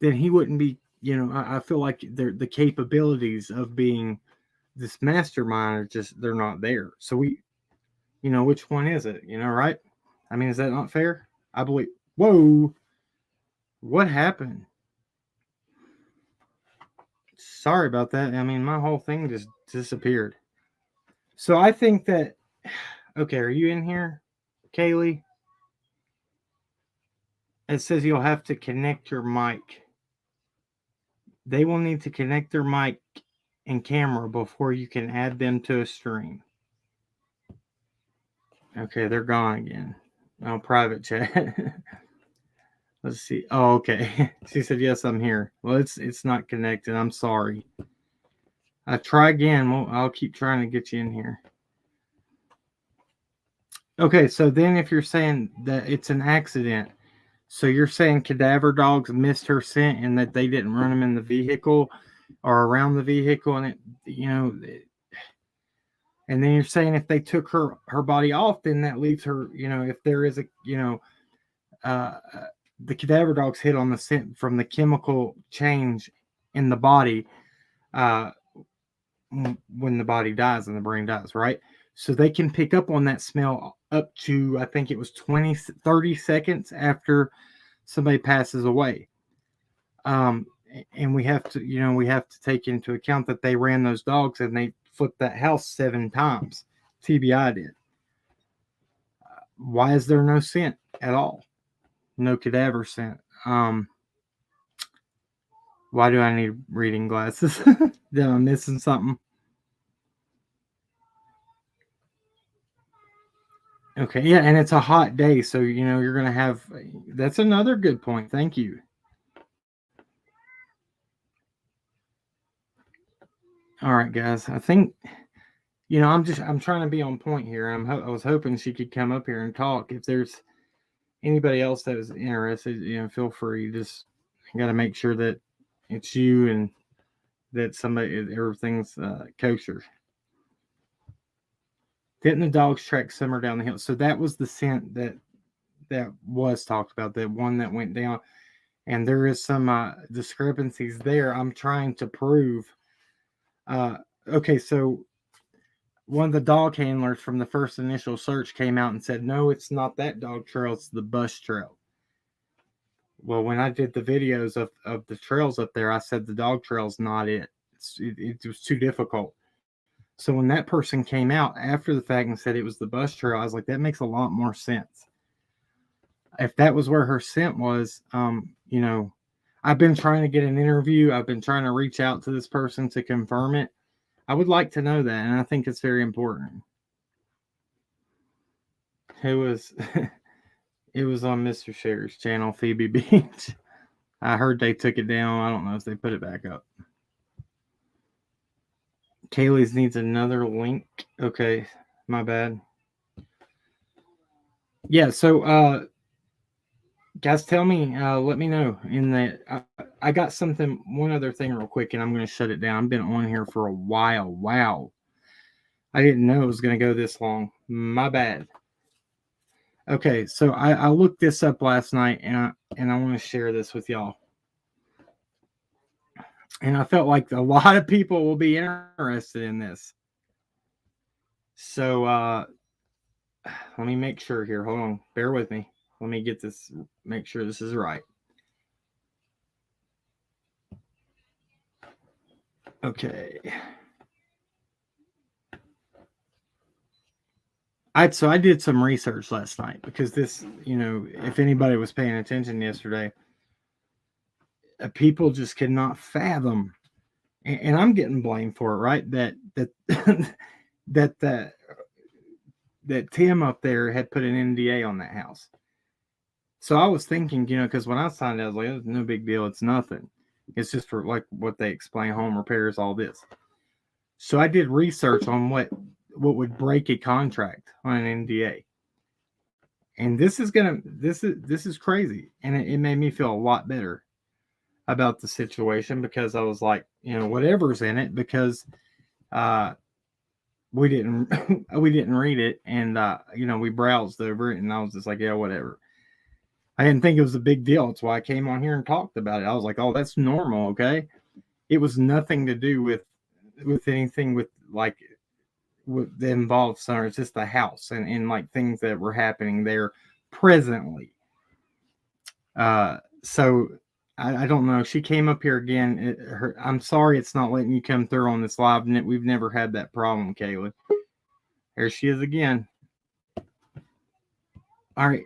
then he wouldn't be, I feel like the capabilities of being this mastermind are just, they're not there. So which one is it, right? I mean, is that not fair? I believe, whoa, what happened? Sorry about that. I mean, my whole thing just disappeared. So I think that, okay, are you in here, Kaylee? It says you'll have to connect your mic. They will need to connect their mic and camera before you can add them to a stream. Okay, they're gone again. Oh, private chat. Let's see. Oh, okay. She said, yes, I'm here. Well, it's not connected. I'm sorry. I try again. Well, I'll keep trying to get you in here. Okay, so then if you're saying that it's an accident, So you're saying cadaver dogs missed her scent and that they didn't run them in the vehicle or around the vehicle, and and then you're saying if they took her body off, then that leaves her, if there is uh, the cadaver dogs hit on the scent from the chemical change in the body uh, when the body dies and the brain dies, right? So they can pick up on that smell up to, I think it was 30 seconds after somebody passes away. And we have to take into account that they ran those dogs and they flipped that house 7 times. TBI did. Why is there no scent at all? No cadaver scent. Why do I need reading glasses? Am I missing something? Okay, yeah, and it's a hot day, so you're gonna have. That's another good point. Thank you. All right, guys. I think I'm trying to be on point here. I was hoping she could come up here and talk. If there's anybody else that is interested, feel free. Just got to make sure that it's you and that everything's kosher. Didn't the dogs track Summer down the hill? So that was the scent that was talked about, the one that went down. And there is some discrepancies there. I'm trying to prove. Okay, so one of the dog handlers from the first initial search came out and said, no, it's not that dog trail, it's the bus trail. Well, when I did the videos of the trails up there, I said the dog trail's not it. It was too difficult. So when that person came out after the fact and said it was the bus trail, I was like, that makes a lot more sense. If that was where her scent was, I've been trying to get an interview. I've been trying to reach out to this person to confirm it. I would like to know that, and I think it's very important. It was on Mr. Sherry's channel, Phoebe Beach. I heard they took it down. I don't know if they put it back up. Kaylee's needs another link. Okay, my bad. Yeah, so guys, tell me, let me know in the. I got one other thing real quick, and I'm going to shut it down. I've been on here for a while. Wow, I didn't know it was going to go this long. My bad. Okay, so I looked this up last night, and I want to share this with y'all. And I felt like a lot of people will be interested in this. So let me make sure here. Hold on. Bear with me. Let me get this, make sure this is right. Okay. So I did some research last night because this, if anybody was paying attention yesterday, people just could not fathom, and I'm getting blamed for it, right? That Tim up there had put an NDA on that house. So I was thinking, because when I signed it, I was like, it's no big deal. It's nothing. It's just for like what they explain, home repairs, all this. So I did research on what would break a contract on an NDA. And this is crazy. And it made me feel a lot better about the situation because I was like, whatever's in it, because we didn't read it, and we browsed over it, and I was just like, yeah, whatever. I didn't think it was a big deal. That's why I came on here and talked about it. I was like, oh, that's normal, okay? It was nothing to do with anything with the involved center. It's just the house and like things that were happening there presently. So I don't know. She came up here again. I'm sorry it's not letting you come through on this live. We've never had that problem, Kayla. There she is again. All right.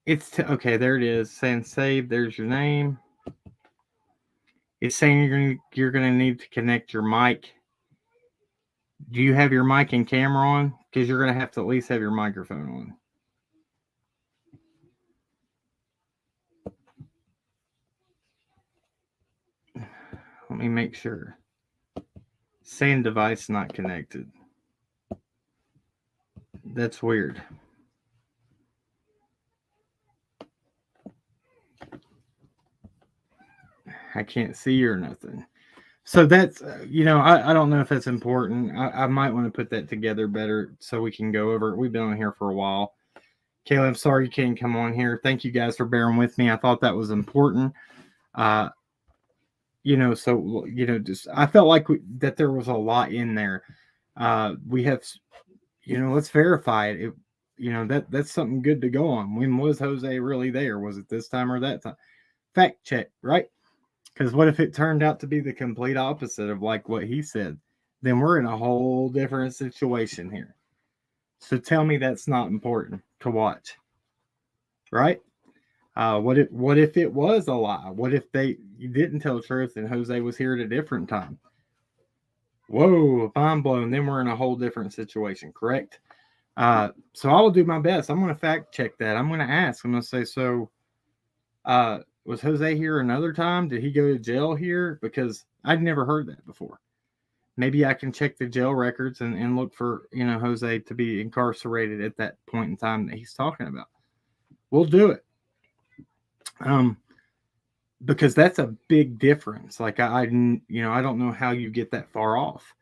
Okay, there it is. Saying save. There's your name. It's saying you're gonna need to connect your mic. Do you have your mic and camera on? Because you're gonna have to at least have your microphone on. Let me make sure. Saying device not connected. That's weird. I can't see or nothing. So that's, I don't know if that's important. I might want to put that together better so we can go over it. We've been on here for a while. Kayla, I'm sorry you can't come on here. Thank you guys for bearing with me. I thought that was important. Just I felt like that there was a lot in there. We have, let's verify it. That's something good to go on. When was Jose really there? Was it this time or that time? Fact check, right? Because what if it turned out to be the complete opposite of like what he said? Then we're in a whole different situation here. So tell me that's not important to watch, right? What if it was a lie? What if you didn't tell the truth and Jose was here at a different time? Whoa, mind blown. Then we're in a whole different situation, correct? So I will do my best. I'm going to fact check that. I'm going to ask. I'm going to say, so was Jose here another time? Did he go to jail here? Because I'd never heard that before. Maybe I can check the jail records and look for, Jose to be incarcerated at that point in time that he's talking about. We'll do it. Because that's a big difference. Like I don't know how you get that far off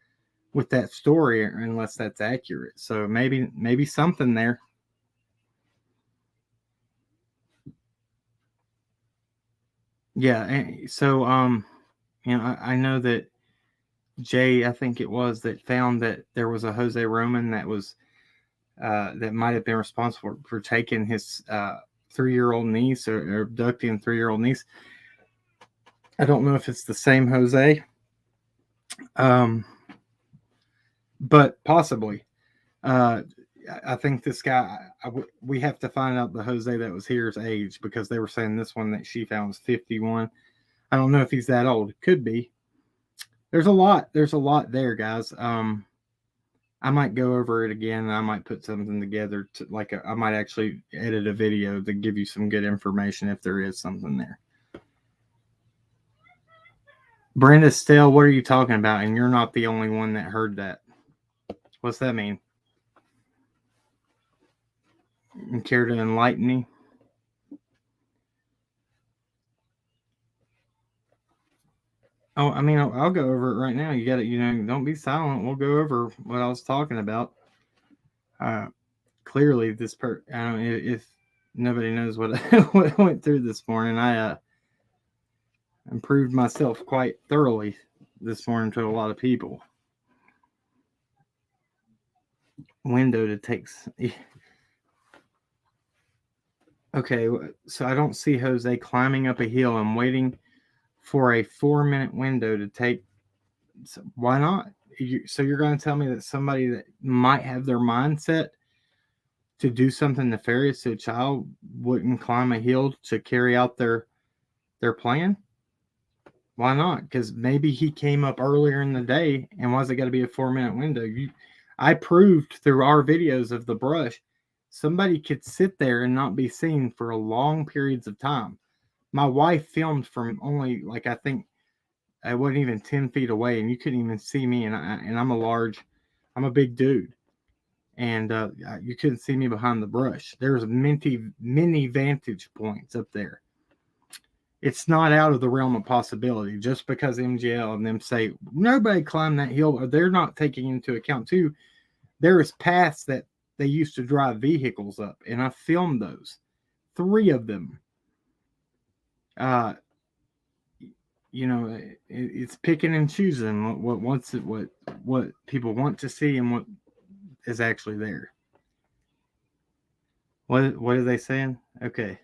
with that story unless that's accurate. So maybe something there. Yeah. And so, I know that Jay, I think it was, that found that there was a Jose Roman that was, that might have been responsible for taking his 3-year-old niece or abducting a 3-year-old niece. I don't know if it's the same Jose, but possibly. I think this guy, we have to find out the Jose that was here's age, because they were saying this one that she found was 51. I don't know if he's that old. Could be. There's a lot there, guys. I might go over it again, and I might put something together I might actually edit a video to give you some good information if there is something there. Brenda Stell, what are you talking about? And you're not the only one that heard that. What's that mean? You care to enlighten me? Oh, I mean, I'll go over it right now. You got to, don't be silent. We'll go over what I was talking about. Clearly, I don't know if nobody knows what what I went through this morning. I improved myself quite thoroughly this morning to a lot of people. Window to take. Okay, so I don't see Jose climbing up a hill and waiting for a 4-minute window to take. So why not? So you're going to tell me that somebody that might have their mindset to do something nefarious to a child wouldn't climb a hill to carry out their plan? Why not? Because maybe he came up earlier in the day, and why's it got to be a 4-minute window? I proved through our videos of the brush, somebody could sit there and not be seen for long periods of time. My wife filmed from only, I think, I wasn't even 10 feet away, and you couldn't even see me, and I'm a big dude, and you couldn't see me behind the brush. There's many vantage points up there. It's not out of the realm of possibility. Just because MGL and them say nobody climbed that hill, or they're not taking into account too, there is paths that they used to drive vehicles up, and I filmed those, 3 of them. It's picking and choosing what people want to see and what is actually there. What are they saying? Okay.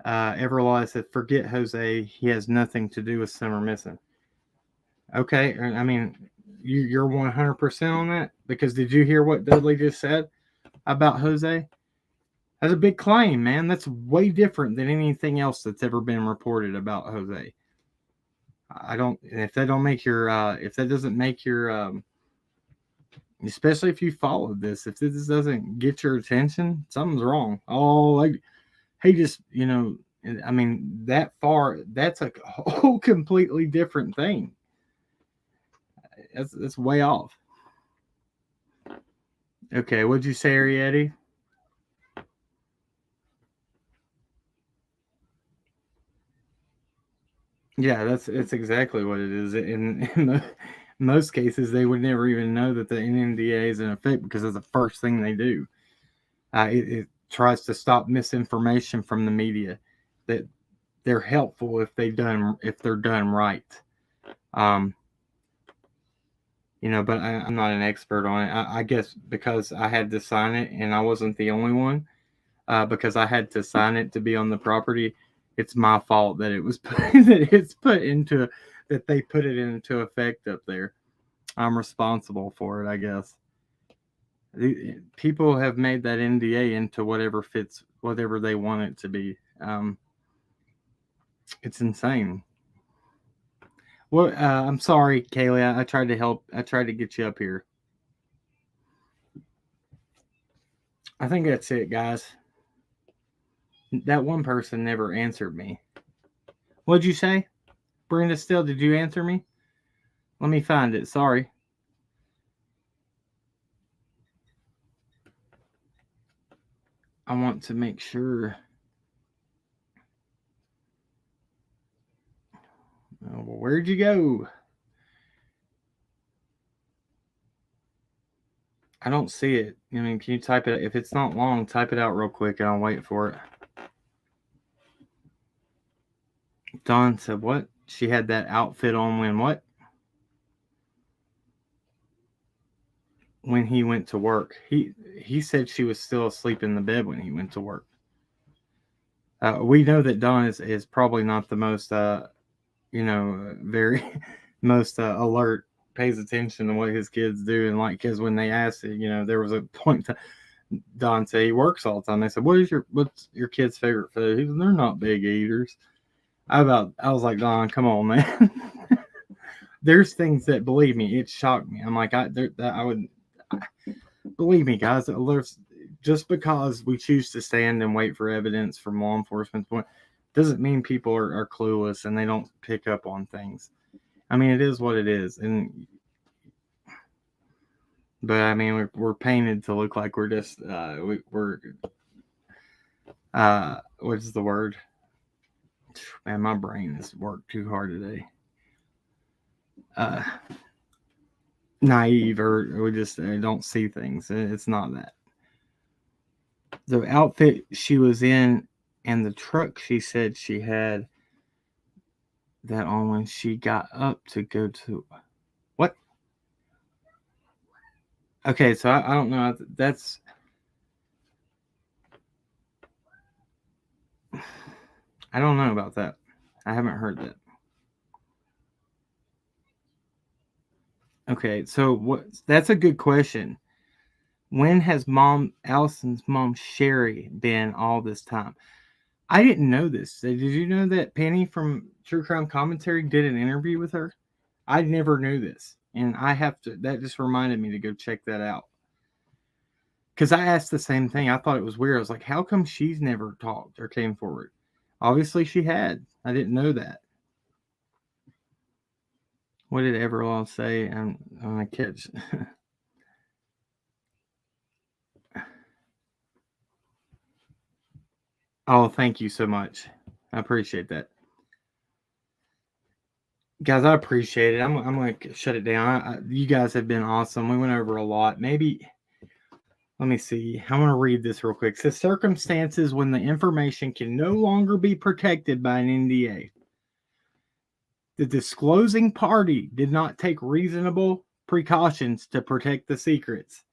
Everlaw said, forget Jose. He has nothing to do with Summer missing. Okay. I mean, you're 100% on that? Because did you hear what Dudley just said about Jose? That's a big claim, man. That's way different than anything else that's ever been reported about Jose. If that doesn't make your, especially if you followed this, if this doesn't get your attention, something's wrong. He just, I mean, that far, that's a whole completely different thing. That's way off. Okay, what'd you say, Arietti? Yeah, it's exactly what it is. In most cases, they would never even know that the NDA is in effect because it's the first thing they do. It tries to stop misinformation from the media. That they're helpful if they're done right. Um, but I'm not an expert on it. I guess because I had to sign it and I wasn't the only one. Because I had to sign it to be on the property. It's my fault that it was that they put it into effect up there. I'm responsible for it, I guess. People have made that NDA into whatever fits whatever they want it to be. It's insane. Well, I'm sorry, Kaylee. I tried to help. I tried to get you up here. I think that's it, guys. That one person never answered me. What'd you say? Brenda Still, did you answer me? Let me find it. Sorry. I want to make sure. Oh, well, where'd you go? I don't see it. I mean, can you type it? If it's not long, type it out real quick and I'll wait for it. Dawn said what? She had that outfit on when what? When he went to work. He said she was still asleep in the bed when he went to work. We know that Dawn is probably not the most very most alert, pays attention to what his kids do, and like because when they asked it, there was a point to Don said he works all the time. They said, what's your kid's favorite food? He said, they're not big eaters. I was like, Don, come on, man. There's things that, believe me, it shocked me. I'm like, believe me, guys. Just because we choose to stand and wait for evidence from law enforcement doesn't mean people are clueless and they don't pick up on things. I mean, it is what it is, but I mean, we're painted to look like we're just we're what's the word? Man, my brain has worked too hard today. Naive or we just don't see things. It's not that. The outfit she was in and the truck she said she had that on when she got up to go to what? Okay, so I don't know. That's I don't know about that. I haven't heard that. Okay, so what? That's a good question. When has Allison's mom, Sherry, been all this time? I didn't know this. Did you know that Penny from True Crime Commentary did an interview with her? I never knew this. And that just reminded me to go check that out. Because I asked the same thing. I thought it was weird. I was like, how come she's never talked or came forward? Obviously she had. I didn't know that. What did Everlaw say? I'm going to catch. Oh, thank you so much. I appreciate that. Guys, I appreciate it. I'm going to shut it down. You guys have been awesome. We went over a lot. Maybe, let me see. I'm going to read this real quick. It says, circumstances when the information can no longer be protected by an NDA. The disclosing party did not take reasonable precautions to protect the secrets.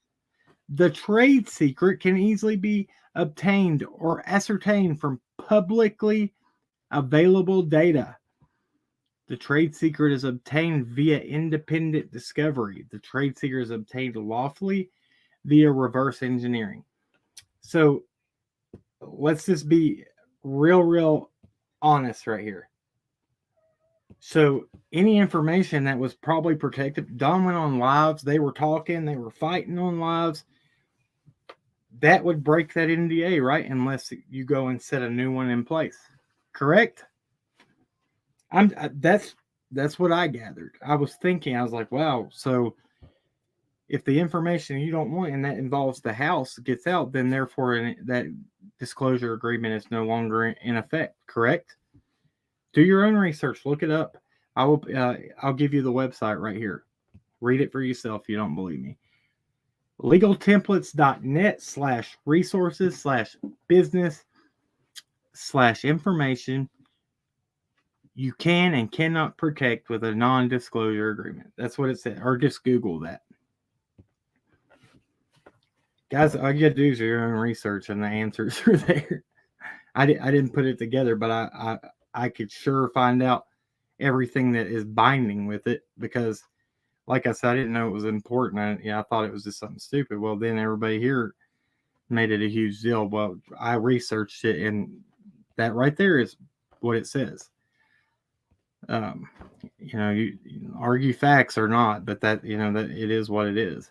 The trade secret can easily be obtained or ascertained from publicly available data. The trade secret is obtained via independent discovery. The trade secret is obtained lawfully via reverse engineering. So let's just be real honest right here. So any information that was probably protected, Don went on lives, they were talking, they were fighting on lives. That would break that NDA, right? Unless you go and set a new one in place. Correct? That's what I gathered. I was thinking, I was like, wow, so if the information you don't want and that involves the house gets out, then therefore that disclosure agreement is no longer in effect, correct? do your own research. Look it up. I'll give you the website right here. Read it for yourself if you don't believe me. legaltemplates.net/resources/business/information you can and cannot protect with a non-disclosure agreement. That's what it said. Or just Google that. Guys, all you gotta do is your own research and the answers are there. I didn't put it together, but I could sure find out everything that is binding with it, because like I said, I didn't know it was important. I thought it was just something stupid. Well, then everybody here made it a huge deal. Well, I researched it, and that right there is what it says. You argue facts or not, but that that it is what it is.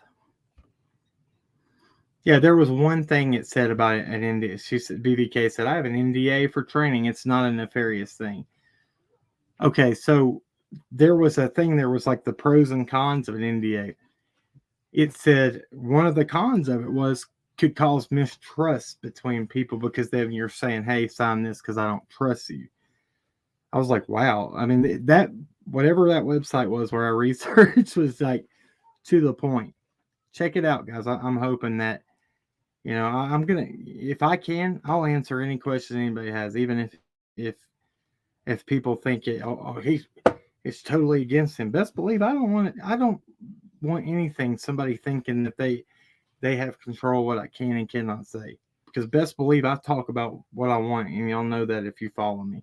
Yeah, there was one thing it said about an NDA. She said, BBK said, I have an NDA for training. It's not a nefarious thing. Okay, so there was a thing. There was like the pros and cons of an NDA. It said one of the cons of it was could cause mistrust between people, because then you're saying, hey, sign this because I don't trust you. I was like, wow. I mean, that whatever that website was where I researched was like to the point. Check it out, guys. I'm hoping that, I'm going to, if I can, I'll answer any question anybody has, even if people think it's totally against him. Best believe I don't want anything, somebody thinking that they have control of what I can and cannot say, because best believe I talk about what I want, and y'all know that if you follow me.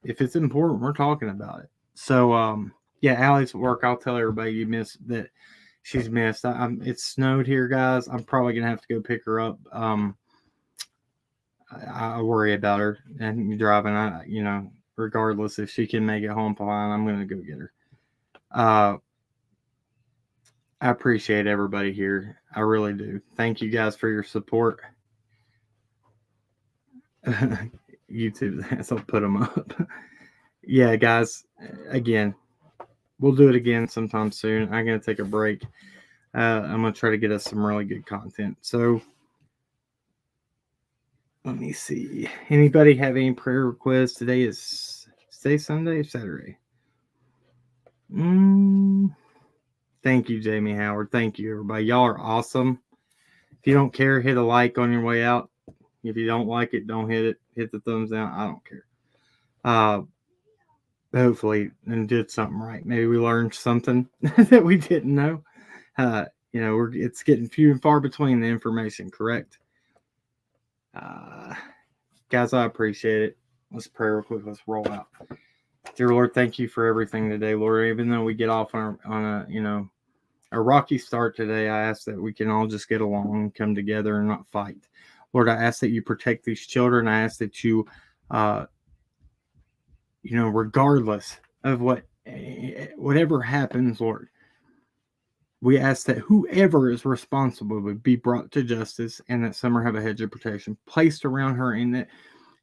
If it's important, we're talking about it. So, yeah, Allie's at work. I'll tell everybody you missed that. She's missed. It snowed here, guys. I'm probably gonna have to go pick her up. I worry about her and driving. Regardless if she can make it home fine, I'm gonna go get her. I appreciate everybody here. I really do. Thank you guys for your support. YouTube, I'll put them up. Yeah, guys, again, we'll do it again sometime soon. I'm going to take a break. I'm going to try to get us some really good content. So, let me see. Anybody have any prayer requests? Today is Sunday or Saturday? Thank you, Jamie Howard. Thank you, everybody. Y'all are awesome. If you don't care, hit a like on your way out. If you don't like it, don't hit it. Hit the thumbs down. I don't care. Hopefully, and did something right. Maybe we learned something that we didn't know. It's getting few and far between the information, correct? Guys, I appreciate it. Let's pray real quick. Let's roll out. Dear Lord, thank you for everything today, Lord. Even though we get off on a rocky start today, I ask that we can all just get along and come together and not fight. Lord, I ask that you protect these children. I ask that you, regardless of whatever happens, Lord, we ask that whoever is responsible would be brought to justice, and that Summer have a hedge of protection placed around her, and that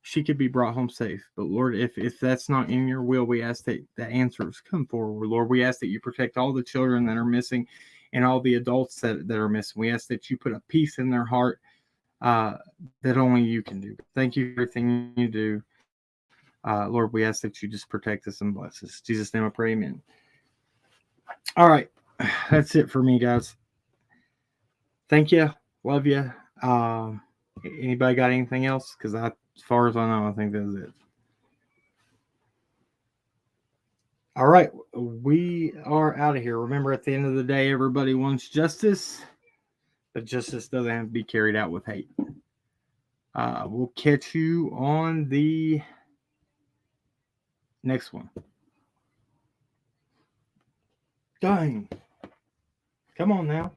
she could be brought home safe. But Lord, if that's not in your will, we ask that the answers come forward. Lord, we ask that you protect all the children that are missing and all the adults that are missing. We ask that you put a peace in their heart that only you can do. Thank you for everything you do. Lord, we ask that you just protect us and bless us. In Jesus' name I pray, amen. All right. That's it for me, guys. Thank you. Love you. Anybody got anything else? Because as far as I know, I think that's it. All right. We are out of here. Remember, at the end of the day, everybody wants justice, but justice doesn't have to be carried out with hate. We'll catch you on the next one. Dang. Come on now.